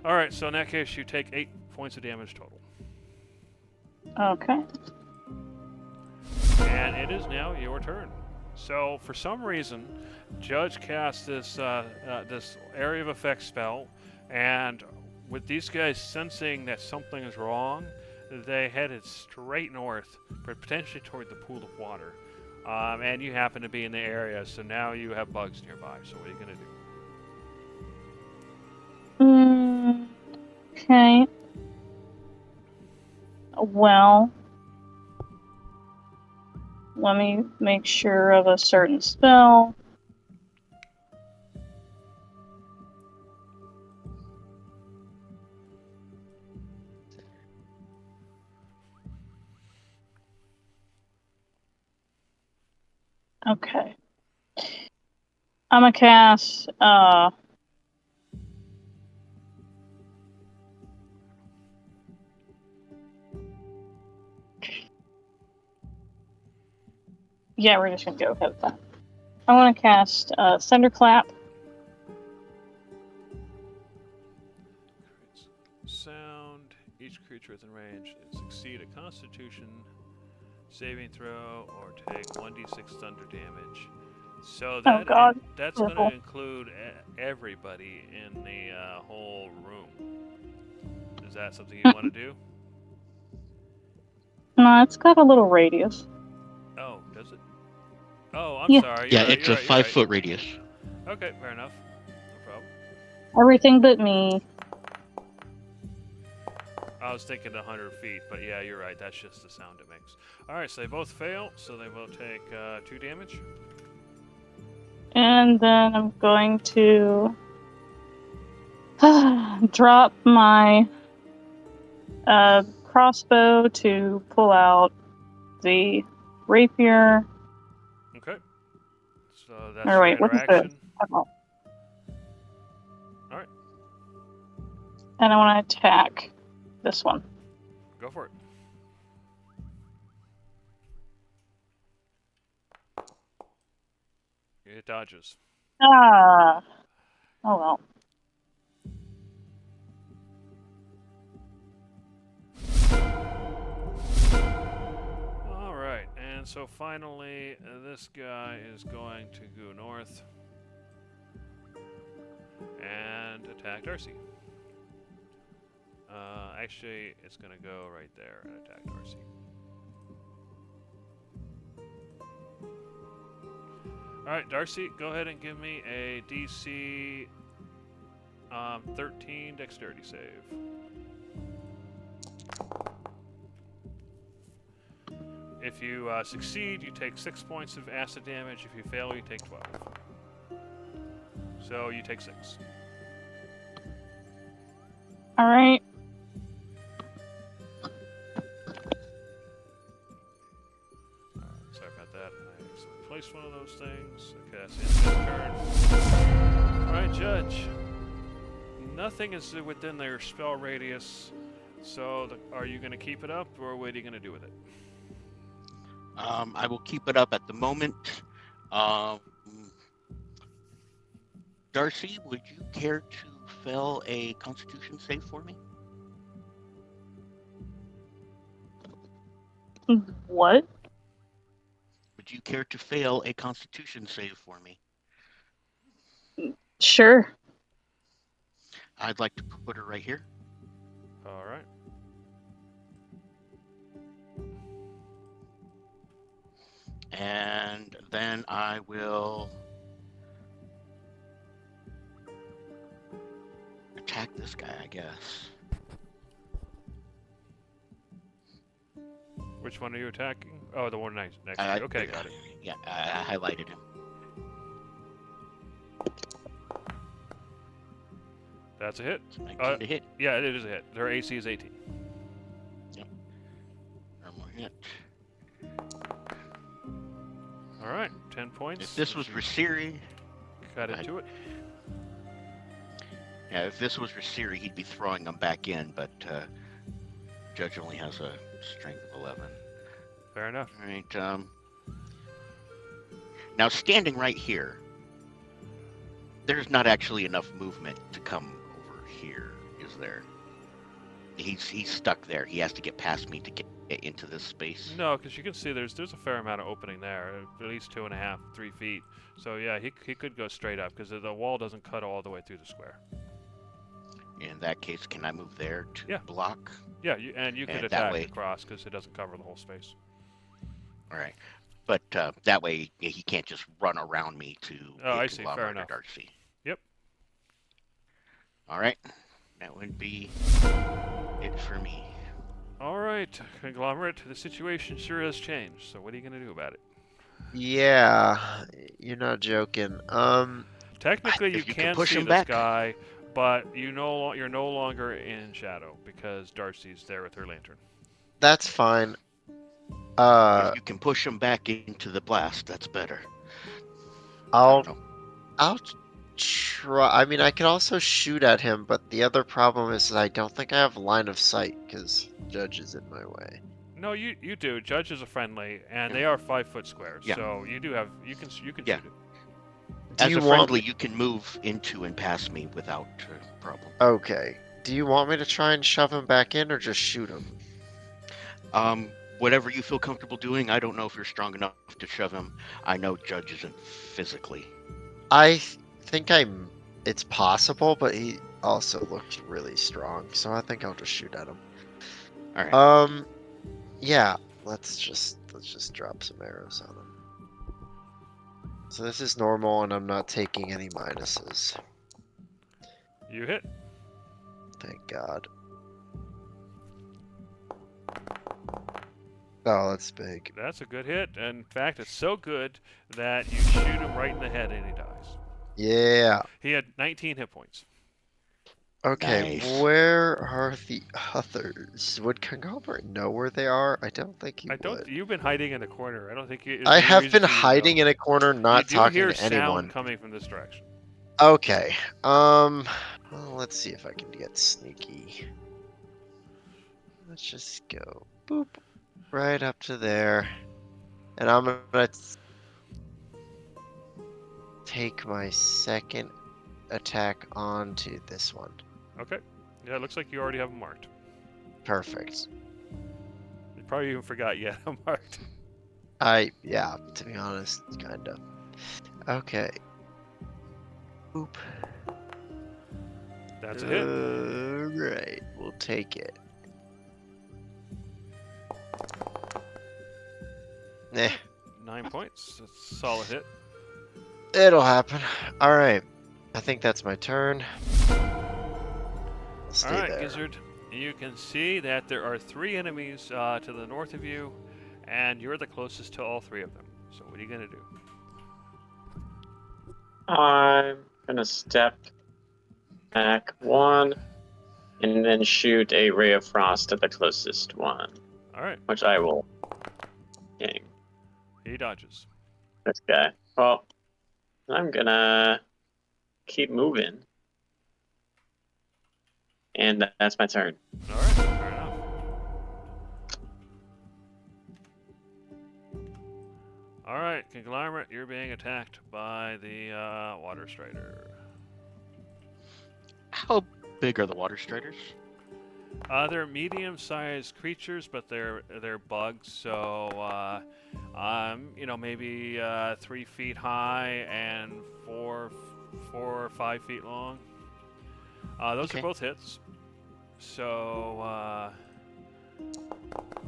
All right, so in that case, you take 8 points of damage total, Okay. and it is now your turn. So for some reason, Judge cast this this area of effect spell, and with these guys sensing that something is wrong, they headed straight north, but potentially toward the pool of water. And you happen to be in the area, so now you have bugs nearby. So what are you gonna do? Okay. Well, let me make sure of a certain spell. Okay. I'm gonna cast, yeah, we're just gonna go ahead with that. I want to cast, Thunderclap. Sound. Each creature within range succeed a Constitution saving throw or take 1d6 thunder damage. So Oh god. that's Careful. going to include everybody in the whole room. Is that something you want to do? No, it's got a little radius. Oh, does it? Oh, I'm Yeah. sorry. Yeah, You're right, it's you're a right, you're right. 5-foot radius. Okay, fair enough. No problem. Everything but me. I was thinking 100 feet, but yeah, you're right. That's just the sound it makes. All right, so they both fail, so they will take 2 damage. And then I'm going to drop my crossbow to pull out the rapier. Okay. So that's Or your wait, what is interaction. Oh. Alright. And I want to attack this one. Go for it. It dodges. Ah. Oh well. Alright, and so finally, this guy is going to go north and attack Darcy. Actually, it's going to go right there and attack Darcy. Alright, Darcy, go ahead and give me a DC 13 dexterity save. If you succeed, you take 6 points of acid damage. If you fail, you take 12. So you take 6. All right. that I accidentally placed one of those things. Okay, that's the end of his turn. Alright, Judge. Nothing is within their spell radius, so are you going to keep it up, or what are you going to do with it? I will keep it up at the moment. Um, Darcy, would you care to fail a Constitution save for me? What? Would you care to fail a Constitution save for me? Sure. I'd like to put her right here. Alright. And then I will attack this guy, I guess. Which one are you attacking? Oh, the one next to you. Okay, got it. Yeah, I highlighted him. That's a hit. It's 19 to hit. Yeah, it is a hit. Their AC is 18. One more hit. Alright, 10 points. If this was Rasiri, Cut into it. yeah, if this was Rasiri, he'd be throwing them back in, but Judge only has a strength of 11. Fair enough. All right. Now, standing right here, there's not actually enough movement to come over here, is there? He's stuck there. He has to get past me to get into this space. No, because you can see there's a fair amount of opening there, at least 2.5, 3 feet. So yeah, he could go straight up because the wall doesn't cut all the way through the square. In that case, can I move there to Yeah. block? Yeah, you could And that attack way- across because it doesn't cover the whole space. All right. But that way, he can't just run around me to Oh, I hit see. Glommer Fair or enough. Darcy. Yep. All right. That would be it for me. All right, Conglomerate, the situation sure has changed. So what are you going to do about it? Yeah, you're not joking. Technically, If you you can can push see him this back. guy, but you're no longer in shadow because Darcy's there with her lantern. That's fine. If you can push him back into the blast, that's better. I'll No. I'll try. I mean, I can also shoot at him, but the other problem is that I don't think I have line of sight because Judge is in my way. No, you do. Judges are friendly, and Yeah. they are 5-foot squares. Yeah. So you do have you can Yeah. shoot it. Do As you a want friendly, me? you can move into and past me without problem. Okay. Do you want me to try and shove him back in or just shoot him? Whatever you feel comfortable doing. I don't know if you're strong enough to shove him. I know Judge isn't physically. Think it's possible, but he also looked really strong, so I think I'll just shoot at him. All right. Yeah, let's just drop some arrows on him. So this is normal, and I'm not taking any minuses. You hit. Thank God. Oh, that's big. That's a good hit. And in fact, it's so good that you shoot him right in the head and he dies. Yeah. He had 19 hit points. Okay, Nice. where are the others? Would Conglomerate know where they are? I don't think he I don't. would. You've been hiding in a corner. I don't think you. I have been hiding in a corner, not you do talking hear to anyone. sound coming from this direction. Okay. Well, let's see if I can get sneaky. Let's just go boop right up to there, and I'm gonna take my second attack onto this one. Okay. Yeah, it looks like you already have them marked. Perfect. You probably even forgot you had them marked. Yeah, to be honest, kind of. Okay. Boop. That's a hit. Right, we'll take it. Eh, 9 points. That's a solid hit. it'll happen. All right, I think that's my turn. I'll stay All right, there. Gizzard. You can see that there are 3 enemies to the north of you, and you're the closest to all 3 of them. So what are you gonna do? I'm gonna step back 1 and then shoot a ray of frost at the closest one, All right. which I will. Dang. He dodges. This guy. Well, I'm gonna keep moving. And that's my turn. All right, fair enough. All right, Conglomerate, you're being attacked by the Water Strider. How big are the water striders? They're medium-sized creatures, but they're bugs. So, maybe 3 feet high and 4 or 5 feet long. Those Okay. are both hits. So,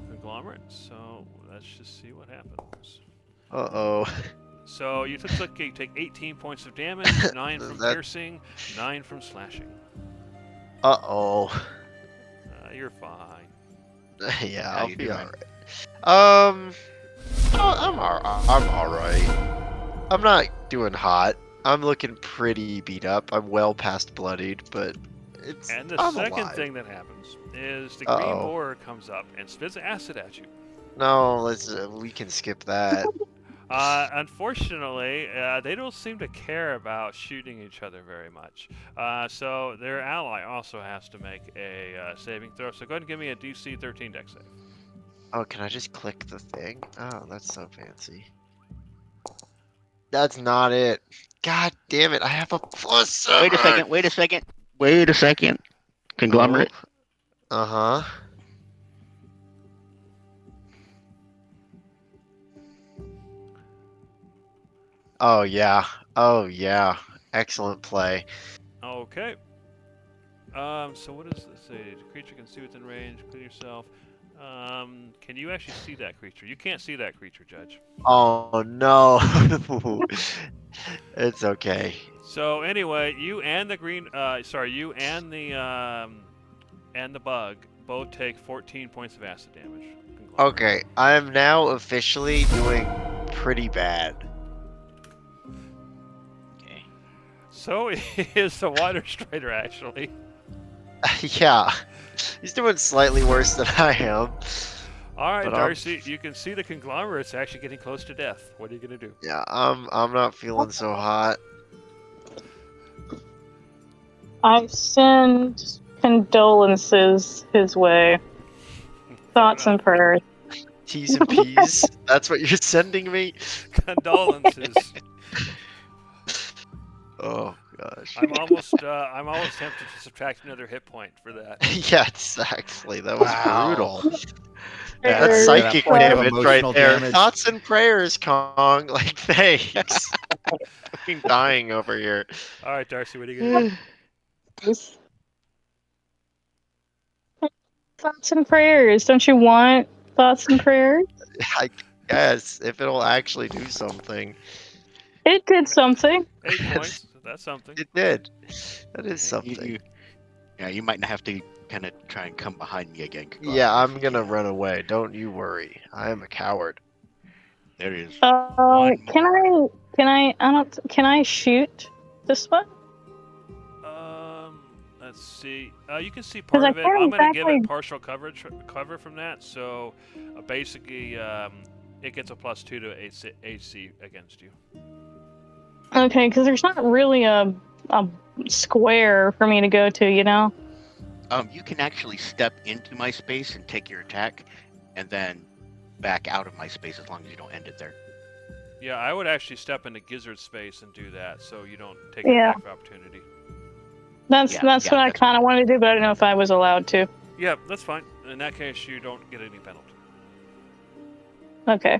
Conglomerate. So let's just see what happens. Uh-oh. So you take 18 points of damage, 9 from That- piercing, 9 from slashing. Uh-oh. You're fine. Yeah, How I'll you be doing? alright. I'm alright. I'm not doing hot. I'm looking pretty beat up. I'm well past bloodied, but And the I'm second alive. thing that happens is the green Uh-oh. boar comes up and spits acid at you. No, we can skip that. Unfortunately, they don't seem to care about shooting each other very much. So their ally also has to make a saving throw. So go ahead and give me a DC 13 dex save. Oh, can I just click the thing? Oh, that's so fancy. That's not it. God damn it, I have a +7! Wait a second. Wait a second. Wait a second. Conglomerate. Oh. Uh-huh. Oh, yeah. Oh, yeah. Excellent play. Okay. So what does this say? The creature can see within range. Clean yourself. Can you actually see that creature? You can't see that creature, Judge. Oh, no. It's okay. So anyway, you and the bug both take 14 points of acid damage. Conglomerate. Okay, I'm now officially doing pretty bad. Okay. So is the Water Strider actually. Yeah, he's doing slightly worse than I am. All right, But I'm- Darcy, you can see the conglomerate's actually getting close to death. What are you gonna do? Yeah, I'm not feeling so hot. I send condolences his way. Thoughts and prayers. T's and P's. That's what you're sending me. Condolences. Oh gosh. I'm almost tempted to subtract another hit point for that. Yeah, exactly. That was Wow. brutal. Yeah, That's that psychic point of damage right emotional there. damage. Thoughts and prayers, Kong. Like, thanks. Fucking dying over here. All right, Darcy, what are you gonna do? Thoughts and prayers. Don't you want thoughts and prayers? I guess if it'll actually do something. It did something. 8 points. That's something. It did. That is You- something. you might have to kind of try and come behind me again. Yeah, Conglomerate, I'm if you gonna can. run away. Don't you worry. I am a coward. There is. Can more. can I shoot this one? Let's see. You can see 'Cause part I of it. can't I'm gonna give it exactly- partial cover from that. So basically, it gets a +2 to AC against you. Okay, because there's not really a square for me to go to, you know? You can actually step into my space and take your attack, and then back out of my space as long as you don't end it there. Yeah, I would actually step into Gizzard space and do that, so you don't take Yeah. an attack of opportunity. That's Yeah, what I that's- kind of wanted to do, but I don't know if I was allowed to. Yeah, that's fine. In that case, you don't get any penalty. Okay.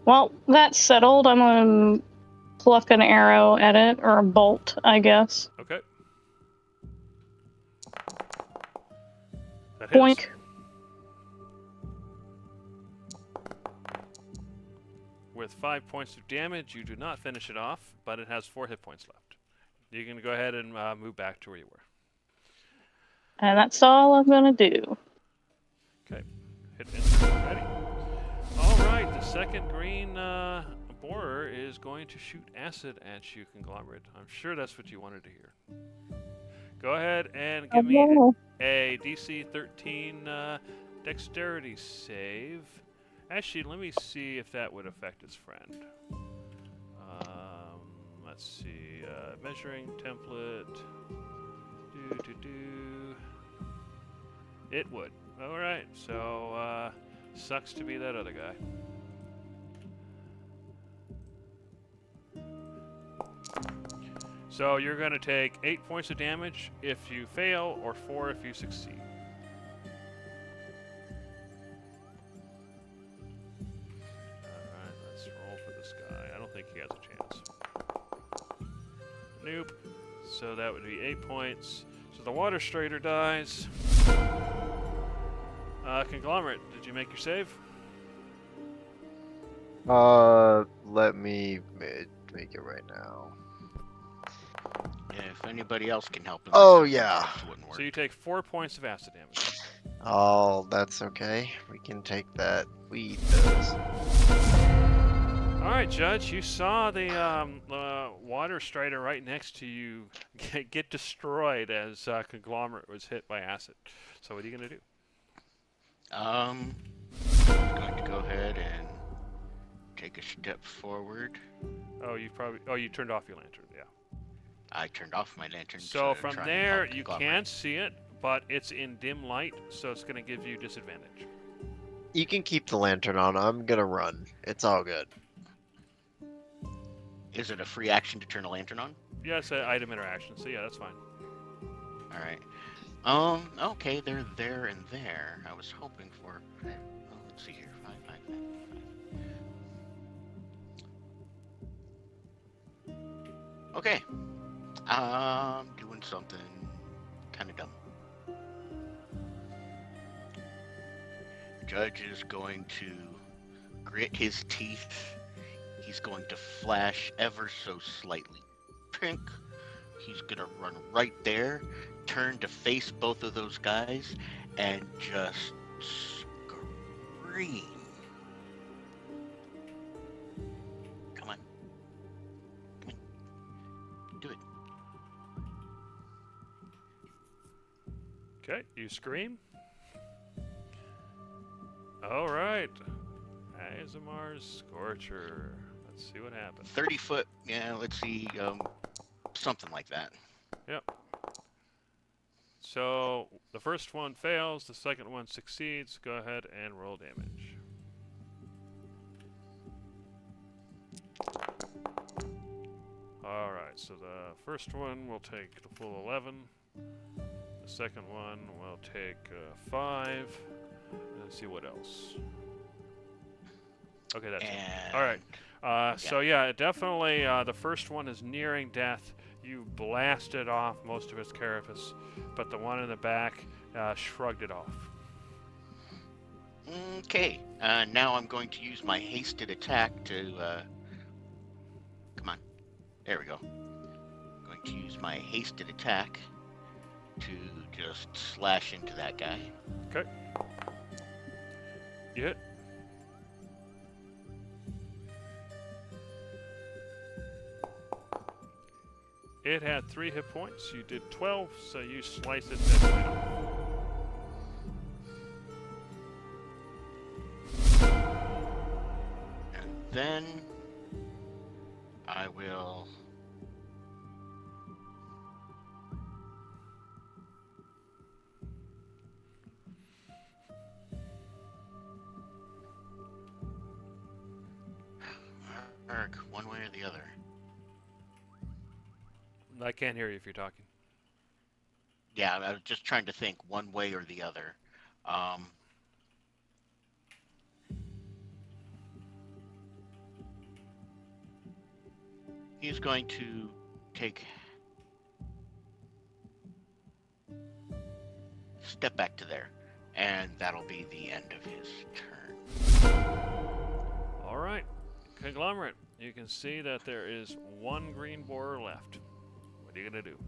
Well, that's settled. I'm gonna pluck an arrow at it, or a bolt, I guess. Okay. That hits. Boink. With 5 points of damage, you do not finish it off, but it has 4 hit points left. You can go ahead and move back to where you were. And that's all I'm gonna do. Okay. Hit instant ready. All right, the second green borer is going to shoot acid at you, Conglomerate. I'm sure that's what you wanted to hear. Go ahead and give me Oh, a DC 13 dexterity save. Actually, let me see if that would affect his friend. Let's see. Measuring template. It would. All right. So sucks to be that other guy. So you're going to take 8 points of damage if you fail, or 4 if you succeed. Alright, let's roll for this guy. I don't think he has a chance. Nope. So that would be 8 points. So the Water Strider dies. Conglomerate, did you make your save? Let me make it right now. If anybody else can help him, Oh, this yeah. wouldn't work. So you take 4 points of acid damage. Oh, that's okay. We can take that. We eat those. Alright, Judge, you saw the Water Strider right next to you get destroyed as Conglomerate was hit by acid. So what are you going to do? I'm going to go ahead and take a step forward. Oh, you turned off your lantern, yeah. I turned off my lantern. So to from try and there, help you Conglomerate. can't see it, but it's in dim light, so it's going to give you disadvantage. You can keep the lantern on. I'm gonna run. It's all good. Is it a free action to turn a lantern on? Yeah, it's an item interaction, so yeah, that's fine. All right. Okay, they're there and there. I was hoping for. Oh, let's see here. 5, 5, 5, 5. Okay. Doing something kind of dumb. Judge is going to grit his teeth. He's going to flash ever so slightly pink. He's gonna run right there, turn to face both of those guys, and just scream. Come on. Come on. Do it. Okay, you scream. Alright. Azamar's Scorcher. Let's see what happens. 30 foot, yeah, let's see, something like that. Yep. So the first one fails, the second one succeeds. Go ahead and roll damage. Alright, so the first one will take the full 11. The second one will take 5. Let's see what else. Okay, that's it. And All right. So yeah, definitely the first one is nearing death. You blasted off most of its carapace, but the one in the back shrugged it off. Okay, now I'm going to use my hasted attack to, come on, there we go. I'm going to use my hasted attack to just slash into that guy. Okay. You hit. It had 3 hit points. You did 12, so you slice it dead off. And then I will arc one way or the other. I can't hear you if you're talking. Yeah, I was just trying to think one way or the other. He's going to take step back to there, and that'll be the end of his turn. All right. Conglomerate, you can see that there is 1 green borer left. What are you going to do?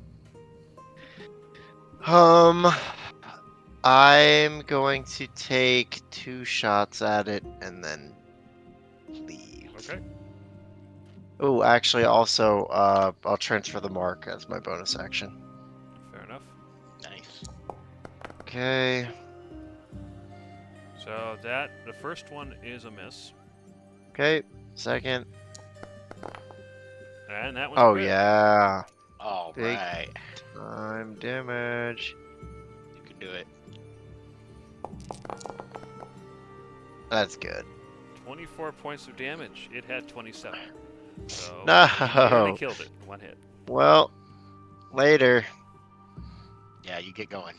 I'm going to take 2 shots at it and then leave. Okay. Oh, actually, also, I'll transfer the mark as my bonus action. Fair enough. Nice. Okay. So the first one is a miss, Okay, second. and that one's Oh crit. yeah, All Big- right. time damage. You can do it. That's good. 24 points of damage. It had 27. So No. you nearly killed it. One hit. Well, later. Yeah, you get going.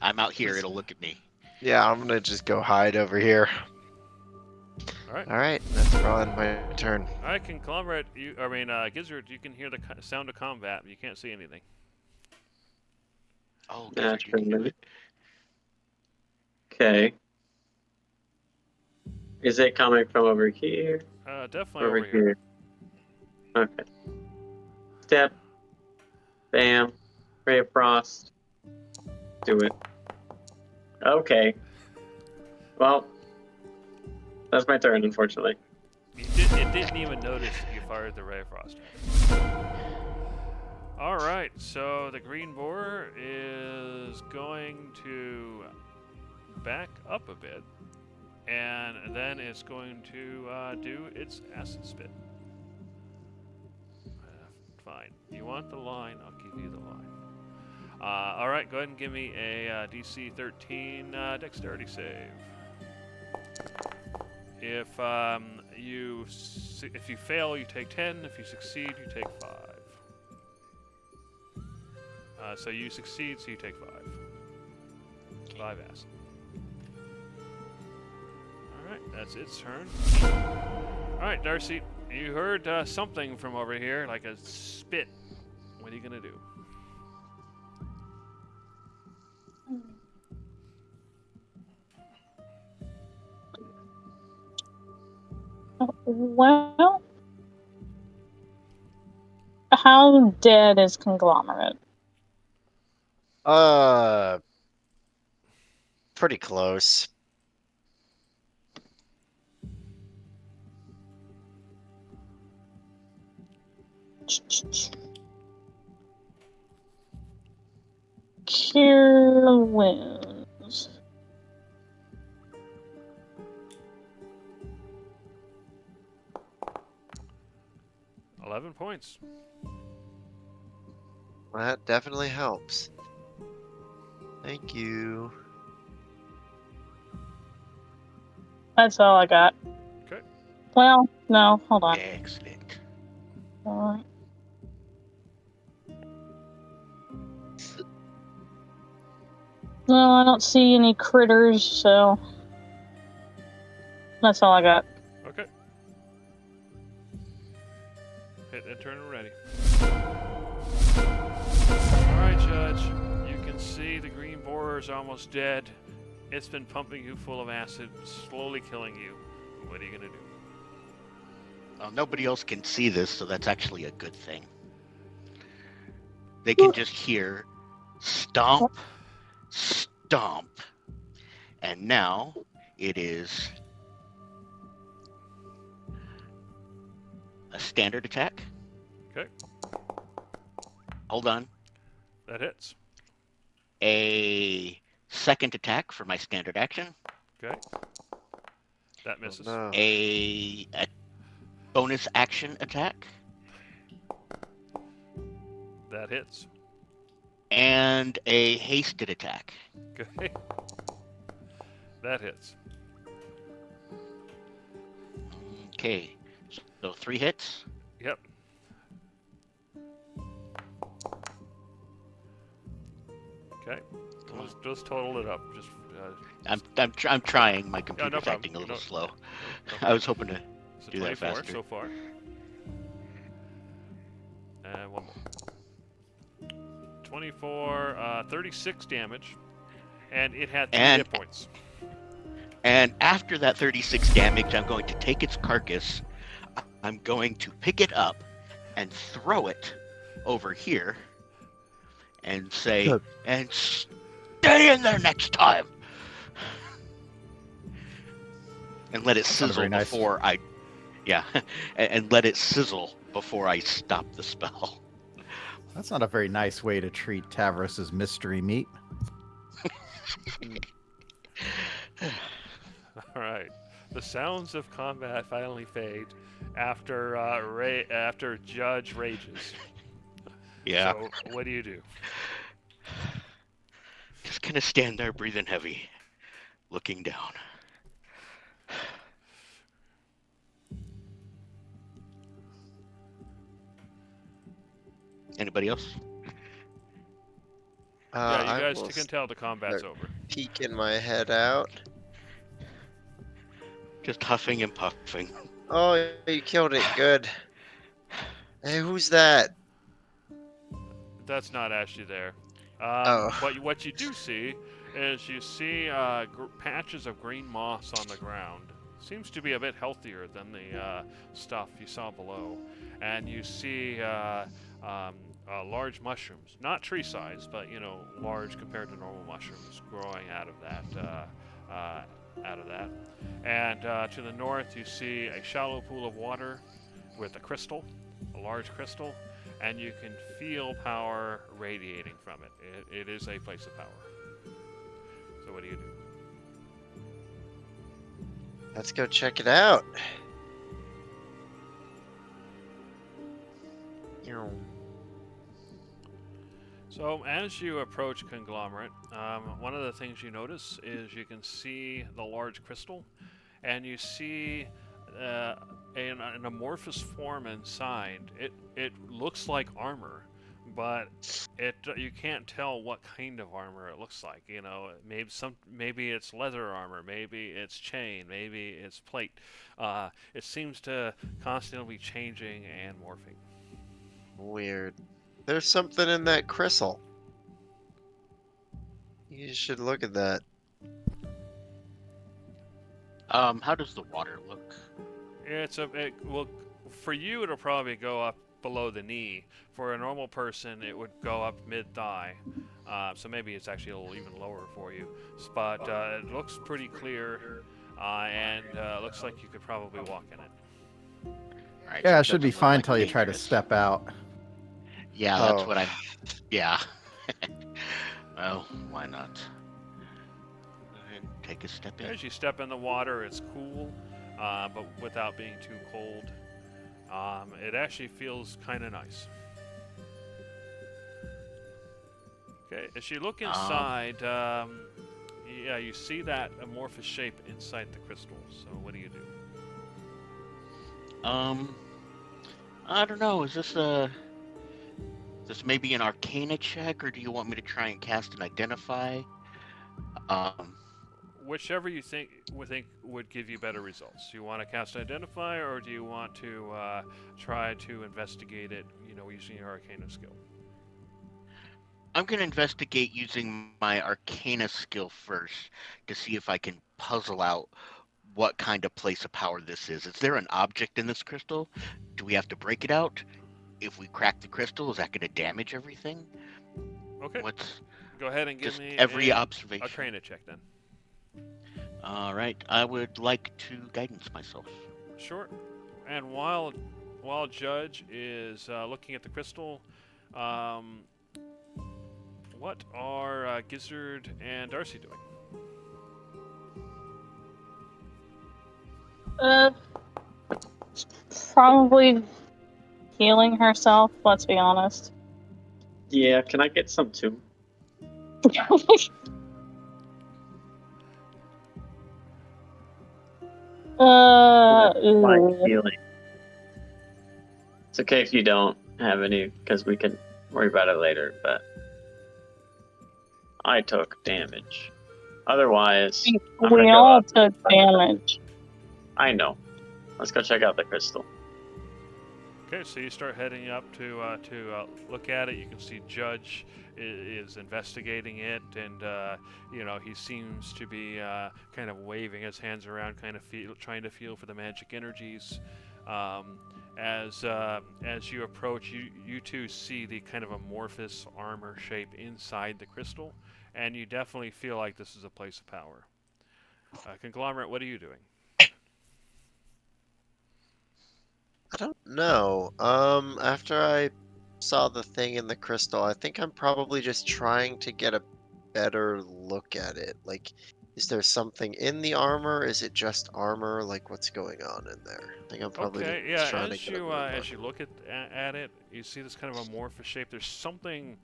I'm out here. It'll look at me. Yeah, I'm gonna just go hide over here. All right. All right, that's probably my turn. All right, Conglomerate. Gizzard. You can hear the sound of combat, but you can't see anything. Oh, Yeah, Gizzard, you can do it. Okay. Is it coming from over here? Definitely Over over here. here. Okay. Step. Bam. Ray of Frost. Do it. Okay. Well, that's my turn, unfortunately. It didn't even notice that you fired the Ray of Frost. All right, so the green boar is going to back up a bit, and then it's going to do its acid spit. Fine. You want the line? I'll give you the line. All right, go ahead and give me a DC 13 dexterity save. If you fail, you take 10. If you succeed, you take 5. So you succeed, so you take 5. 5 acid. All right, that's its turn. All right, Darcy, you heard something from over here, like a spit. What are you gonna do? Well, how dead is Conglomerate? Pretty close. Cure wounds. $11 points. That definitely helps. Thank you. That's all I got. Okay. Well, no, hold on. Excellent. Alright. No, I don't see any critters, so that's all I got. Okay. Hit and turn ready. Alright, Judge. You can see the green boar is almost dead. It's been pumping you full of acid, slowly killing you. What are you gonna do? Well, nobody else can see this, so that's actually a good thing. They can just hear stomp, stomp, and now it is a standard attack. Okay. Hold on. That hits. A second attack for my standard action. Okay. That misses. No. A bonus action attack. That hits. And a hasted attack. Okay. That hits. Okay. So 3 hits. Yep. Okay. Just total it up. Just I'm trying. My no computer's problem. acting a little No- slow. no I was hoping to. So do that 24 faster. so far. And one more. 24, 36 damage. And it had 3 And- hit points. And after that 36 damage, I'm going to take its carcass. I'm going to pick it up and throw it over here and say, Good. and stay in there next time. And let it That's not sizzle very nice. before I, yeah, and let it sizzle before I stop the spell. That's not a very nice way to treat Tavros's mystery meat. All right. The sounds of combat finally fade after after Judge rages. Yeah. So what do you do? Just kind of stand there, breathing heavy, looking down. Anybody else? Yeah, you I guys will can tell the combat's over. peeking my head out. Just huffing and puffing. Oh, you killed it. Good. Hey, who's that? That's not actually there. Oh. But what you do see is you see patches of green moss on the ground. Seems to be a bit healthier than the stuff you saw below. And you see large mushrooms, not tree size, but large compared to normal mushrooms growing out of that. And to the north, you see a shallow pool of water with a crystal, a large crystal, and you can feel power radiating from it. It is a place of power. So what do you do? Let's go check it out. So as you approach Conglomerate, one of the things you notice is you can see the large crystal, and you see an amorphous form inside. It looks like armor, but you can't tell what kind of armor it looks like. Maybe it's leather armor, maybe it's chain, maybe it's plate. It seems to constantly be changing and morphing. Weird. There's something in that crystal. You should look at that. How does the water look? For you it'll probably go up below the knee. For a normal person, it would go up mid-thigh. So maybe it's actually a little even lower for you. But it looks pretty clear, and looks like you could probably walk in it. All right, Yeah, so it should be doesn't look fine like till you try to dangerous. step out. Yeah, that's Oh. what I'm. Yeah. Well, why not? Go ahead and take a step in. As you step in the water, it's cool, but without being too cold. It actually feels kind of nice. Okay, as you look inside, yeah, you see that amorphous shape inside the crystal. So what do you do? I don't know. Is this maybe an Arcana check, or do you want me to try and cast an Identify? Whichever you think would give you better results. Do you want to cast Identify, or do you want to try to investigate it? Using your Arcana skill. I'm gonna investigate using my Arcana skill first to see if I can puzzle out what kind of place of power this is. Is there an object in this crystal? Do we have to break it out? If we crack the crystal, is that going to damage everything? Okay. What's Go ahead and give just me every an observation? Arcana check then. All right, I would like to guidance myself. Sure. And while Judge is looking at the crystal, what are Gizzard and Darcy doing? Probably healing herself, let's be honest. Yeah, can I get some too? Like healing. It's okay if you don't have any, because we can worry about it later, but I took damage. Otherwise, I'm gonna we go all up. took damage. I know. Let's go check out the crystal. Okay, so you start heading up to look at it. You can see Judge is investigating it, and he seems to be kind of waving his hands around, kind of trying to feel for the magic energies. As you approach, you two see the kind of amorphous armor shape inside the crystal, and you definitely feel like this is a place of power. Conglomerate, what are you doing? I don't know. After I saw the thing in the crystal, I think I'm probably just trying to get a better look at it. Like, Is there something in the armor? Is it just armor? Like, what's going on in there? I think I'm probably Okay, just yeah. trying to get a As you look at it, you see this kind of amorphous shape. There's something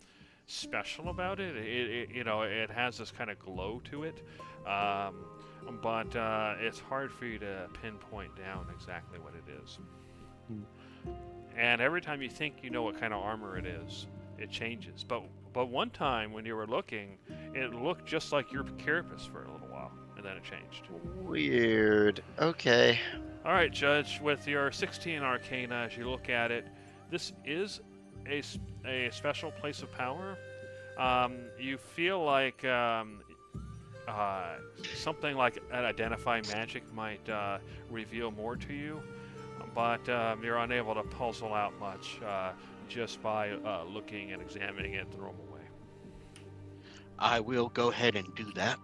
special about it. It has this kind of glow to it, but it's hard for you to pinpoint down exactly what it is. And every time you think you know what kind of armor it is, it changes. But one time when you were looking, it looked just like your carapace for a little while, and then it changed. Weird. Okay. All right, Judge, with your 16 Arcana, as you look at it, this is a special place of power. You feel like something like an Identify Magic might reveal more to you, but you're unable to puzzle out much just by looking and examining it the normal way. I will go ahead and do that.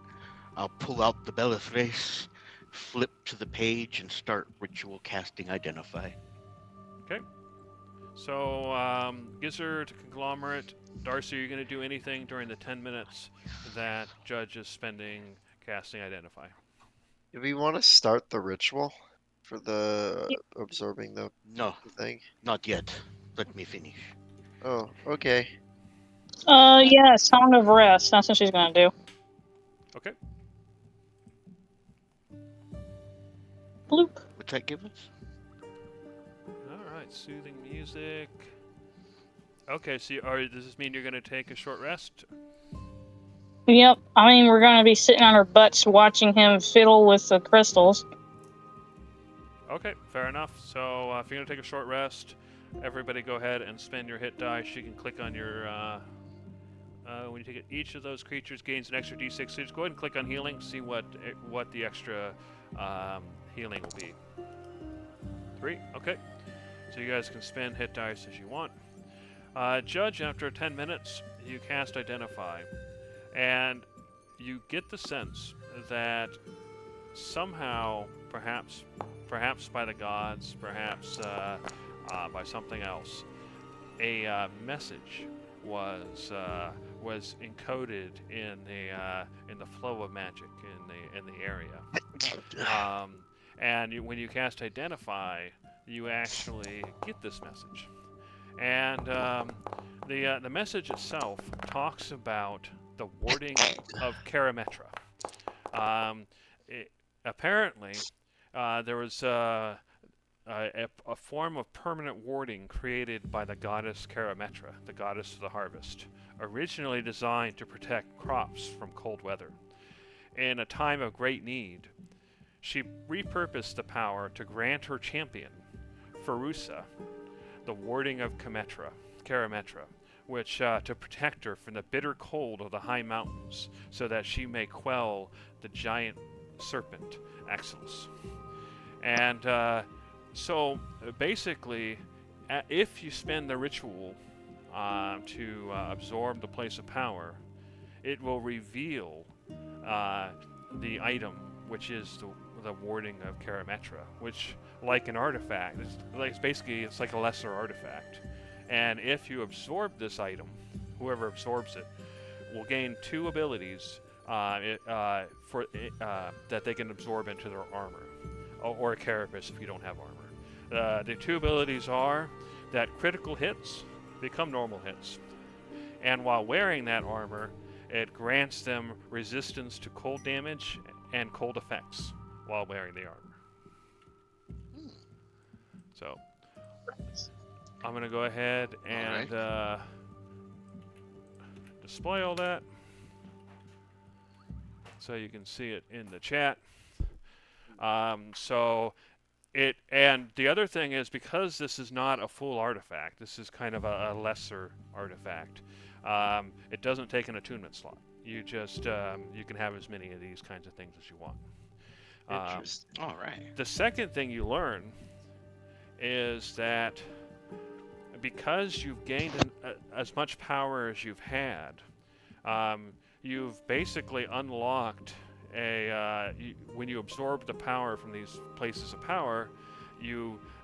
I'll pull out the Bellathrace, flip to the page, and start ritual casting Identify. Okay. So, Gizzard, Conglomerate, Darcy, are you going to do anything during the 10 minutes that Judge is spending casting Identify? Do we want to start the ritual for the absorbing the No, thing? not yet. Let me finish. Oh, okay. Yeah, Song of Rest. That's what she's gonna do. Okay. Bloop. What's that give us? Alright, soothing music. Okay, so does this mean you're going to take a short rest? Yep. I mean, we're gonna be sitting on our butts watching him fiddle with the crystals. Okay, fair enough. So if you're going to take a short rest, everybody go ahead and spend your hit dice. You can click on your... when you take it, each of those creatures gains an extra d6. So just go ahead and click on healing, see what the extra healing will be. 3, okay. So you guys can spend hit dice as you want. Judge, after 10 minutes, you cast Identify, and you get the sense that somehow, perhaps by the gods, perhaps by something else, a message was encoded in the flow of magic in the area. And when you cast Identify, you actually get this message. And the message itself talks about the warding of Karametra. Apparently, there was a form of permanent warding created by the goddess Karametra, the goddess of the harvest, originally designed to protect crops from cold weather. In a time of great need, she repurposed the power to grant her champion, Ferusa, the warding of Karametra, which to protect her from the bitter cold of the high mountains, so that she may quell the giant serpent Axilus. And so basically, if you spend the ritual to absorb the place of power, it will reveal the item, which is the warding of Karametra, which, like an artifact, it's like a lesser artifact. And if you absorb this item, whoever absorbs it will gain 2 abilities that they can absorb into their armor, or a carapace if you don't have armor. The 2 abilities are that critical hits become normal hits, and while wearing that armor, it grants them resistance to cold damage and cold effects while wearing the armor. So, I'm going to go ahead and display all that so you can see it in the chat. And the other thing is, because this is not a full artifact, this is kind of a lesser artifact, it doesn't take an attunement slot. You just, you can have as many of these kinds of things as you want. Interesting. All right. The second thing you learn is that because you've gained as much power as you've had, you've basically unlocked when you absorb the power from these places of power,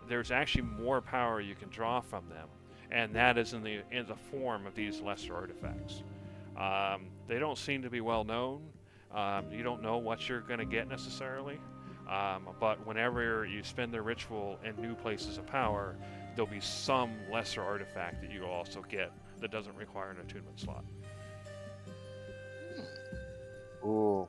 there's actually more power you can draw from them, and that is in the form of these lesser artifacts. They don't seem to be well known. You don't know what you're going to get necessarily, but whenever you spend the ritual in new places of power, there'll be some lesser artifact that you'll also get that doesn't require an attunement slot. Ooh.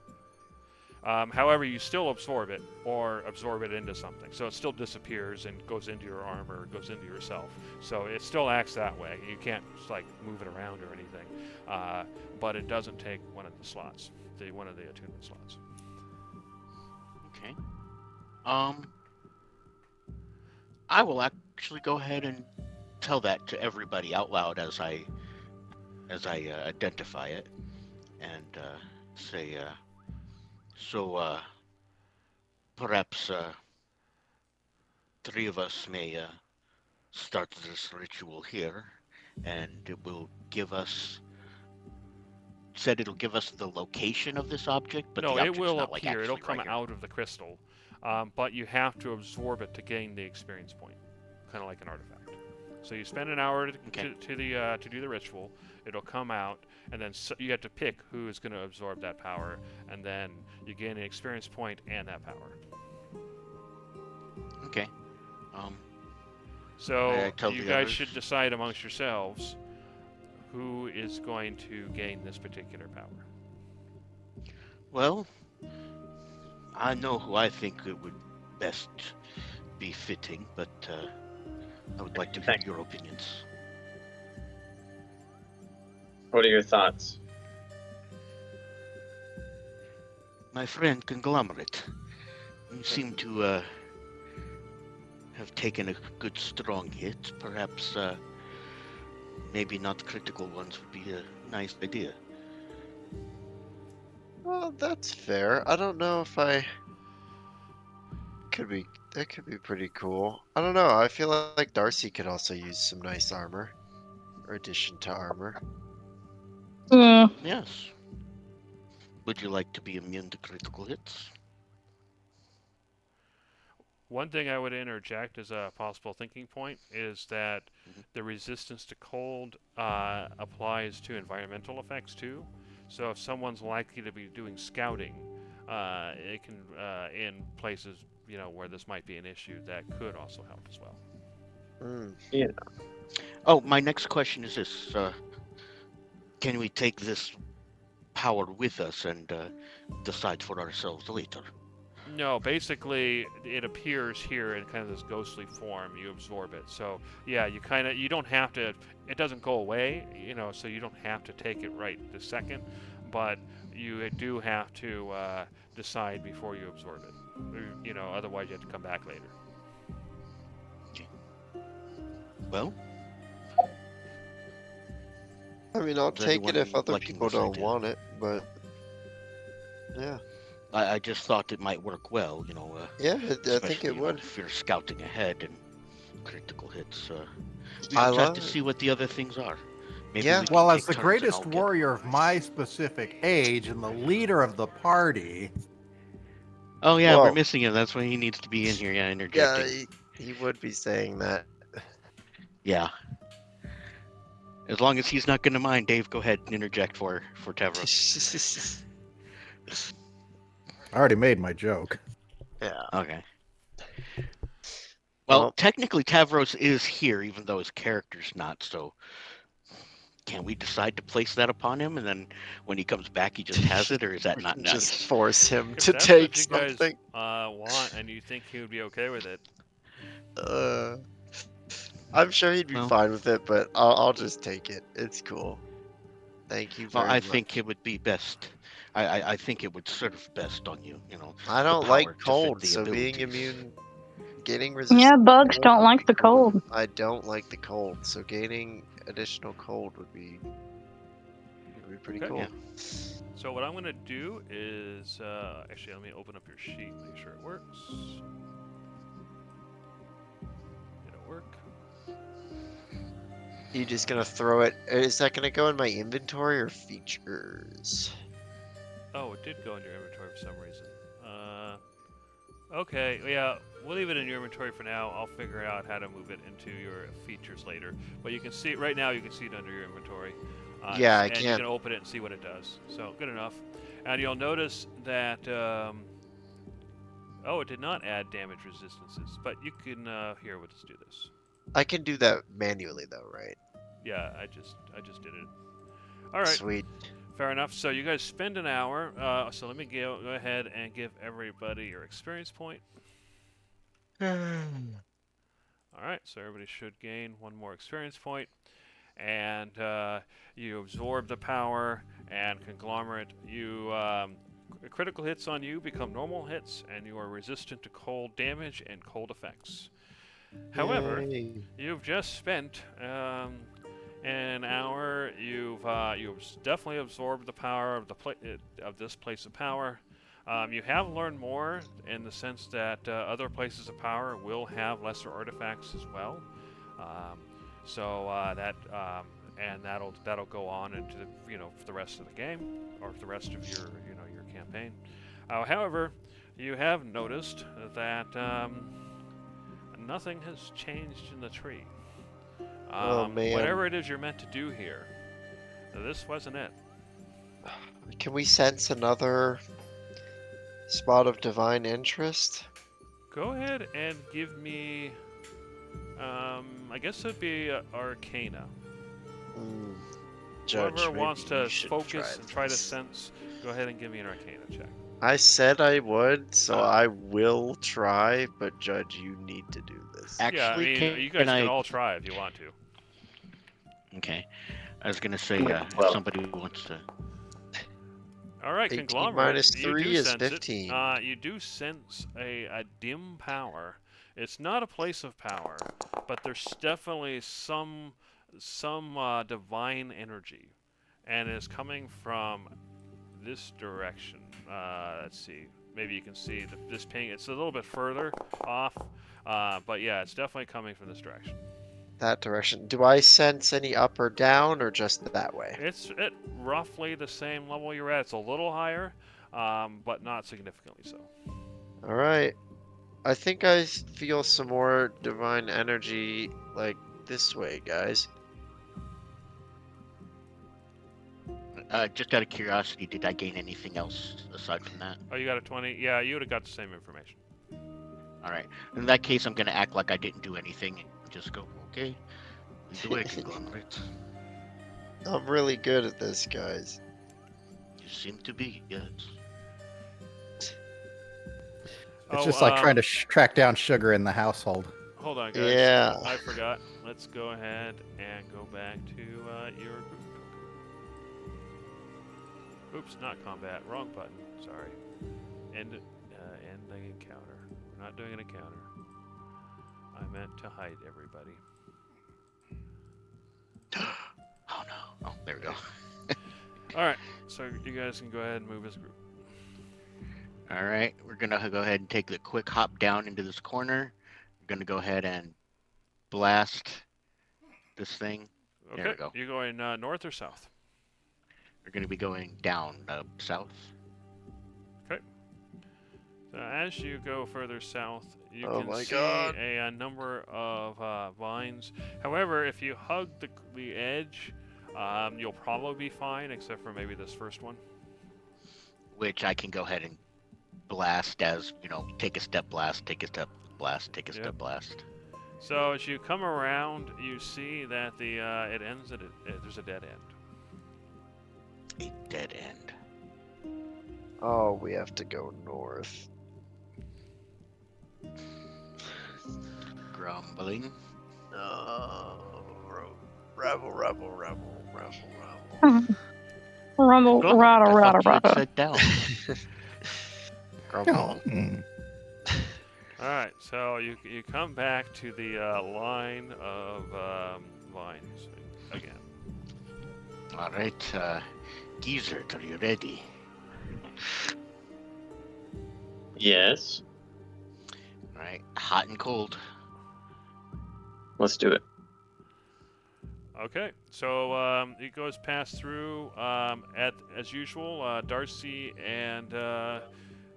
However, you still absorb it or absorb it into something, so it still disappears and goes into your armor, goes into yourself. So it still acts that way. You can't just, like, move it around or anything, but it doesn't take one of the slots, one of the attunement slots. Okay. I will actually go ahead and tell that to everybody out loud as I identify it, and say, so perhaps 3 of us may start this ritual here, and it will give us. Said it'll give us the location of this object, but No, the it object's will not, like, appear. It'll actually come right here. out of the crystal, but you have to absorb it to gain the experience point, kind of like an artifact. So you spend an hour to do the ritual. It'll come out, and then you have to pick who is going to absorb that power, and then you gain an experience point and that power. Okay. So I tell you the guys others. should decide amongst yourselves who is going to gain this particular power. Well, I know who I think it would best be fitting, but I would like to hear Thank your opinions. What are your thoughts? My friend Conglomerate, you seem to have taken a good strong hit. Perhaps maybe not critical ones would be a nice idea. Well, that's fair. I don't know if I that could be pretty cool. I don't know. I feel like Darcy could also use some nice armor, or addition to armor. Hmm. Yes. Would you like to be immune to critical hits? One thing I would interject as a possible thinking point is that the resistance to cold applies to environmental effects too. So if someone's likely to be doing scouting, it can in places where this might be an issue, that could also help as well. Yeah. Oh, my next question is this: can we take this power with us and decide for ourselves later? No, basically it appears here in kind of this ghostly form. You absorb it. So yeah, you don't have to. It doesn't go away, so you don't have to take it right this second, but you do have to decide before you absorb it. Otherwise you have to come back later. Well, I mean, I'll Is take it if anyone other liking people this don't idea? want it, but yeah. I just thought it might work well, Yeah, I think especially, it would. if you're scouting ahead and critical hits. We I just have love to it. see what the other things are. Maybe Yeah. we can Well, as take the turns and greatest I'll get- warrior of my specific age and the leader of the party, Oh yeah, we're Well- missing him. That's why he needs to be in here. Yeah, Yeah, interjecting. he would be saying that. Yeah. As long as he's not going to mind, Dave, go ahead and interject for Tavros. I already made my joke. Yeah. Okay. Well, Well- technically Tavros is here, even though his character's not. So, can we decide to place that upon him, and then when he comes back, he just has it, or is that We not can nice? just force him If to that's take what you guys something. want, and you think he would be okay with it, I'm sure he'd be Well- fine with it, but I'll just take it. It's cool. Thank you very Well, I much. think it would be best. I think it would serve best on you. I the don't like power to fit cold, the so being abilities. immune, gaining resistance. Yeah, to bugs cold don't would like be the cool. cold. I don't like the cold, so gaining additional cold would be pretty Okay. cool. Yeah. so what I'm going to do is actually let me open up your sheet, make sure it works. It'll work. You just gonna throw it? Is that gonna go in my inventory or features? Oh, it did go in your inventory for some reason. Okay, yeah. we'll leave it in your inventory for now. I'll figure out how to move it into your features later. But you can see it right now. You can see it under your inventory. Yeah, I and you can. can open it and see what it does. So good enough. And you'll notice that. Oh, it did not add damage resistances, but you can. Here, we'll just do this. I can do that manually though, right? Yeah, I just did it. All right. Sweet. Fair enough. So you guys spend an hour. So let me go ahead and give everybody your experience point. All right. So everybody should gain one more experience point, and you absorb the power and conglomerate. You critical hits on you become normal hits, and you are resistant to cold damage and cold effects. However, Yay. you've just spent an hour. You've definitely absorbed the power of of this place of power. You have learned more in the sense that other places of power will have lesser artifacts as well. And that'll go on into for the rest of the game or for the rest of your your campaign. However, you have noticed that nothing has changed in the tree. Oh, man. Whatever it is you're meant to do here, this wasn't it. Can we sense another spot of divine interest? Go ahead and give me. I guess it'd be Arcana. Judge, Whoever maybe wants you to should focus and try to this. sense, go ahead and give me an Arcana check. I said I would, so Ah. I will try, but Judge, you need to do this. Yeah, I Actually, mean, you guys can all try if you want to. Okay. I was gonna say, Well- if somebody wants to. All right, 18 conglomerate. minus you 3 do is sense 15. It. You do sense a dim power. It's not a place of power, but there's definitely some divine energy, and it's coming from this direction. Let's see. Maybe you can see this ping. It's a little bit further off, but yeah, it's definitely coming from this direction. That direction. Do I sense any up or down, or just that way? It's at roughly the same level you're at. It's a little higher, but not significantly so. All right. I think I feel some more divine energy, like this way, guys. Just out of curiosity, did I gain anything else aside from that? Oh, you got a 20? Yeah, you would have got the same information. All right. In that case, I'm gonna act like I didn't do anything and just go, okay. Lead the way, conglomerate. I'm really good at this, guys. You seem to be, yes. It's just like trying to track down sugar in the household. Hold on, guys. Yeah. I forgot. Let's go ahead and go back to your group. Oops, not combat. Wrong button. Sorry. End the encounter. We're not doing an encounter. I meant to hide everybody. Oh no. Oh, there we go. All right. So you guys can go ahead and move as a group. All right. We're gonna go ahead and take the quick hop down into this corner. We're gonna go ahead and blast this thing. Okay. There we go. You going north or south? We're gonna be going down south. So as you go further south, you Oh can my see God. a number of vines. However, if you hug the edge, you'll probably be fine, except for maybe this first one. Which I can go ahead and blast as, take a step blast, take a step blast, take a Yep. step blast. So as you come around, you see that it ends at there's a dead end. A dead end. Oh, we have to go north. Grumbling. Rebel. Rumble, Well, rada, I rada, thought you had rada. said down. Grumble. All right, so you come back to the line of vines again. All right, Geezer, are you ready? Yes. All right, hot and cold. Let's do it. Okay, so it goes past through as usual. Darcy and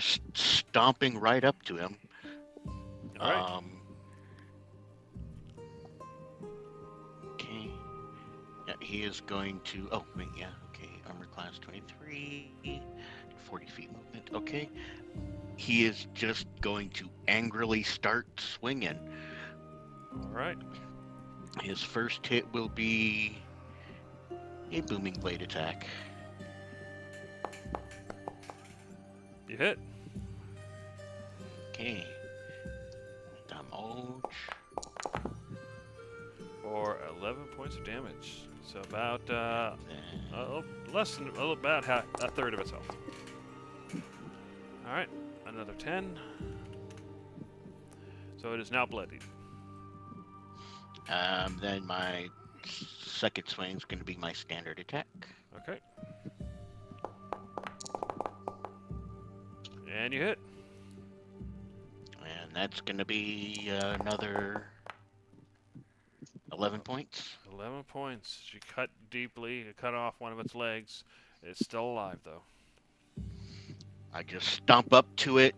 just stomping right up to him. All right. Okay. Yeah, he is going to. Oh wait, yeah. Okay, armor class 23, 40 feet movement. Okay. He is just going to angrily start swinging. All right. His first hit will be a booming blade attack. You hit. Okay. Damage. For 11 points of damage. So about Then less than about a third of its health. All right, another 10. So it is now bloodied. then my second swing is going to be my standard attack. Okay. And you hit. And that's going to be another 11 points. 11 points. She cut deeply. You cut off one of its legs. It's still alive, though. I just stomp up to it.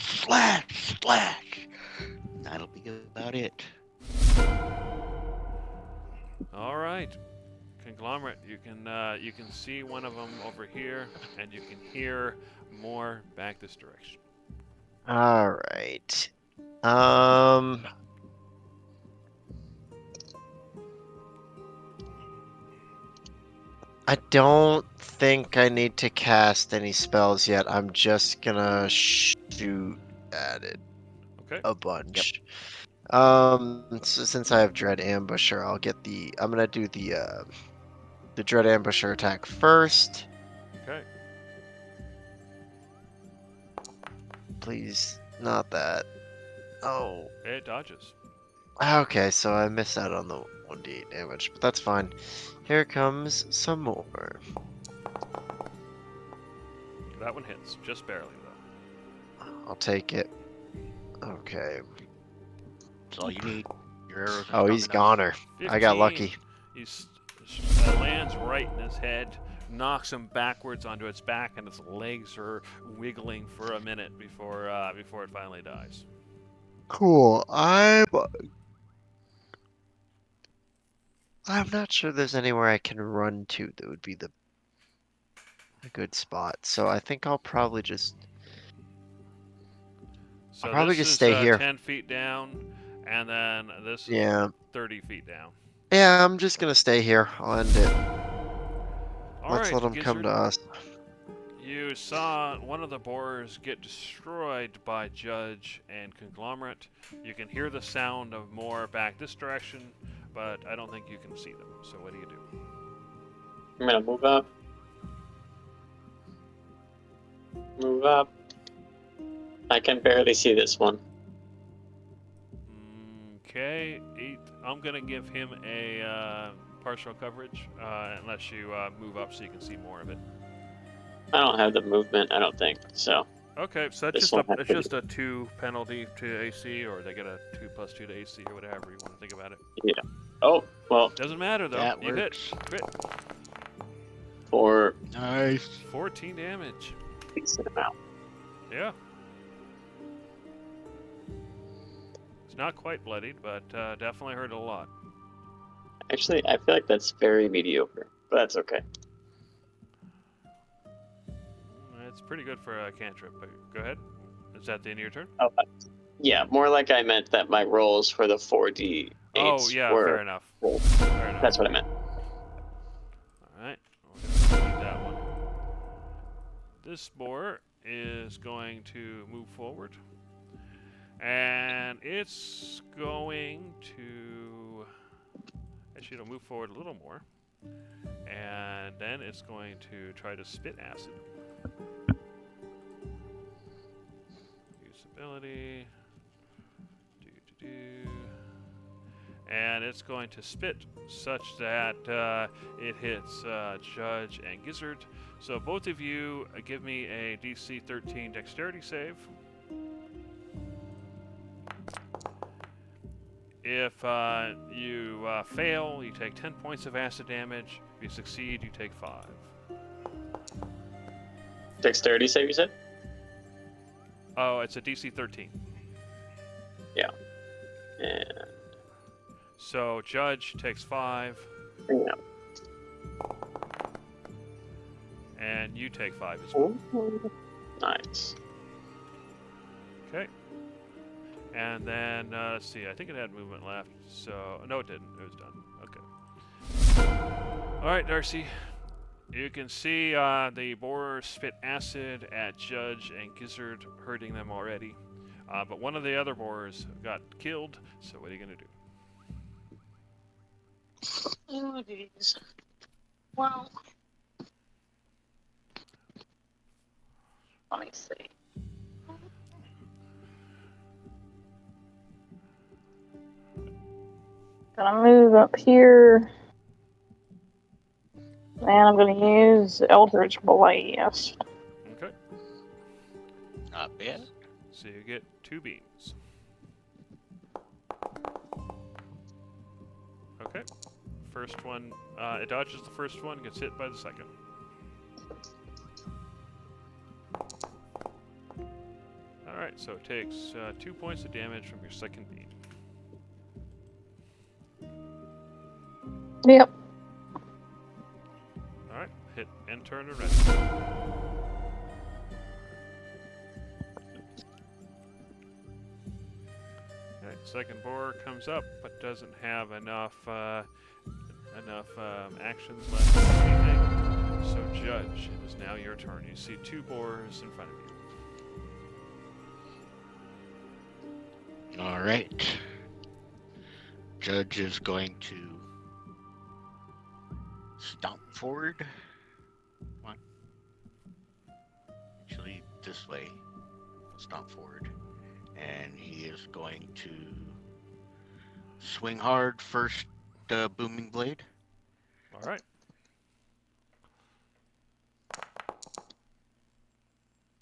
Slash! Slash! That'll be about it. All right. Conglomerate, you can see one of them over here, and you can hear more back this direction. All right. I don't think I need to cast any spells yet. I'm just gonna shoot at it Okay. a bunch. So since I have Dread Ambusher, I'm gonna do the Dread Ambusher attack first. Okay. Please, not that. Oh. It dodges. Okay, so I missed out on the 1d8 damage, but that's fine. Here comes some more. That one hits, just barely, though. I'll take it. Okay. That's all you need. Your arrows are Oh, strong he's enough. goner. I got 15. lucky. He lands right in his head, knocks him backwards onto its back, and its legs are wiggling for a minute before it finally dies. Cool. I'm not sure there's anywhere I can run to that would be a good spot. So I think I'll probably just So probably this just is stay here. 10 feet down, and then this is Yeah. 30 feet down. Yeah, I'm just gonna stay here. I'll end it. All Let's right, let them come Gizzard, to us. you saw one of the borers get destroyed by Judge and Conglomerate. You can hear the sound of more back this direction, but I don't think you can see them. So what do you do? I'm gonna move up. Move up. I can barely see this one. Okay, I'm gonna give him a partial coverage unless you move up so you can see more of it. I don't have the movement, I don't think. So Okay, so it's This one has it's to just a 2 penalty to AC, or they get a 2+2 to AC, or whatever you want to think about it. oh well Doesn't matter though. That You hit. works. Crit. for Nice. 14 damage. a decent amount. Yeah. It's not quite bloodied, but definitely hurt a lot. Actually, I feel like that's very mediocre, but that's okay. It's pretty good for a cantrip, but go ahead. Is that the end of your turn? Oh, yeah, more like I meant that my rolls for the 4d8s Oh, yeah, were. fair enough. Well, Fair enough. That's what I meant. Alright, we're going to delete that one. This boar is going to move forward. And it's going to... Actually, it'll move forward a little more. And then it's going to try to spit acid. Usability. And it's going to spit such that it hits Judge and Gizzard. So both of you give me a DC 13 dexterity save. If you fail, you take 10 points of acid damage. If you succeed, you take 5. Dexterity save, you said? Oh, it's a DC 13. And So Judge takes 5, yeah. and you take 5 as well. Nice. Okay. And then, let's see, I think it had movement left, so... No, it didn't. It was done. Okay. Alright, Darcy. You can see the boar spit acid at Judge and Gizzard, hurting them already. But one of the other boars got killed, so what are you going to do? Oh, jeez. Well, let me see. Gonna move up here. And I'm gonna use Eldritch Blast. Okay. Not bad. So you get 2 beams. Okay. First one, it dodges the first one, gets hit by the second. Alright, so it takes 2 points of damage from your second beam. Yep. Alright, hit and turn around. Alright, second boar comes up, but doesn't have enough actions left for anything. So Judge, it is now your turn. You see 2 boars in front of you. All right. Judge is going to stomp forward. Come on. Actually, this way. Stomp forward. And he is going to swing hard first booming blade. Alright.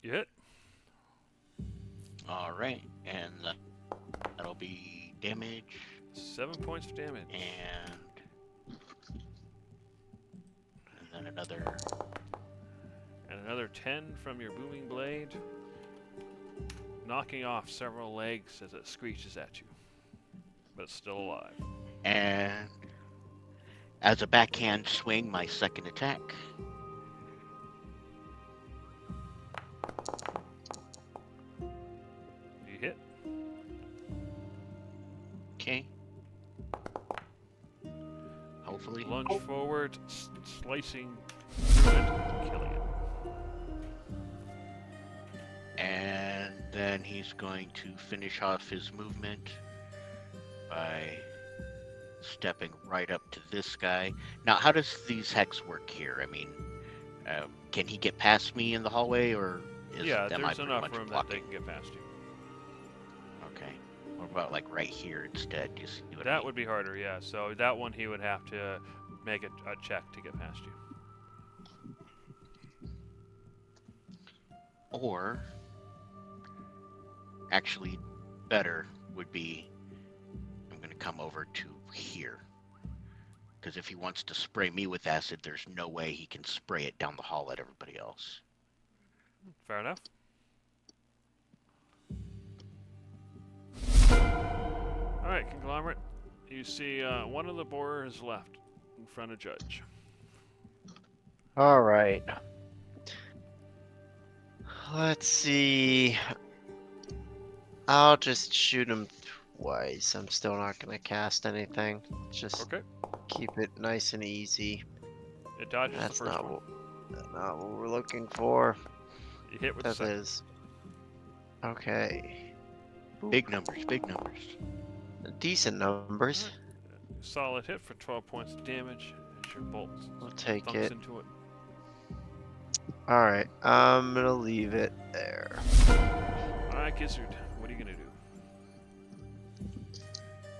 You hit. All right. And that'll be damage. 7 points of damage. And then another 10 from your booming blade, knocking off several legs as it screeches at you, but it's still alive. And as a backhand swing, my second attack. You hit. Okay. Hopefully. Lunge forward, slicing through it, killing it. And then he's going to finish off his movement by stepping right up to this guy. Now, how does these hex work here? I mean, can he get past me in the hallway, or There's enough room that they can get past you. Okay. What about like right here instead? Just that would be harder, yeah. So that one he would have to make a check to get past you. Or, actually, better would be, I'm going to come over to here. Because if he wants to spray me with acid, there's no way he can spray it down the hall at everybody else. Fair enough. Alright, Conglomerate. You see one of the boars left in front of Judge. All right. Let's see. I'll just shoot him twice. I'm still not gonna cast anything. Just Okay. keep it nice and easy. It dodges That's the first not one. not what we're looking for. You hit with the That second. is. Okay. Big numbers, big numbers. Decent numbers. Solid hit for 12 points of damage as your bolt We'll take thumps it. into it. Alright, I'm gonna leave it there. Alright, Gizzard, what are you gonna do?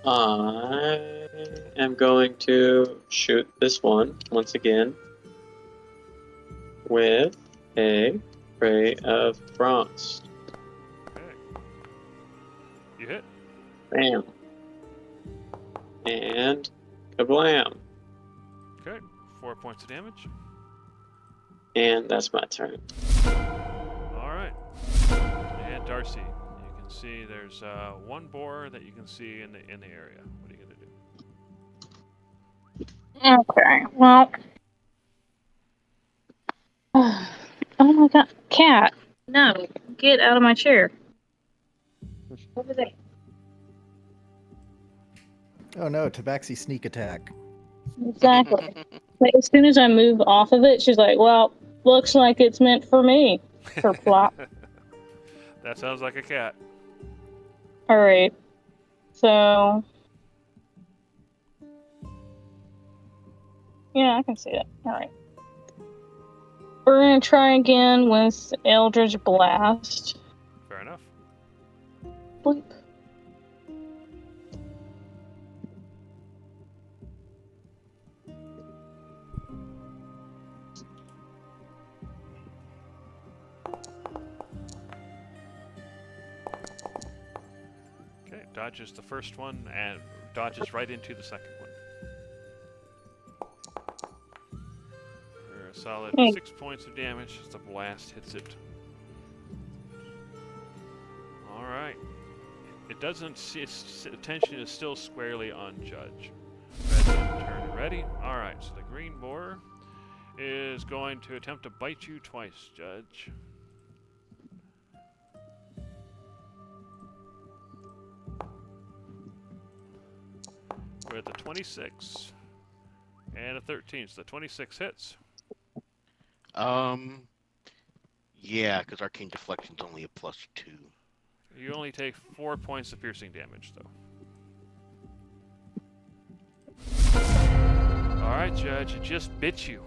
I am going to shoot this one once again with a Ray of Frost. Okay. You hit. Bam. And kablam. Okay. 4 points of damage. And that's my turn. Alright. And Darcy, you can see there's one boar that you can see in the area. What are you gonna do? Okay, well. Oh my god. Cat! No, get out of my chair. Over there. Oh no, Tabaxi sneak attack. Exactly. But as soon as I move off of it, she's like, well, looks like it's meant for me. Her plop. That sounds like a cat. Alright. So. Yeah, I can see it. Alright. We're gonna try again with Eldritch Blast. Fair enough. Bleep. Okay, dodges the first one and dodges right into the second one. For a solid 6 points of damage as the blast hits it. Alright. It doesn't see its attention is still squarely on Judge. Turn ready. Alright, so the green boar is going to attempt to bite you twice, Judge. With a 26 and a 13, so the 26 hits. Yeah, because arcane deflection's only a +2. You only take 4 points of piercing damage, though. Alright, Judge, it just bit you.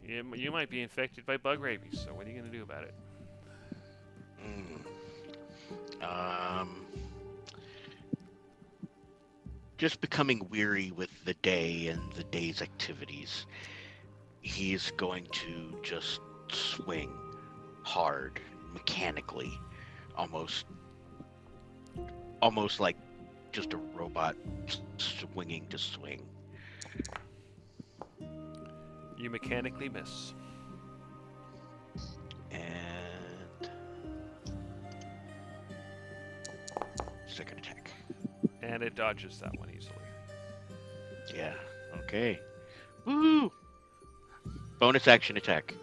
You might be infected by bug rabies, so what are you going to do about it? Just becoming weary with the day and the day's activities, he's going to just swing hard, mechanically, almost like just a robot swinging to swing. You mechanically miss. And second attack. And it dodges that one easily. Yeah. Okay. Woo! Bonus action attack.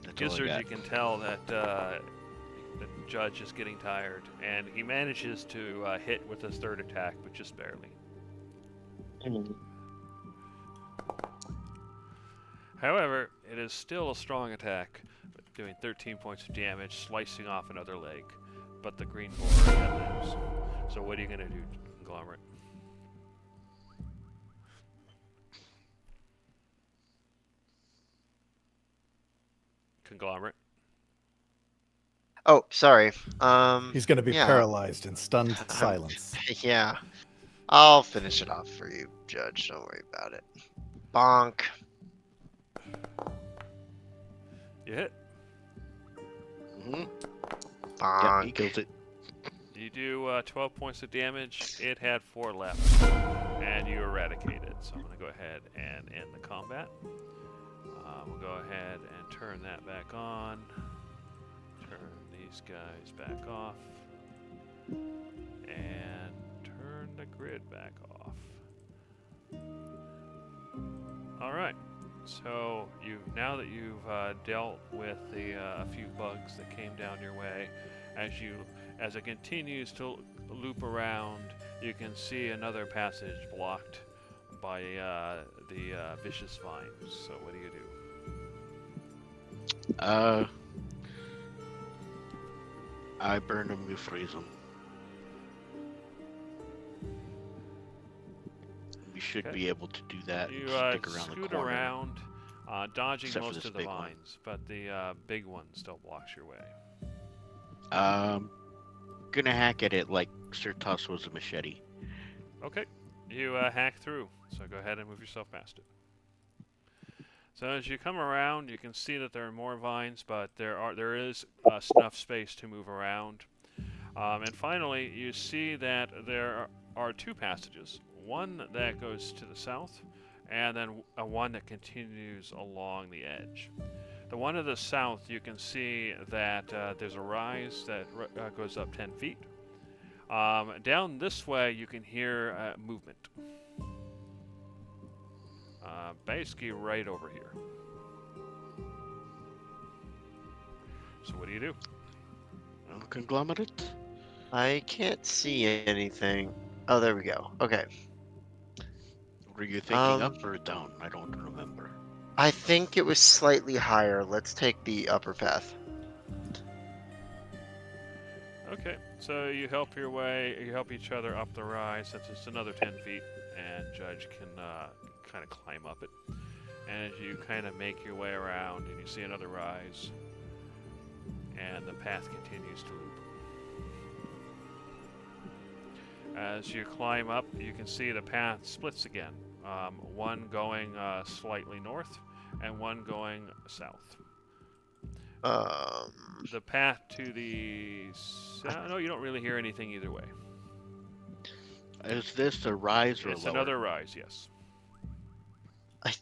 That's all I Gizzard, got. you can tell that the Judge is getting tired, and he manages to hit with his third attack, but just barely. However, it is still a strong attack, doing 13 points of damage, slicing off another leg. But the green boar had lives. So what are you going to do, Conglomerate? Conglomerate? Oh, sorry. He's going to be yeah. paralyzed in stunned silence. Yeah. I'll finish it off for you, Judge. Don't worry about it. Bonk. You hit. Mm-hmm. Bonk. Yep, he kills it. You do 12 points of damage. It had 4 left, and you eradicate it. So I'm going to go ahead and end the combat. We'll go ahead and turn that back on. Turn these guys back off. And turn the grid back off. Alright. So now that you've dealt with the a few bugs that came down your way, as it continues to loop around, you can see another passage blocked by the vicious vines. So what do you do? I burn him, you freeze him. We should be able to do that. You Stick around the scoot corner. around, dodging Except for most this of the big one. vines, but the big one still blocks your way. Gonna hack at it like Certos was a machete. Okay, you hack through, so go ahead and move yourself past it. So as you come around, you can see that there are more vines, but there is enough space to move around. And finally, you see that there are 2 passages. One that goes to the south, and then one that continues along the edge. The one to the south, you can see that there's a rise that goes up 10 feet. Down this way, you can hear movement. Basically right over here. So what do you do? Conglomerate? I can't see anything. Oh, there we go. Okay. Were you thinking up or down? I don't remember. I think it was slightly higher. Let's take the upper path. Okay, so you help your way, you help each other up the rise. Since it's another 10 feet, and Judge can kind of climb up it. And as you kind of make your way around, and you see another rise, and the path continues to loop. As you climb up, you can see the path splits again. One going slightly north, and one going south. The path to the south, no, you don't really hear anything either way. Is this a rise or It's lower? another rise, yes. I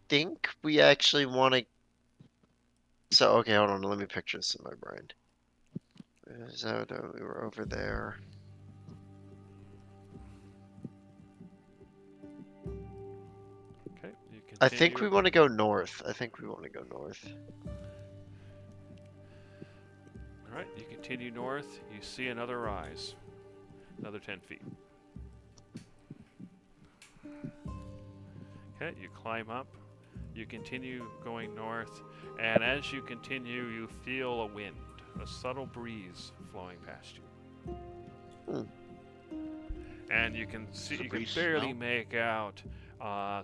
think we actually want to. So, okay, hold on. Let me picture this in my brain. So, we were over there. Okay, you continue. I think we want to go north. All right, you continue north. You see another rise, another 10 feet. Okay, you climb up. You continue going north, and as you continue, you feel a wind, a subtle breeze flowing past you. And you can see, The you can breeze barely smell? make out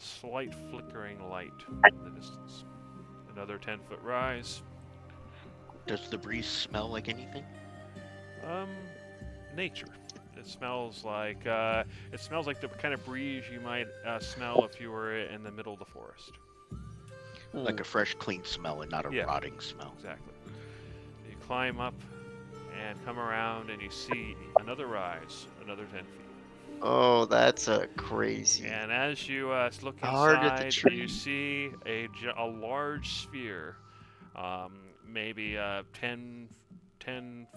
slight flickering light in the distance. Another 10-foot rise. Does the breeze smell like anything? Nature. It smells like the kind of breeze you might smell if you were in the middle of the forest. Like a fresh, clean smell and not a Yeah. rotting smell. Exactly. You climb up and come around, and you see another rise, another 10 feet. Oh, that's a crazy. And as you look Hard at the inside, you tree. see a large sphere, maybe 10,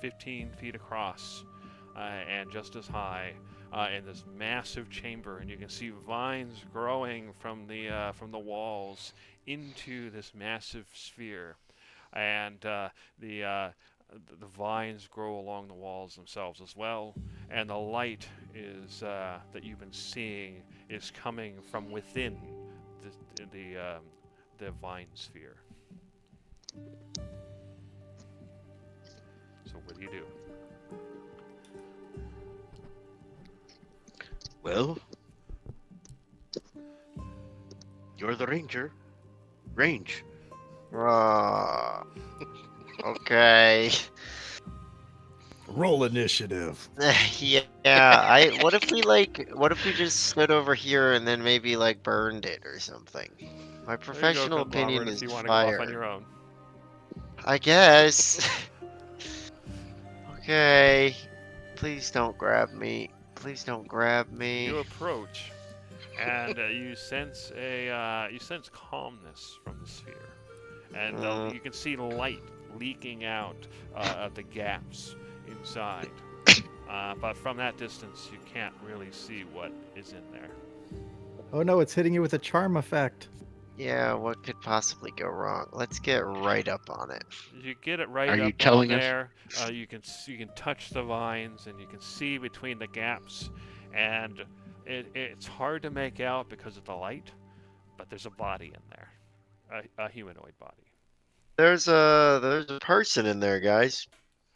15 feet across, and just as high, in this massive chamber. And you can see vines growing from the walls into this massive sphere, and the vines grow along the walls themselves as well, and the light is that you've been seeing is coming from within the vine sphere. So what do you do? Well, you're the ranger. Range. Okay. Roll initiative. Yeah, what if we just stood over here and then maybe like burned it or something? My There professional you go, opinion Conglomerate, is if you want to go off on fire. your own. I guess. Okay. Please don't grab me. Please don't grab me. You approach, and you sense calmness from the sphere, and you can see light leaking out of the gaps inside. But from that distance, you can't really see what is in there. Oh no, it's hitting you with a charm effect. Yeah, what could possibly go wrong? Let's get right up on it. You get it right Are you up on telling us- there. You can touch the vines, and you can see between the gaps, and it's hard to make out because of the light, but there's a body in there, a humanoid body. There's a person in there, guys.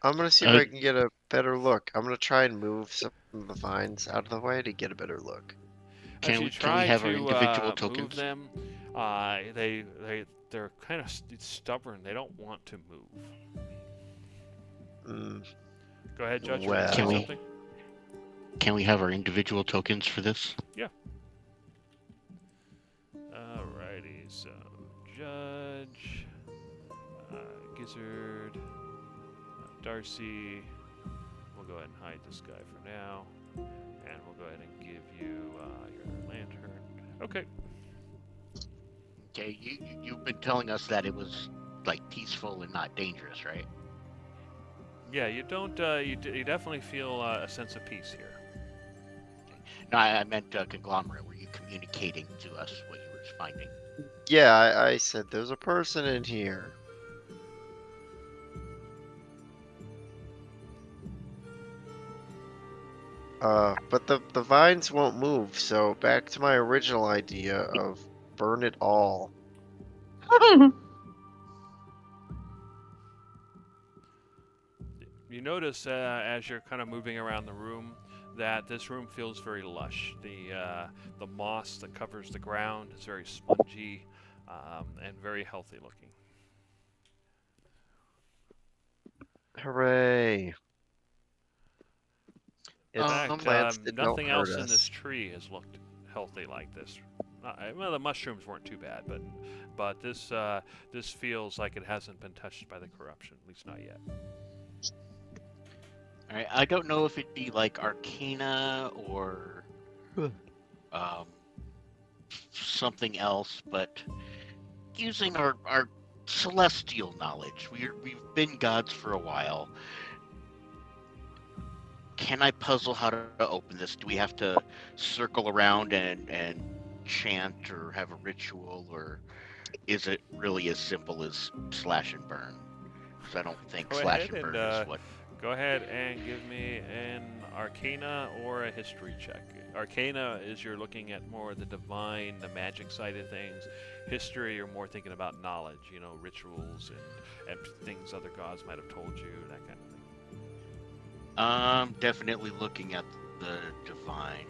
I'm gonna see if I can get a better look. I'm gonna try and move some of the vines out of the way to get a better look. As you Can try we have our to individual move tokens? them, they're kind of stubborn. They don't want to move. Go ahead, Judge. Well- Say Can we- something? Can we have our individual tokens for this? Alrighty, so Judge, Gizzard, Darcy. We'll go ahead and hide this guy for now, and we'll go ahead and give you your lantern. Okay. Okay, you've been telling us that it was like peaceful and not dangerous, right? Yeah, you don't. You definitely feel a sense of peace here. No, I meant conglomerate. Were you communicating to us what you were finding? Yeah, I said there's a person in here. But the vines won't move, so back to my original idea of burn it all. You notice as you're kind of moving around the room that this room feels very lush. The moss that covers the ground is very spongy and very healthy looking. Hooray! In It's fact, plants that don't nothing hurt else in this us. tree has looked healthy like this. Well, the mushrooms weren't too bad, but this feels like it hasn't been touched by the corruption, at least not yet. All right. I don't know if it'd be like Arcana or um, something else, but using our celestial knowledge, we've been gods for a while. Can I puzzle how to open this? Do we have to circle around and chant or have a ritual, or is it really as simple as slash and burn? Because I don't think Go slash ahead and and burn is what. Go ahead and give me an Arcana or a History check. Arcana is you're looking at more the divine, the magic side of things. History, you're more thinking about knowledge, rituals and things other gods might have told you, that kind of thing. Definitely looking at the divine,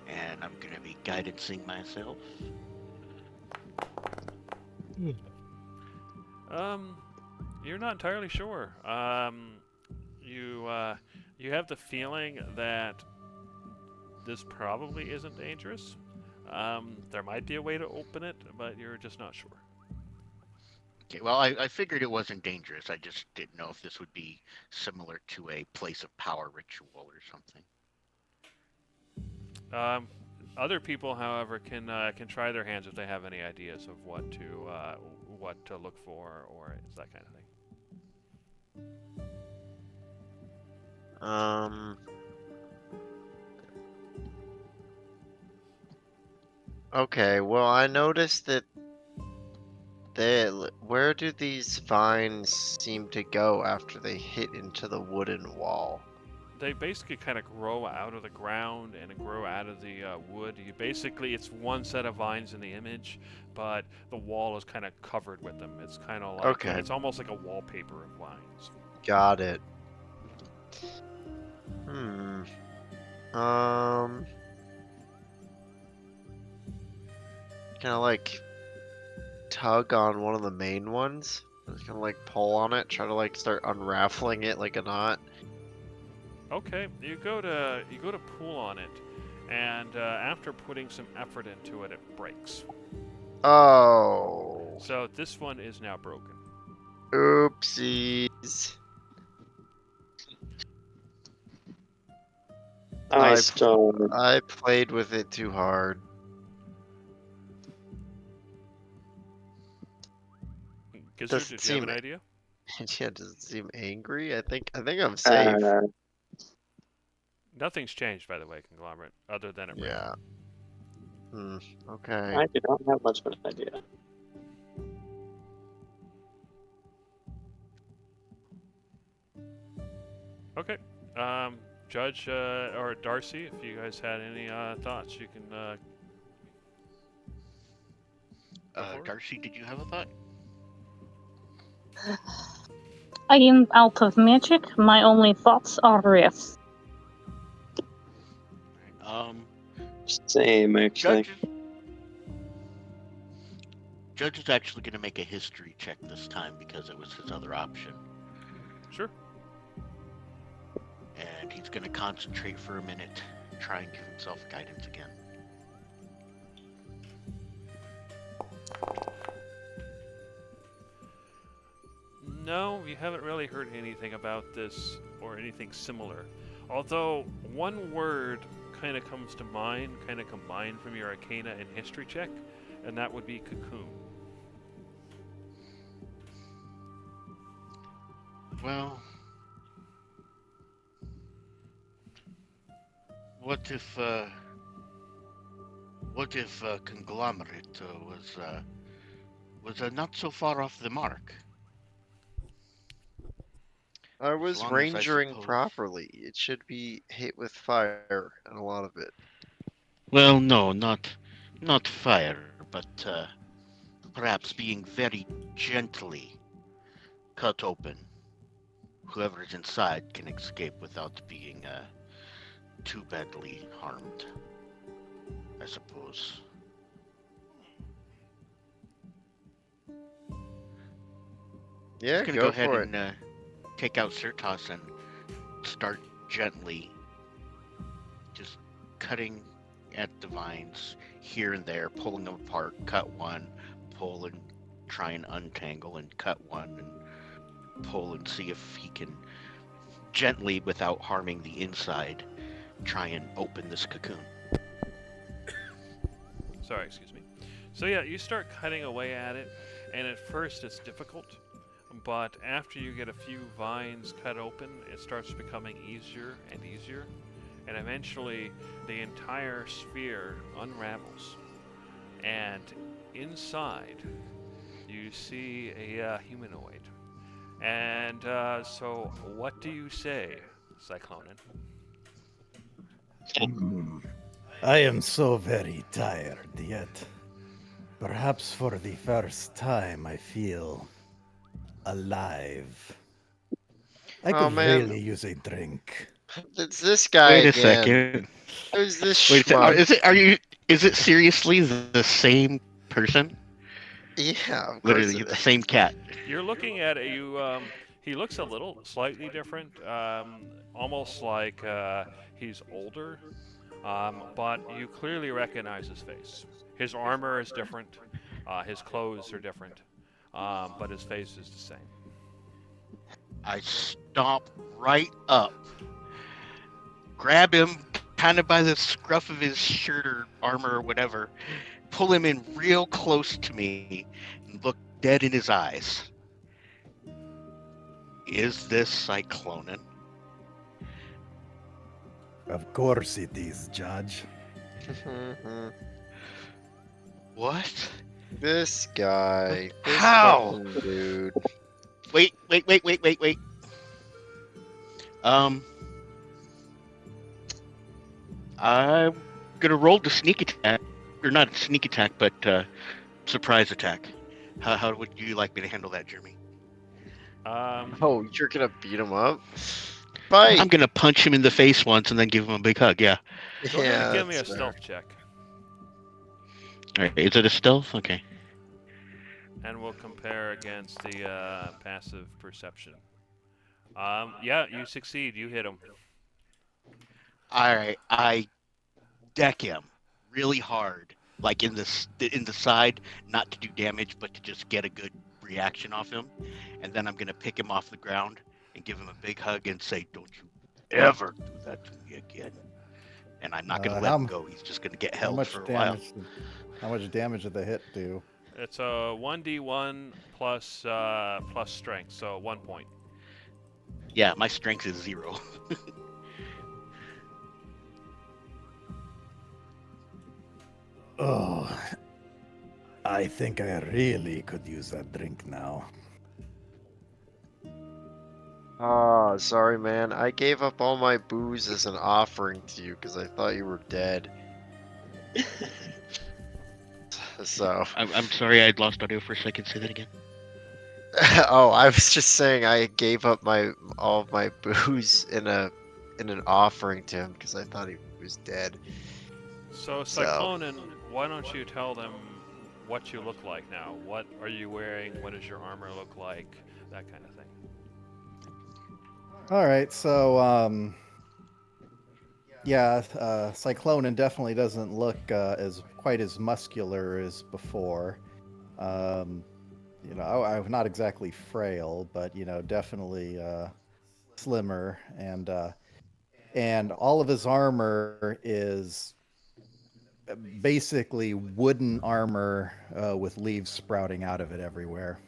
and I'm gonna be guidancing myself. You're not entirely sure. You have the feeling that this probably isn't dangerous. There might be a way to open it, but you're just not sure. Okay, well, I figured it wasn't dangerous. I just didn't know if this would be similar to a place of power ritual or something. Other people, however, can try their hands if they have any ideas of what to look for or that kind of thing. Okay, well, I noticed that where do these vines seem to go after they hit into the wooden wall? They basically kind of grow out of the ground and grow out of the wood. It's one set of vines in the image, but the wall is kind of covered with them. It's kind of like Okay. It's almost like a wallpaper of vines. Got it. Kind of like tug on one of the main ones. Just kind of like pull on it, try to like start unraveling it like a knot. Okay, you go to pull on it, and after putting some effort into it, it breaks. Oh. So this one is now broken. Oopsies. I played with it too hard. Gizzard, did you have an idea? Yeah, does it seem angry? I think I'm safe. Nothing's changed, by the way, Conglomerate, other than it breaks. Yeah. Okay. I do not have much of an idea. Okay. Judge or Darcy, if you guys had any thoughts, you can. Darcy, did you have a thought? I am out of magic. My only thoughts are yes. Same, actually. Judge is actually going to make a history check this time because it was his other option. Sure. And he's going to concentrate for a minute, try and give himself guidance again. No, you haven't really heard anything about this or anything similar. Although one word kind of comes to mind, kind of combined from your Arcana and History check, and that would be cocoon. Well, what if Conglomerate was not so far off the mark? I As was long as I rangering suppose. properly. It should be hit with fire, and a lot of it. Well, no, not fire, but perhaps being very gently cut open. Whoever's inside can escape without being too badly harmed, I suppose. Yeah, Just gonna go go ahead for it. and take out Certas and start gently, just cutting at the vines here and there, pulling them apart. Cut one, pull and try and untangle, and cut one and pull and see if he can gently, without harming the inside, try and open this cocoon. Sorry, excuse me. So yeah, you start cutting away at it, and at first it's difficult, but after you get a few vines cut open, it starts becoming easier and easier, and eventually the entire sphere unravels, and inside you see a humanoid. And so, what do you say, Cyclonin? I am so very tired, yet perhaps for the first time I feel alive. I Oh could man, really use a drink. it's this guy Wait a again. second. Who's this Wait a second. schmuck? Is it seriously the same person? Yeah, of course Literally it the is. same cat. You're looking at you. He looks a little slightly different, almost like he's older, but you clearly recognize his face. His armor is different. His clothes are different, but his face is the same. I stomp right up, grab him kind of by the scruff of his shirt or armor or whatever, pull him in real close to me, and look dead in his eyes. Is this Cyclonin? Of course it is, Judge. What? This guy. This How? fucking dude. Wait. I'm gonna roll the sneak attack, or not sneak attack, but surprise attack. How would you like me to handle that, Jeremy? Oh, you're gonna beat him up? I'm Fight! gonna punch him in the face once and then give him a big hug. Yeah. Go ahead and Yeah, give me a that's fair. stealth check, All right. Is it a stealth? Okay. and we'll compare against the passive perception. Yeah, you succeed. You hit him. All right. I deck him really hard, like in the side, not to do damage, but to just get a good reaction off him. And then I'm gonna pick him off the ground and give him a big hug and say, "Don't you ever do that to me again." And I'm not gonna let him go. He's just gonna get How held much for a while. damage? How much damage did the hit do? It's a 1d1 plus plus strength, so 1 point. Yeah, my strength is 0. Oh, I think I really could use that drink now. Oh, sorry, man. I gave up all my booze as an offering to you because I thought you were dead. So, I'm sorry, I'd lost audio for a second. Say that again. oh, I was just saying I gave up all of my booze in an offering to him because I thought he was dead. So, Cyclonin, why don't you tell them what you look like now? What are you wearing? What does your armor look like? That kind of thing. All right, so yeah, Cyclonin definitely doesn't look as quite as muscular as before. You know, I'm not exactly frail, but you know, definitely slimmer, and all of his armor is basically wooden armor with leaves sprouting out of it everywhere.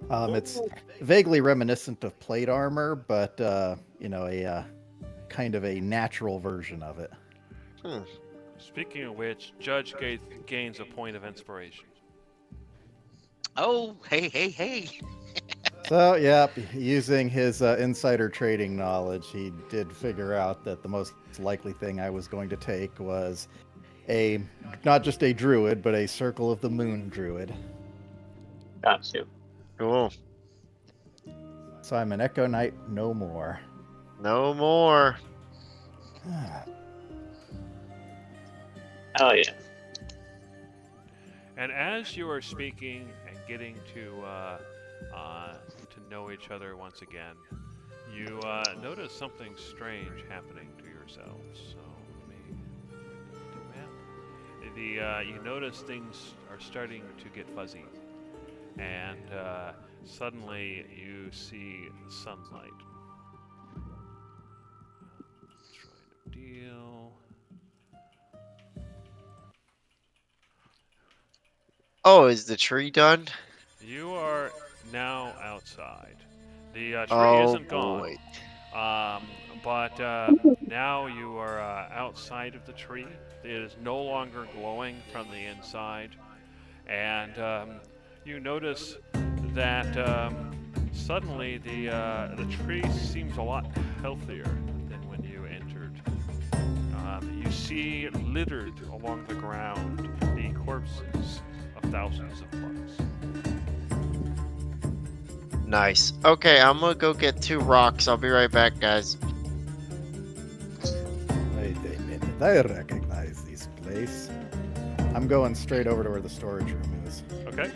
It's vaguely reminiscent of plate armor, but you know, a kind of a natural version of it. Speaking of which, Judge gains a point of inspiration. Oh, hey. So, yep, using his insider trading knowledge, he did figure out that the most likely thing I was going to take was not just a druid, but a Circle of the Moon druid. Got you. Cool. So I'm an Echo Knight no more. No more. Hell yeah. And as you are speaking and getting to know each other once again, you notice something strange happening to yourselves. So let me you notice things are starting to get fuzzy, and suddenly you see sunlight. Trying to deal. Oh, is the tree done? You are now outside. The tree Oh, isn't gone, boy. but now you are outside of the tree. It is no longer glowing from the inside, and you notice that suddenly the tree seems a lot healthier than when you entered. You see littered along the ground the corpses of thousands of bugs. Nice. Okay, I'm gonna go get 2 rocks. I'll be right back, guys. Wait a minute, I recognize this place. I'm going straight over to where the storage room is. Okay.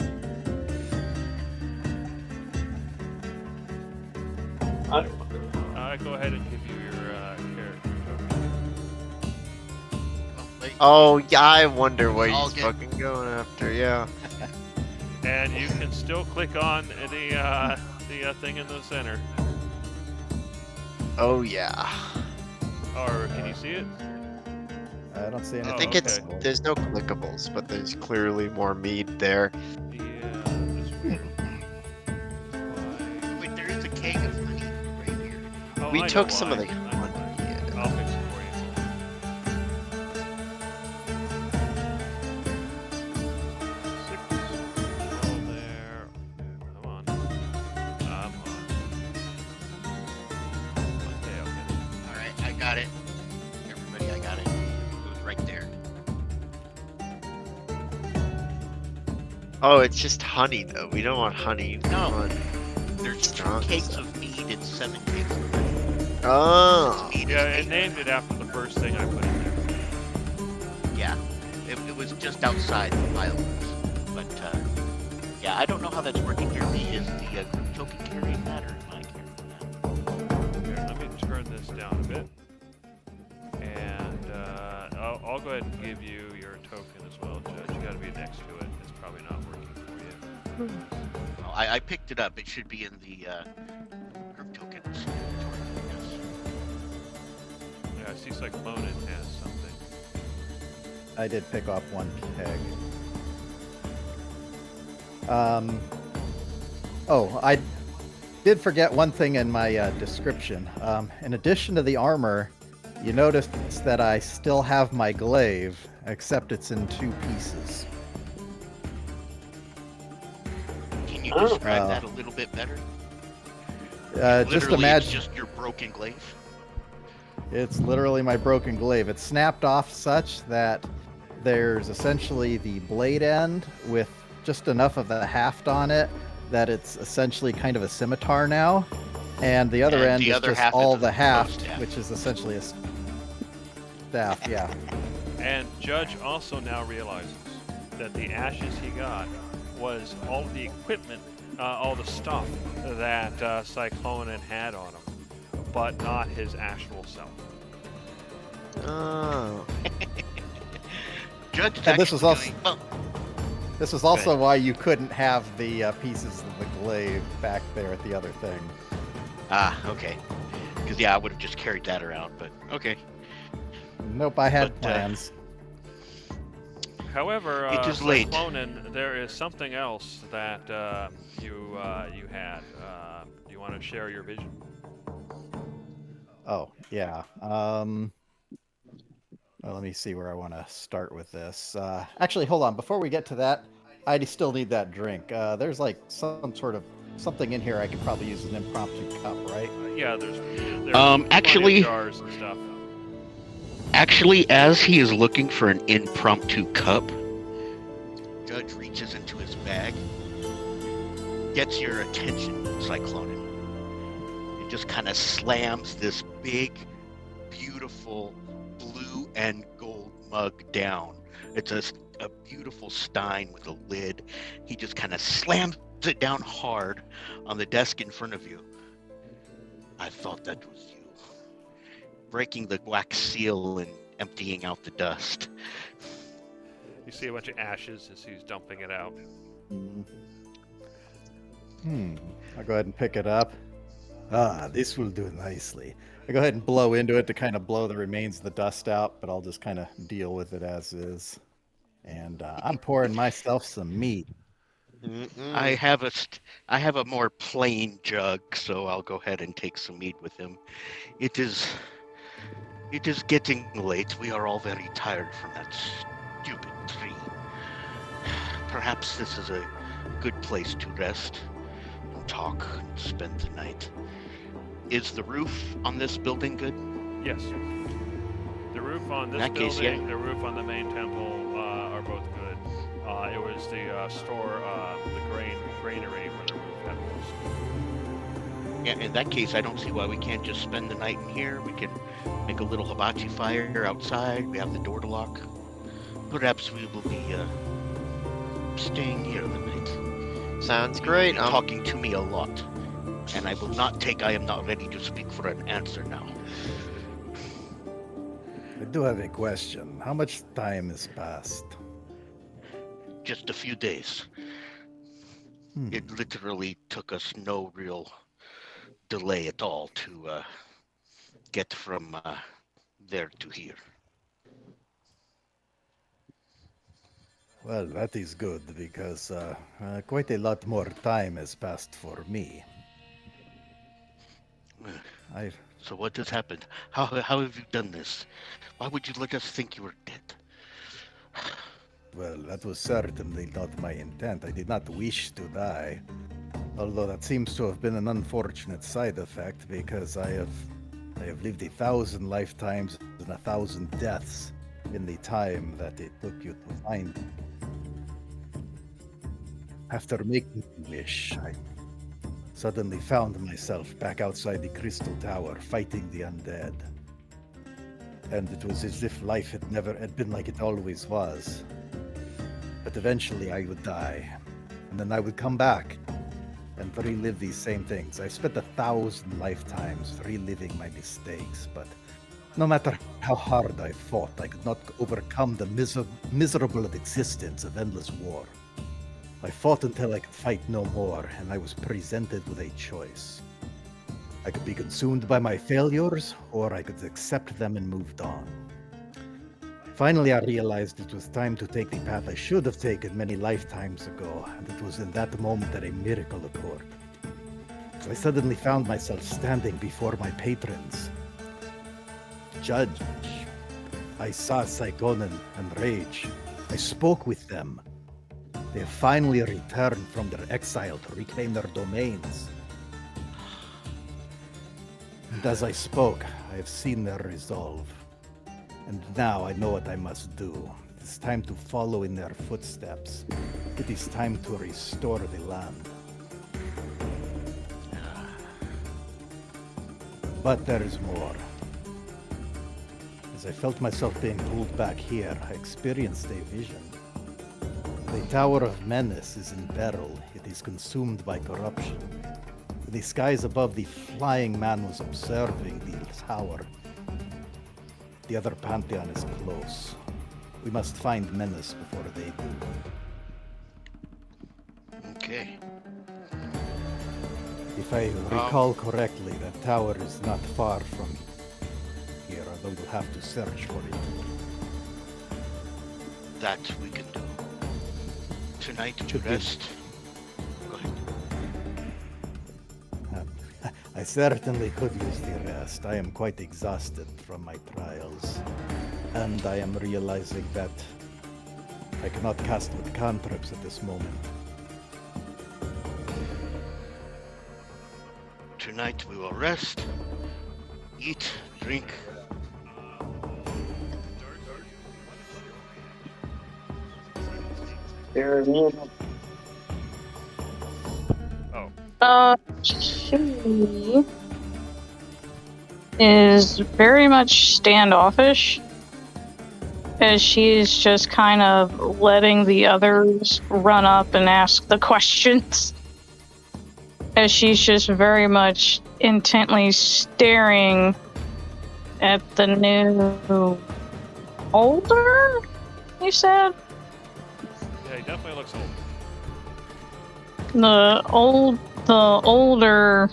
Go ahead and give you your character token. Well, wait. Oh, yeah, I wonder what All he's good. fucking going after, yeah. And you can still click on the thing in the center. Oh, yeah. Or can you see it? I don't see Oh, I anything. think it's, okay. there's no clickables, but there's clearly more mead there. Yeah, that's weird. Why? Wait, there is a keg of honey right here. Oh, We I know took some of why. the I know honey, why. yeah. I'll fix it for you. 6. Roll there. Come on. Okay, okay. All right, I got it. Everybody, I got it. It was right there. Oh, it's just honey, though. We don't want honey. We No. want There's 2 strong kegs stuff. of mead and 7 kegs of honey. Oh. Mead Yeah, is it named it after the first thing I put in there. Yeah, it was just outside the fireworks. But yeah, I don't know how that's working here. Is the group token carrying that, or am I carrying that? Here, let me turn this down a bit. And I'll go ahead and give you your token as well, Judge. You gotta be next to it. It's probably not working for you. Oh, I picked it up. It should be in the group tokens. Yes. Yeah, I see Cyclonin has something. I did pick off 1 keg. Oh, I did forget one thing in my description. In addition to the armor, you notice that I still have my glaive, except it's in 2 pieces. Can you Oh. describe that a little bit better? Just Literally, imagine it's just your broken glaive. it's literally my broken glaive. It's snapped off such that there's essentially the blade end with just enough of the haft on it that it's essentially kind of a scimitar now, and the other And end the is other just half is all a the bow haft, staff. which is essentially a staff. Yeah. And Judge also now realizes that the ashes he got was all of the equipment, all the stuff that Cyclonin had on him, but not his actual self. Oh. Judge is And this actually is also- doing, well, This is also why you couldn't have the pieces of the glaive back there at the other thing. okay. Because yeah, I would have just carried that around, but okay. Nope, I had But, plans. However, It is late. Cyclonin, there is something else that you had. You want to share your vision? Oh, yeah. Well, let me see where I want to start with this. Actually, hold on. Before we get to that, I still need that drink. There's like some sort of something in here I could probably use as an impromptu cup, right? Yeah, there's actually- jars and stuff. Actually, as he is looking for an impromptu cup, Judge reaches into his bag, gets your attention, Cyclonin. He just kind of slams this big, beautiful blue and gold mug down. It's a beautiful stein with a lid. He just kind of slams it down hard on the desk in front of you. I thought that was you. Breaking the wax seal and emptying out the dust. You see a bunch of ashes as he's dumping it out. I'll go ahead and pick it up. Ah, this will do nicely. I go ahead and blow into it to kind of blow the remains of the dust out, but I'll just kind of deal with it as is. And I'm pouring myself some meat. I have a more plain jug, so I'll go ahead and take some meat with him. It is getting late. We are all very tired from that stupid tree. Perhaps this is a good place to rest and talk and spend the night. Is the roof on this building good? Yes. The roof on this In that building, case, yeah. the roof on the main temple are both good. It was the store, the granary where the roof had holes. Yeah, in that case, I don't see why we can't just spend the night in here. We can make a little hibachi fire outside. We have the door to lock. Perhaps we will be staying here the night. Sounds You great. will be talking to me a lot, and I will not take I am not ready to speak for an answer now. I do have a question. How much time has passed? Just a few days. It literally took us no real delay at all to get from there to here. Well, that is good because quite a lot more time has passed for me. I've So what has happened? How have you done this? Why would you let us think you were dead? Well, that was certainly not my intent. I did not wish to die. Although that seems to have been an unfortunate side effect because I have lived 1,000 lifetimes and 1,000 deaths in the time that it took you to find me. After making a wish, I suddenly found myself back outside the Crystal Tower fighting the undead. And it was as if life had been like it always was. But eventually I would die, and then I would come back and relive these same things. I've spent 1,000 lifetimes reliving my mistakes, but no matter how hard I fought, I could not overcome the miserable existence of endless war. I fought until I could fight no more, and I was presented with a choice. I could be consumed by my failures, or I could accept them and move on. Finally, I realized it was time to take the path I should have taken many lifetimes ago, and it was in that moment that a miracle occurred. I suddenly found myself standing before my patrons. Judge, I saw Saigonen and Rage. I spoke with them. They have finally returned from their exile to reclaim their domains. And as I spoke, I have seen their resolve. And now I know what I must do. It is time to follow in their footsteps. It is time to restore the land. But there is more. As I felt myself being pulled back here, I experienced a vision. The Tower of Menace is in peril. It is consumed by corruption. In the skies above, the flying man was observing the tower. The other Pantheon is close. We must find Menace before they do. Okay. If I recall correctly, the tower is not far from here, although we'll have to search for it. that we can do. Tonight we Should we- rest. Go ahead. I certainly could use the rest. I am quite exhausted from my trials. And I am realizing that I cannot cast with cantrips at this moment. Tonight we will rest, eat, drink. She is very much standoffish, as she's just kind of letting the others run up and ask the questions. As she's just very much intently staring at the new older, you said? Yeah, he definitely looks old. The older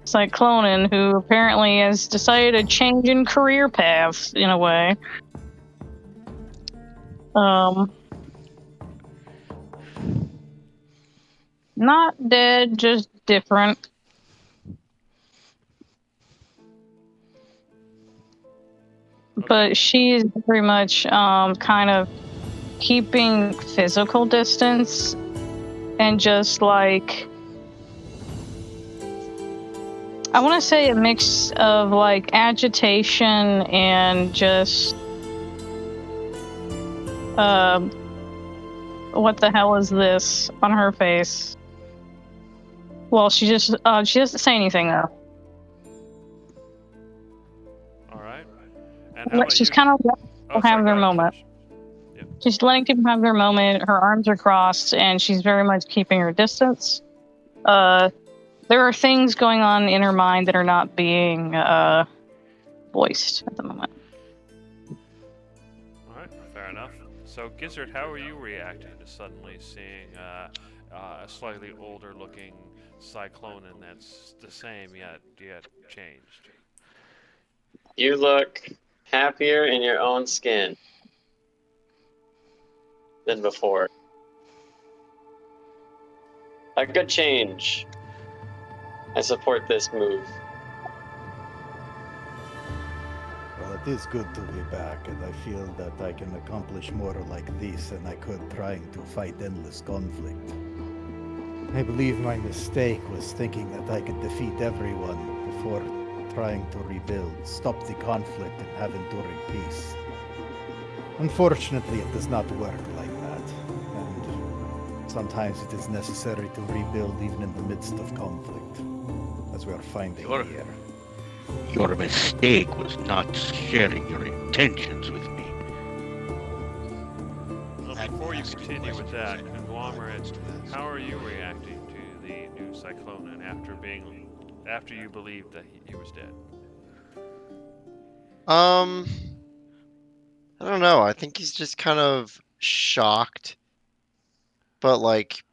Cyclonin, who apparently has decided to change in career paths in a way. Not dead, just different. But she's very much kind of keeping physical distance and just like, I want to say a mix of like agitation and just what the hell is this on her face. Well, she doesn't say anything though. All right. And how about She's you? kind of Oh, have sorry, their go ahead, moment. finish. She's letting people have their moment. Her arms are crossed, and she's very much keeping her distance. There are things going on in her mind that are not being voiced at the moment. All right, fair enough. So, Gizzard, how are you reacting to suddenly seeing a slightly older-looking Cyclonin that's the same yet changed? You look happier in your own skin than before. A good change. I support this move. Well, it is good to be back, and I feel that I can accomplish more like this than I could trying to fight endless conflict. I believe my mistake was thinking that I could defeat everyone before trying to rebuild, stop the conflict, and have enduring peace. Unfortunately, it does not work like that, and sometimes it is necessary to rebuild even in the midst of conflict, as we are finding Sure. here. Your mistake was not sharing your intentions with me. Well, before you continue with that, Conglomerate, how are you reacting to the new Cyclonin after you believed that he was dead? I don't know. I think he's just kind of shocked, but like,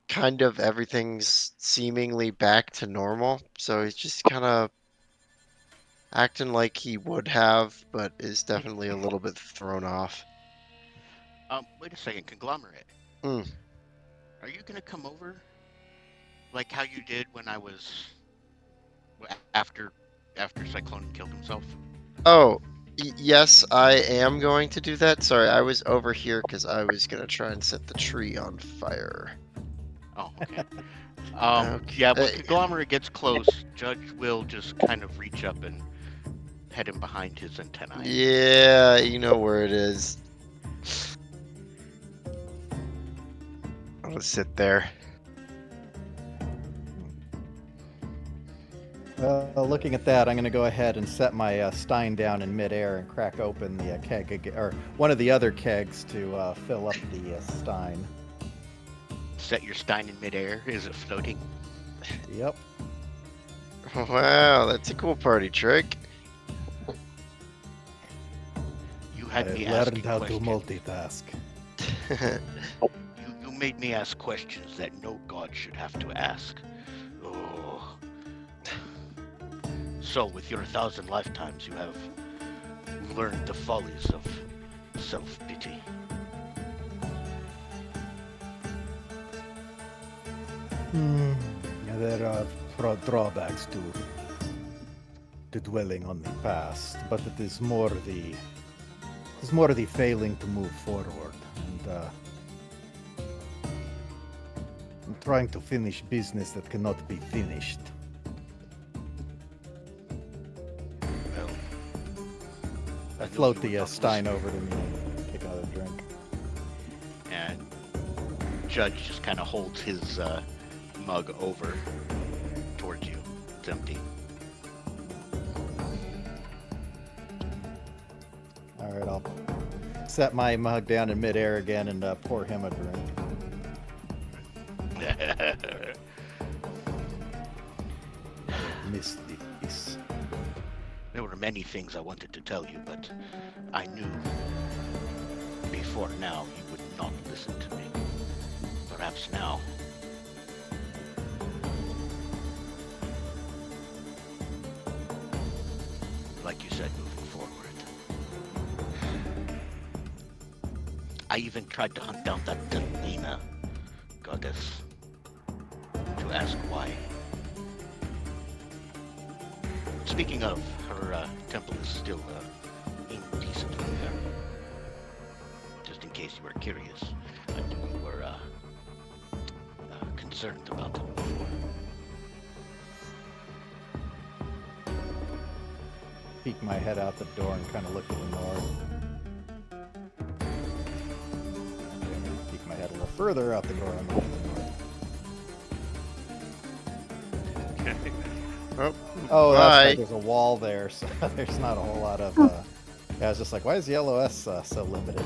kind of everything's seemingly back to normal. So he's just kind of acting like he would have, but is definitely a little bit thrown off. Wait a second, Conglomerate. Mm. Are you gonna come over? Like how you did when I was after Cyclone killed himself? Oh, yes, I am going to do that. Sorry, I was over here because I was gonna try and set the tree on fire. Oh, okay. Okay. Yeah, when Conglomerate gets close, Judge will just kind of reach up and head him behind his antennae. Yeah, you know where it is. I'll sit there. Looking at that, I'm going to go ahead and set my stein down in midair and crack open the keg, or one of the other kegs to fill up the stein. Set your stein in midair. Is it floating? Yep. Wow, that's a cool party trick. You had me I asking learned how to questions. multitask. You made me ask questions that no god should have to ask. Oh. So, with your 1,000 lifetimes, you have learned the follies of self-pity. Yeah, there are drawbacks to dwelling on the past, but it is more the failing to move forward, and I'm trying to finish business that cannot be finished. Well, I know float you the were not stein over to me and take another drink. and Judge just kind of holds his mug over towards you. It's empty. All right, I'll set my mug down in midair again and pour him a drink. Miss this. There were many things I wanted to tell you, but I knew before now you would not listen to me. Perhaps now. Like you said, moving forward. I even tried to hunt down that Delina goddess to ask why. Speaking of, her temple is still indecently there. Just in case you were curious, I knew you were concerned about it before. Peek my head out the door and kind of look to the north. Okay, maybe peek my head a little further out the door and look to the north. Okay. Oh, that's Bye. right. There's a wall there, so there's not a whole lot of. Yeah, I was just like, why is the LOS so limited?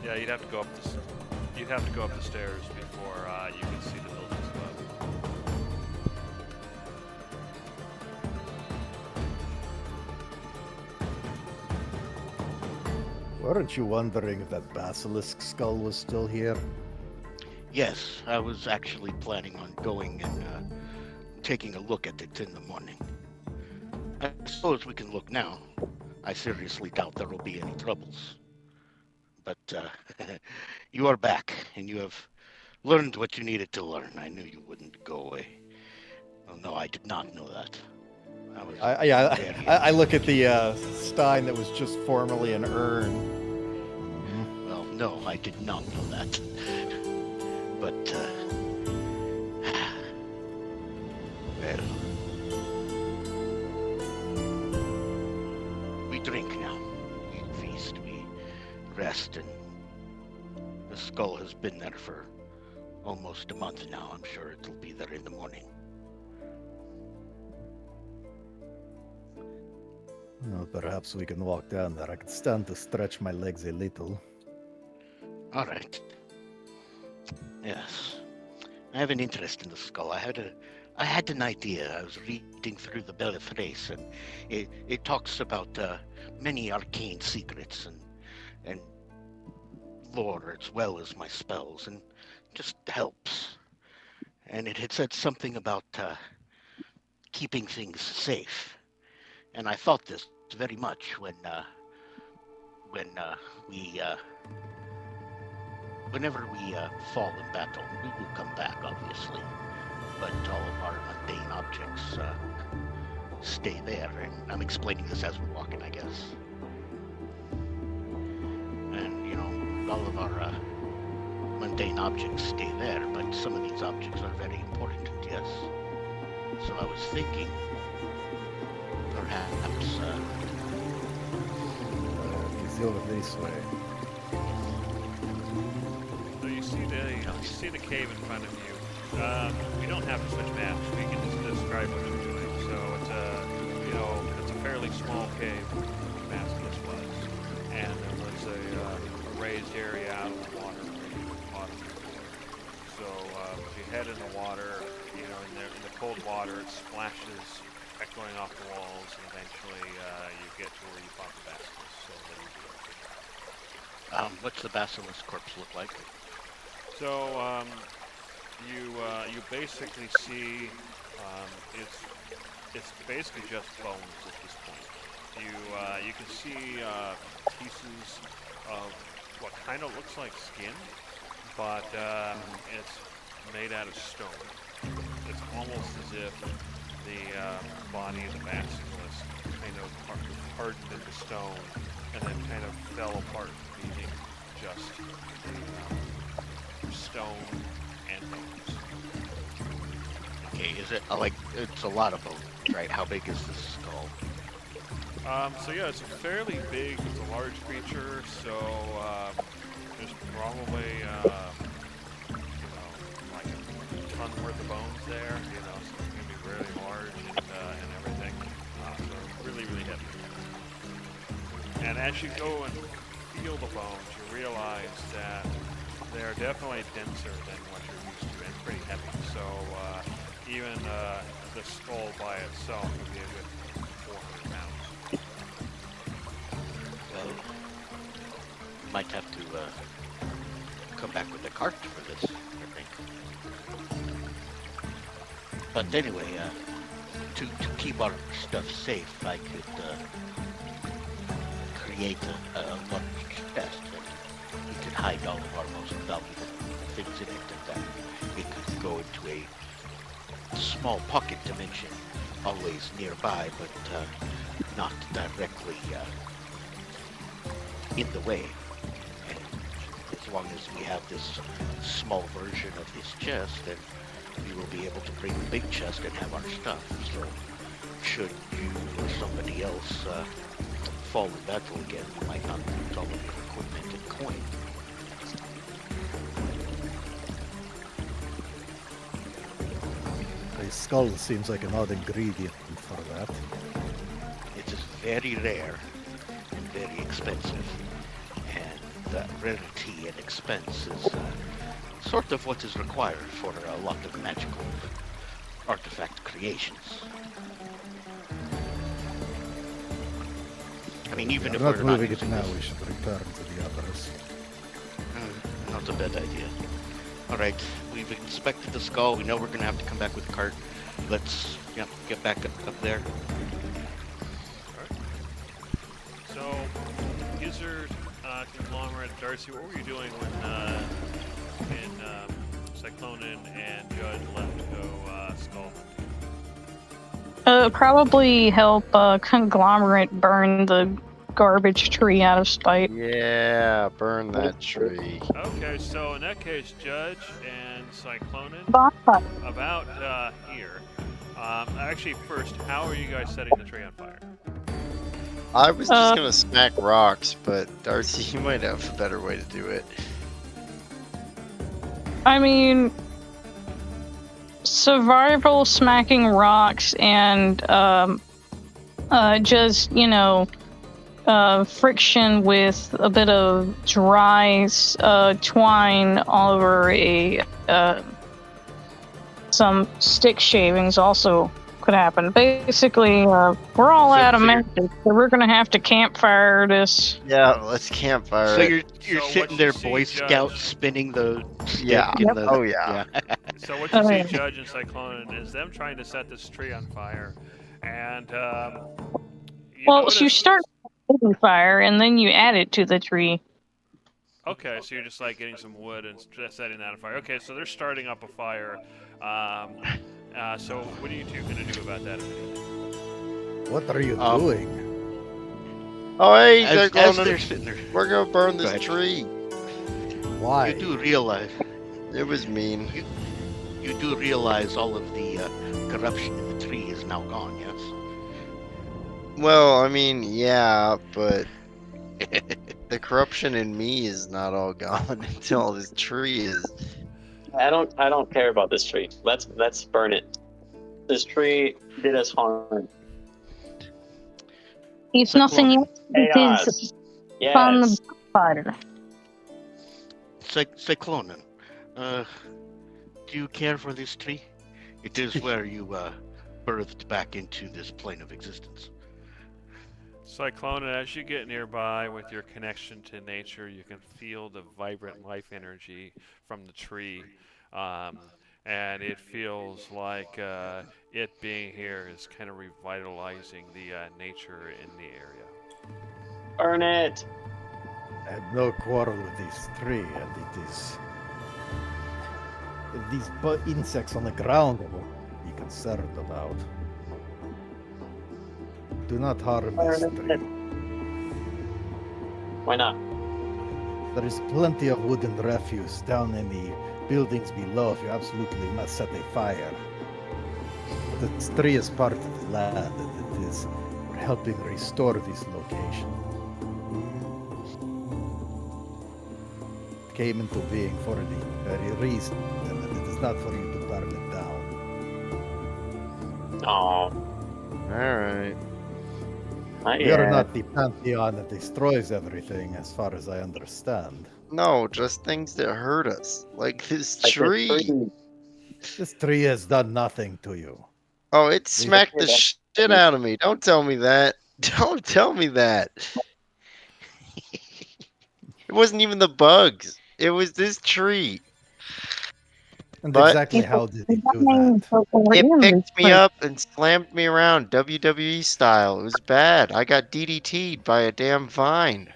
Yeah, you'd have to go up the stairs before you can see the buildings above. Weren't you wondering if that basilisk skull was still here? Yes, I was actually planning on going and taking a look at it in the morning. I suppose we can look now. I seriously doubt there will be any troubles. But you are back, and you have learned what you needed to learn. I knew you wouldn't go away. Oh no, I did not know that. I look at the stein that was just formerly an urn. Well, no, I did not know that. But, well, we drink now. We feast, we rest, and the skull has been there for almost a month now. I'm sure it'll be there in the morning. Well, perhaps we can walk down there. I could stand to stretch my legs a little. All right. Yes. I have an interest in the skull. I had an idea. I was reading through the Belle Thrace, and it talks about many arcane secrets and lore as well as my spells, and just helps. And it had said something about keeping things safe. And I thought this very much whenever we fall in battle. We will come back, obviously, but all of our mundane objects stay there. And I'm explaining this as we're walking, I guess. And, all of our mundane objects stay there, but some of these objects are very important, yes. So I was thinking, perhaps, He's over this way. So you see the cave in front of you. We don't have to switch maps. We can just describe what it's doing. So it's a fairly small cave. Basilisk was, and there was a raised area out of the water where you could bottom before. So if you head in the water, in the cold water, it splashes, echoing off the walls, and eventually you get to where you fought the basilisk. So there you go. what's the basilisk corpse look like? So you basically see it's basically just bones at this point. you can see pieces of what kind of looks like skin, but it's made out of stone. It's almost as if the body of the basilisk kind of hardened into stone and then kind of fell apart, leaving just the stone and bones. Okay, is it like it's a lot of bones, right? How big is this skull? So yeah, it's a fairly big, it's a large creature, so there's probably, like a ton worth of bones there, so it's going to be really large and everything. So really, really heavy. And as you go and feel the bones, you realize that they're definitely denser than what you're used to and pretty heavy. So even the skull by itself would be a good 400 pounds. Well, might have to come back with a cart for this, I think. But anyway, to keep our stuff safe, I could create a large chest and we could hide all of our most valuable things in it, and then it could go into a small pocket dimension, always nearby, but not directly in the way. And as long as we have this small version of this chest, then we will be able to bring the big chest and have our stuff. So should you or somebody else fall in battle again, you might not lose all of your equipment and coin. A skull seems like an odd ingredient for that. It is very rare and very expensive, and that rarity and expense is sort of what is required for a lot of magical artifact creations. I mean, even if We're we're not not moving it using now, this, we should return to the others. not a bad idea. All right, we've inspected the skull. We know we're gonna have to come back with a cart. Let's get back up there. So, Gizzard, Conglomerate, Darcy, what were you doing when Cyclonin and Judge left to go skull hunting? Probably help Conglomerate burn the garbage tree out of spite. Yeah, burn that tree. Okay, so in that case, Judge and Cyclonin, Bonfire. about here. Actually, first, how are you guys setting the tree on fire? I was just gonna smack rocks, but Darcy, you might have a better way to do it. I mean, survival smacking rocks and just friction with a bit of dry twine all over some stick shavings also could happen. Basically, we're all out of matches, so we're gonna have to campfire this. Yeah, let's campfire So it. you're So what sitting you there, see, Boy Judge- Scout, spinning the stick Yeah. in Yep. the. Oh yeah. So what you see, Okay. Judge and Cyclonin, is them trying to set this tree on fire, and Well, notice, you start with fire and then you add it to the tree. Okay, so you're just like getting some wood and setting that on fire. Okay, so they're starting up a fire. So what are you two gonna do about that? What are you Um, doing? Oh hey, As they're they're going to. sitting there, We're gonna burn Go this ahead. tree. Why? you do realize It was mean. all of the corruption in the tree is now gone. Yes. Well, I mean, yeah, but the corruption in me is not all gone until this tree is. I don't care about this tree. Let's burn it. This tree did us harm. It's Cyclonin. nothing else. It Chaos. is on Yes. the fire. Cyclonin, do you care for this tree? It is where you birthed back into this plane of existence. Cyclonin, as you get nearby with your connection to nature, you can feel the vibrant life energy from the tree. And it feels like it being here is kind of revitalizing the nature in the area. Burn it! I have no quarrel with this tree, and it is these insects on the ground I will be concerned about. Do not harm this Burn tree. it. Why not? There is plenty of wooden refuse down in the buildings below if you absolutely must set a fire. This tree is part of the land, and it is helping restore this location. It came into being for the very reason, and it is not for you to burn it down. Oh, Alright. not We are yet. not the pantheon that destroys everything, as far as I understand. No, just things that hurt us. Like this Like a tree. This tree has done nothing to you. Oh, it smacked the Yeah. shit out of me. Don't tell me that. Don't tell me that. It wasn't even the bugs. It was this tree. And But- exactly how did he do that? It picked me up and slammed me around WWE style. It was bad. I got DDT'd by a damn vine.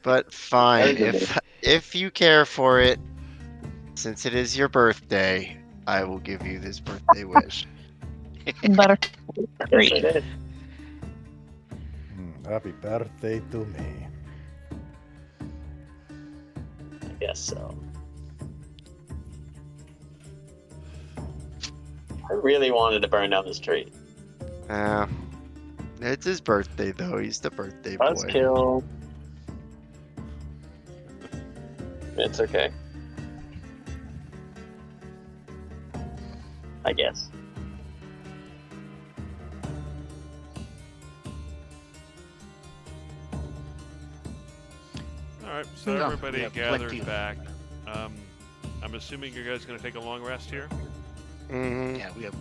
But fine, if you care for it, since it is your birthday, I will give you this birthday wish. Better. Yes, it is. Happy birthday to me. I guess so. I really wanted to burn down this tree. It's his birthday though. He's the birthday boy. Buzzkill. It's okay. I guess. All right, so No, we everybody have gathers plenty of- back. I'm assuming you guys going to take a long rest here. Mm-hmm. Yeah, we have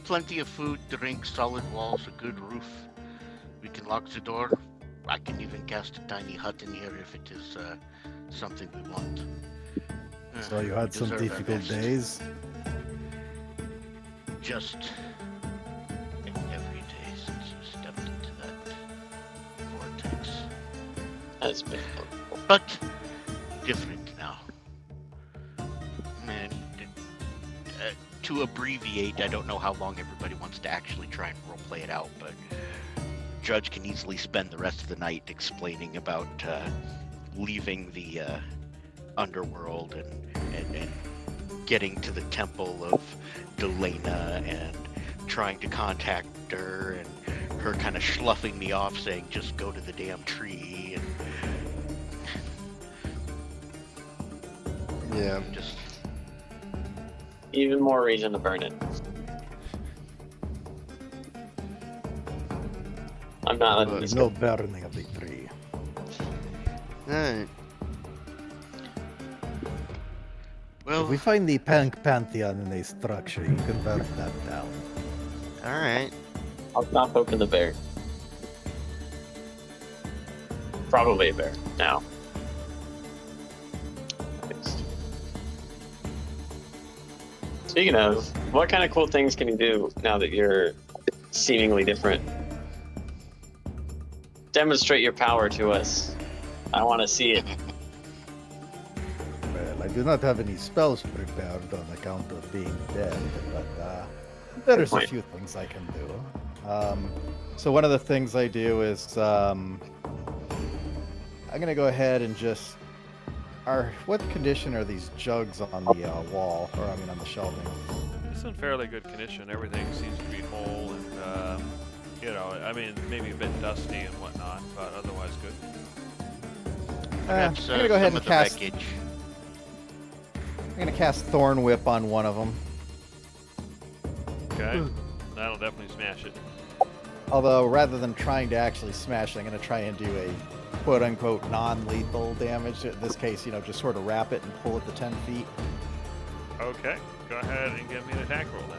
plenty of food, drink, solid walls, a good roof. We can lock the door. I can even cast a tiny hut in here if it is something we want. So you had we some deserve our difficult best. days. Just every day since you stepped into that vortex. That's been But different now. And to abbreviate, I don't know how long everybody wants to actually try and roleplay it out, but Judge can easily spend the rest of the night explaining about leaving the underworld and getting to the temple of Delena and trying to contact her and her kind of sloughing me off saying just go to the damn tree and Yeah. just even more reason to burn it. I'm not letting this No go. burning of the tree. Alright. well If we find the pantheon in a structure, you can burn that down. Alright. I'll not poking the bear. Probably a bear now. Speaking of, what kind of cool things can you do now that you're seemingly different? Demonstrate your power to us. I want to see it. Well, I do not have any spells prepared on account of being dead, but there's a point. few things I can do. So one of the things I do is I'm gonna go ahead and just what condition are these jugs on the wall, or I mean on the shelving? It's in fairly good condition. Everything seems to be whole, and you know, I mean, maybe a bit dusty and whatnot, but otherwise good. I'm perhaps gonna go ahead some and of the cast. wreckage. I'm gonna cast Thorn Whip on one of them. Okay, that'll definitely smash it. Although rather than trying to actually smash it, I'm gonna try and do a quote-unquote non-lethal damage. In this case, you know, just sort of wrap it and pull it to 10 feet. Okay, go ahead and give me an attack roll then.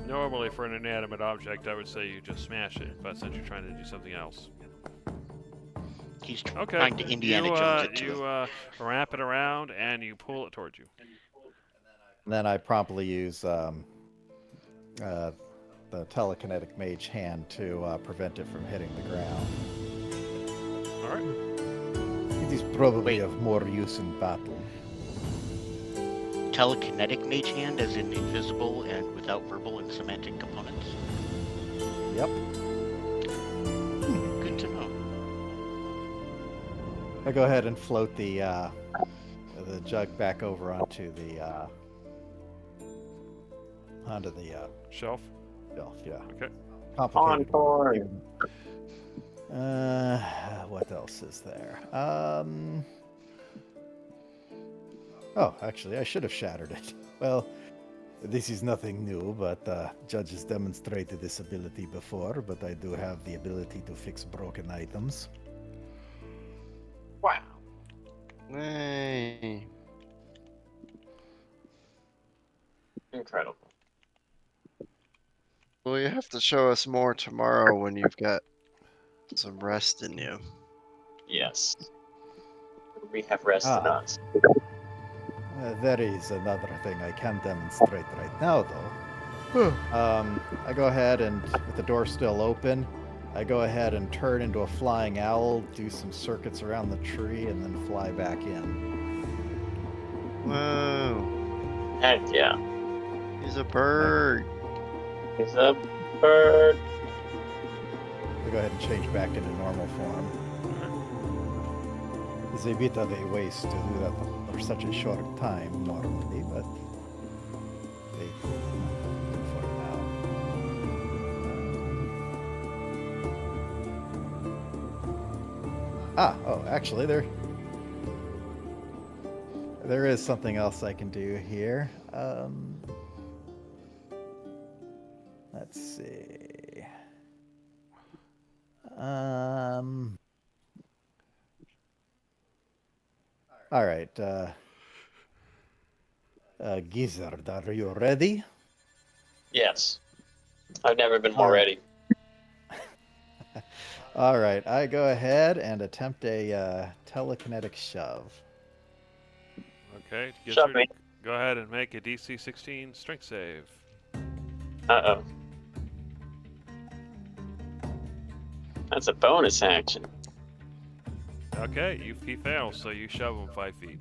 Normally, for an inanimate object, I would say you just smash it, but since you're trying to do something else, He's Okay. trying to Indiana Jones it to you him. wrap it around and you pull it towards you. And then I promptly use the telekinetic mage hand to prevent it from hitting the ground. All right. It is probably Wait. of more use in battle. Telekinetic mage hand, as in invisible and without verbal and semantic components. Yep. Good to know. I go ahead and float the jug back over onto the Shelf. shelf. Yeah. Okay. Complicated. Encore. What else is there? Oh, actually, I should have shattered it. Well, this is nothing new, but Judge has demonstrated this ability before, but I do have the ability to fix broken items. Wow. Hey. Incredible. Well, you have to show us more tomorrow when you've got some rest in you. Yes. We have rested Ah. us. There is another thing I can demonstrate right now, though. I go ahead and, with the door still open, I go ahead and turn into a flying owl, do some circuits around the tree, and then fly back in. Whoa. Heck yeah. He's a bird. He's a bird. I go ahead and change back into normal form. It's a bit of a waste to do that for such a short time normally, but they do for now. Oh, actually, there is something else I can do here. Let's see. All right. Gizzard, are you ready? Yes. I've never been more Alright. ready. All right. I go ahead and attempt a telekinetic shove. Okay. Shove Gizzard, me. go ahead and make a DC 16 strength save. Uh-oh. That's a bonus action. Okay, he fails, so you shove him 5 feet.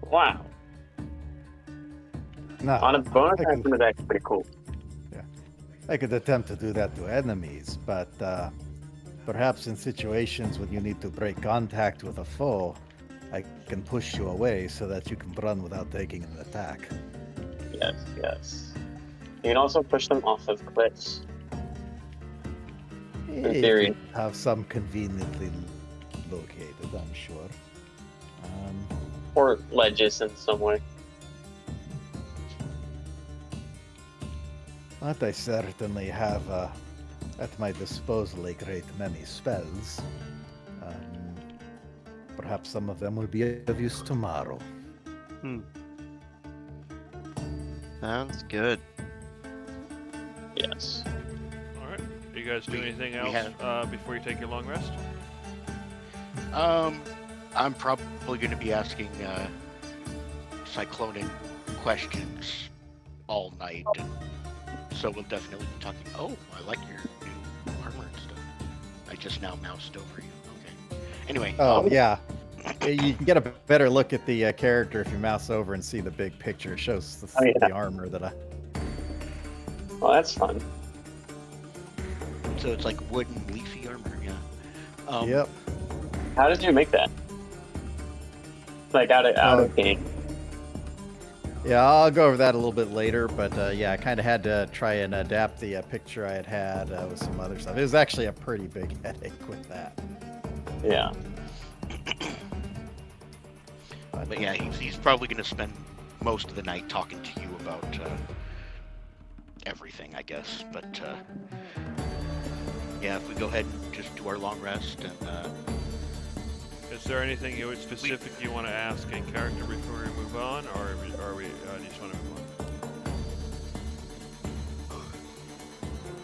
Wow. No, On a bonus I could- action, that's actually pretty cool. I could attempt to do that to enemies, but perhaps in situations when you need to break contact with a foe, I can push you away so that you can run without taking an attack. Yes, yes. You can also push them off of cliffs. If theory. you have some conveniently located, I'm sure. Or ledges in some way. But I certainly have at my disposal a great many spells. Perhaps some of them will be of use tomorrow. Sounds good. Yes. All right. Do you guys do anything we else before you take your long rest? I'm probably going to be asking Cyclonic questions all night, and so we'll definitely be talking. Oh, I like your new armor and stuff. I just now moused over you. Okay. Anyway. Oh, yeah. You can get a better look at the character if you mouse over and see the big picture. It shows the armor that I... Well, that's fun. So it's like wooden, leafy armor. Yeah. Yep. How did you make that? Like out of game. Yeah, I'll go over that a little bit later, but yeah, I kind of had to try and adapt the picture I had with some other stuff. It was actually a pretty big headache with that. Yeah. But yeah, he's probably going to spend most of the night talking to you about everything, I guess. But yeah, if we go ahead and just do our long rest and. Is there anything you want to ask in character before we move on, or are we just want to move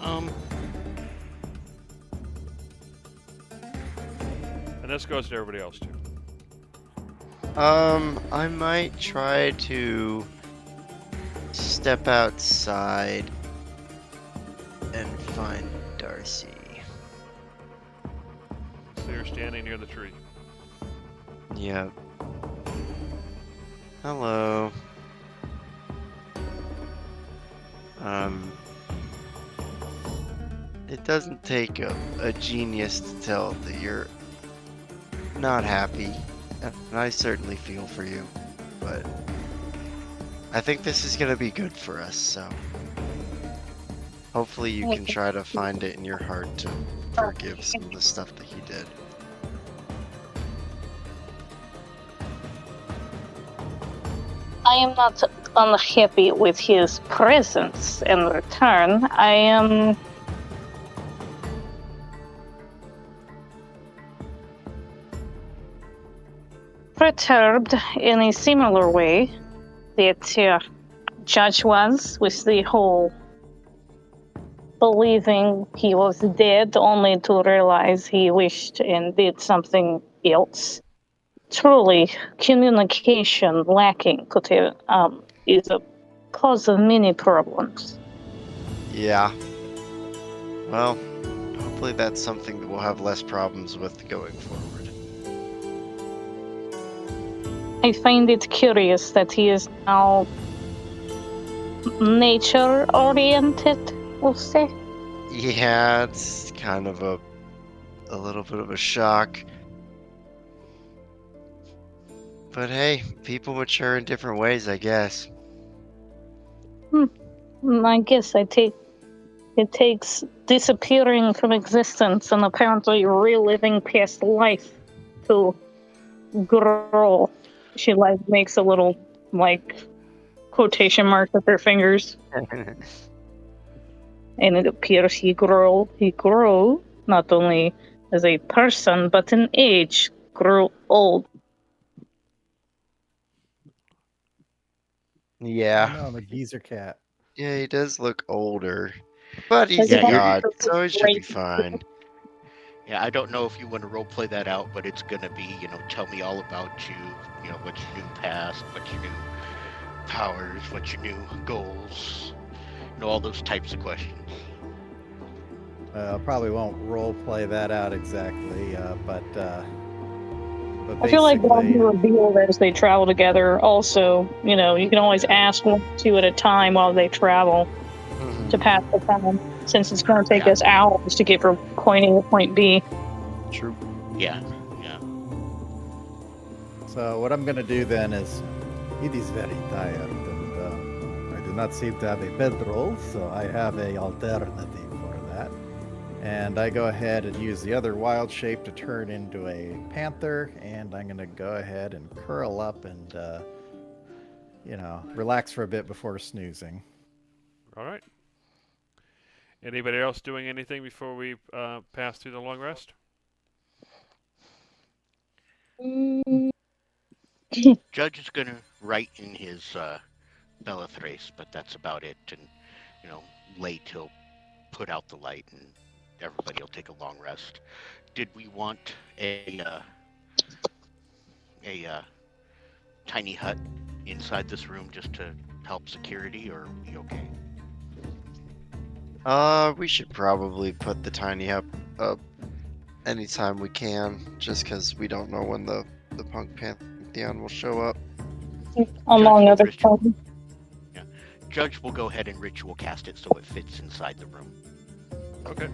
on? And this goes to everybody else too. I might try to step outside and find Darcy. So you're standing near the tree. Yep. Hello. It doesn't take a genius to tell that you're not happy, and I certainly feel for you, but I think this is gonna be good for us, so hopefully you can try to find it in your heart to forgive some of the stuff that he did. I am not unhappy with his presence in return. I am perturbed in a similar way that Judge was with the whole believing he was dead only to realize he wished and did something else. Truly, communication lacking could have, is a cause of many problems. Yeah. Well, hopefully that's something that we'll have less problems with going forward. I find it curious that he is now nature-oriented, we'll say. Yeah, it's kind of a little bit of a shock. But hey, people mature in different ways, I guess. I guess it takes disappearing from existence and apparently reliving past life to grow. She makes a little quotation mark with her fingers, and it appears he grew not only as a person but in age, grew old. Yeah. No, I'm a geezer cat. Yeah, he does look older. But he's Yeah, a you're- god, so it should be fine. Yeah, I don't know if you want to role play that out, but it's gonna be, tell me all about you, what's your new past, what's your new powers, what's your new goals, all those types of questions. Probably won't role play that out exactly, but I feel like that'll be basically, revealed as they travel together. Also, you can always ask 1 or 2 at a time while they travel to pass the time, since it's going to take us hours to get from point A to point B. True. Yeah. so what I'm going to do then is, it is very tired, and I do not seem to have a bedroll, so I have a alternative for that. And I go ahead and use the other wild shape to turn into a panther, and I'm going to go ahead and curl up and, relax for a bit before snoozing. All right. Anybody else doing anything before we pass through the long rest? Judge is gonna write in his Bellathrace, but that's about it. And late he'll put out the light, and everybody will take a long rest. Did we want a tiny hut inside this room just to help security, or are we okay? We should probably put the tiny hut up anytime we can, just because we don't know when the Punk Pantheon will show up. Among Judge other Ritual. things. Judge will go ahead and ritual cast it so it fits inside the room. Okay.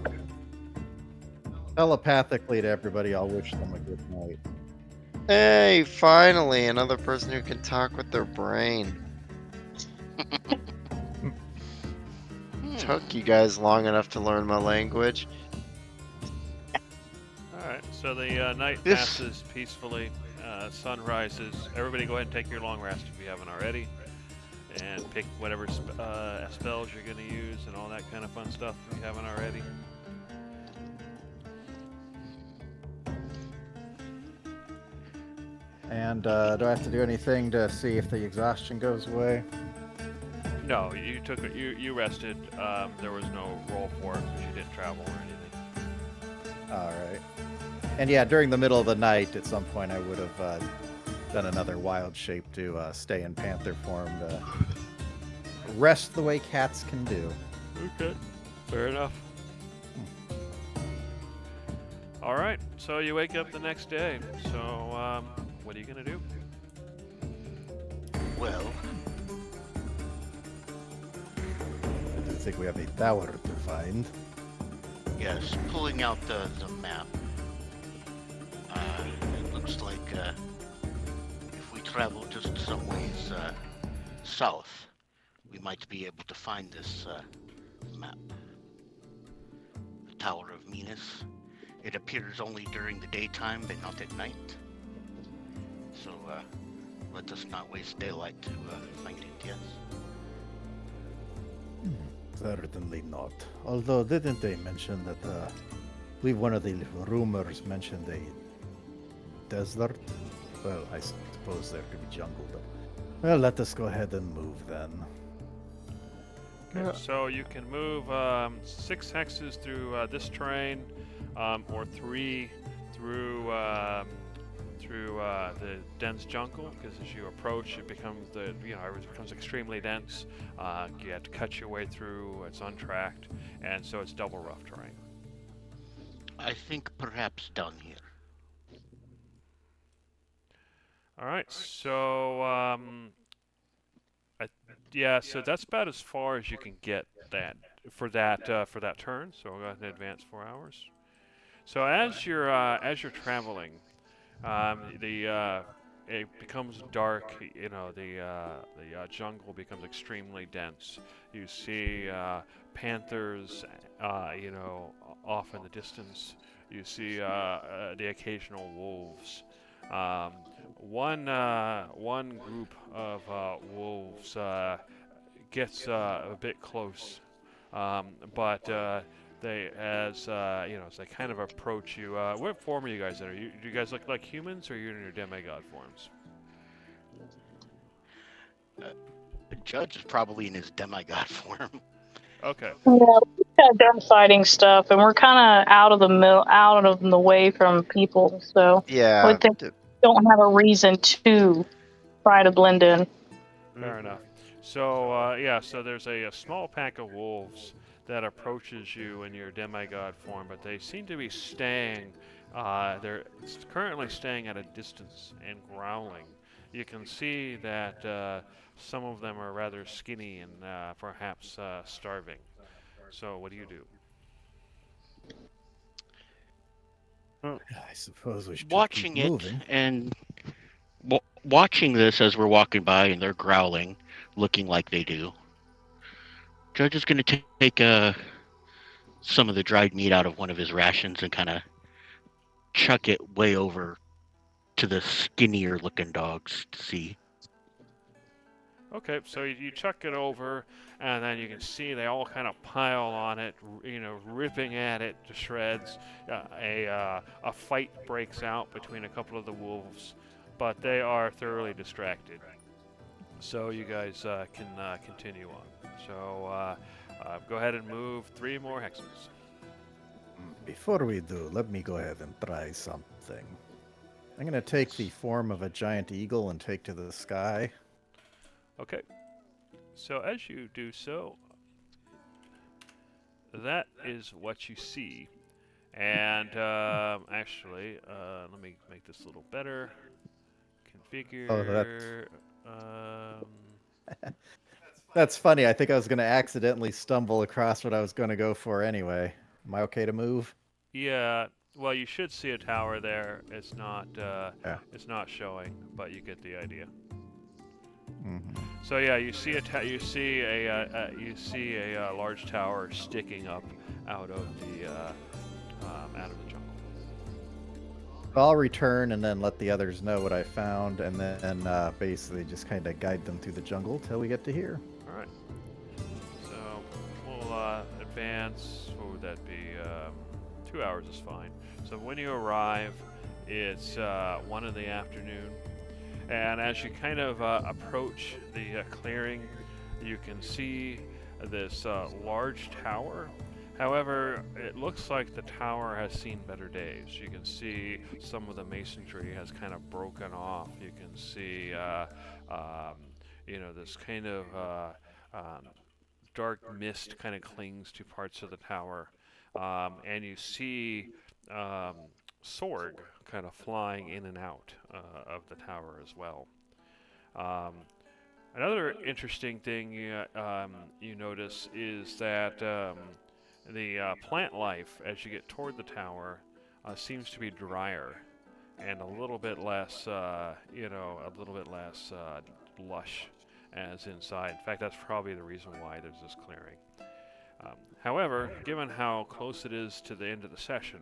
Telepathically to everybody, I'll wish them a good night. Hey, finally, another person who can talk with their brain. Took you guys long enough to learn my language. All right. So the night This- passes peacefully. Sun rises. Everybody, go ahead and take your long rest if you haven't already, and pick whatever spells you're going to use and all that kind of fun stuff if you haven't already. And do I have to do anything to see if the exhaustion goes away? No, you took it. You rested. There was no roll for it because you didn't travel or anything. All right. And yeah, during the middle of the night, at some point, I would have done another wild shape to stay in panther form to rest the way cats can do. Okay, fair enough. All right, so you wake up the next day. So, what are you gonna do? Well, I do think we have a tower to find. yes, pulling out the map. It looks like if we travel just some ways south, we might be able to find this map. The Tower of Minas. It appears only during the daytime, but not at night. So let us not waste daylight to find it, yes? Certainly not. Although, didn't they mention that, I believe one of the rumors mentioned a desert? Well, I suppose there could be jungle, but... Well, let us go ahead and move then. Okay, so you can move 6 hexes through this terrain, or 3 through the dense jungle. Because as you approach, it becomes it becomes extremely dense. You have to cut your way through. It's untracked, and so it's double rough terrain. I think perhaps down here. All right, so yeah, so that's about as far as you can get for that turn. So we'll go ahead and advance 4 hours. So as you're traveling, it becomes dark. You know, the jungle becomes extremely dense. You see panthers, off in the distance. You see the occasional wolves. One group of wolves gets a bit close, but as they kind of approach you. What form are you guys in? Do you guys look like humans, or are you in your demigod forms? The judge is probably in his demigod form. Okay. Yeah, we've got done fighting stuff, and we're kind of out of the way from people. So Yeah. we don't have a reason to try to blend in. Fair enough. So so there's a small pack of wolves that approaches you in your demigod form, but they seem to be staying. They're currently staying at a distance and growling. You can see that some of them are rather skinny and perhaps starving. So what do you do? I suppose we should Watching keep it moving. and watching this as we're walking by and they're growling, looking like they do. Judge is going to take some of the dried meat out of one of his rations and kind of chuck it way over to the skinnier looking dogs to see. Okay, so you chuck it over, and then you can see they all kind of pile on it, ripping at it to shreds. A fight breaks out between a couple of the wolves, but they are thoroughly distracted. So you guys can continue on. So go ahead and move 3 more hexes. Before we do, let me go ahead and try something. I'm going to take the form of a giant eagle and take to the sky. Okay. So as you do so, that is what you see. And actually, let me make this a little better. Configure. That's funny. I think I was going to accidentally stumble across what I was going to go for anyway. Am I okay to move? Yeah. Well, you should see a tower there. It's not. Yeah. It's not showing, but you get the idea. Mm-hmm. So yeah, you see a large tower sticking up out of the jungle. I'll return and then let the others know what I found, and then basically just kind of guide them through the jungle till we get to here. All right. So we'll advance. What would that be? 2 hours is fine. So when you arrive, it's 1 in the afternoon. And as you kind of approach the clearing, you can see this large tower However, it looks like the tower has seen better days. You can see some of the masonry has kind of broken off. You can see, this kind of dark mist kind of clings to parts of the tower. And you see Sorg kind of flying in and out of the tower as well. Another interesting thing you notice is that the plant life, as you get toward the tower, seems to be drier and a little bit less, lush as inside. In fact, that's probably the reason why there's this clearing. However, given how close it is to the end of the session,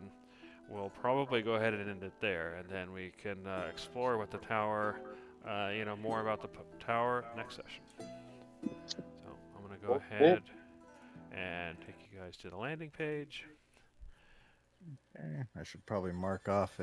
we'll probably go ahead and end it there, and then we can explore what the tower, more about the tower next session. So I'm going to go ahead and take you guys to the landing page. Okay, I should probably mark off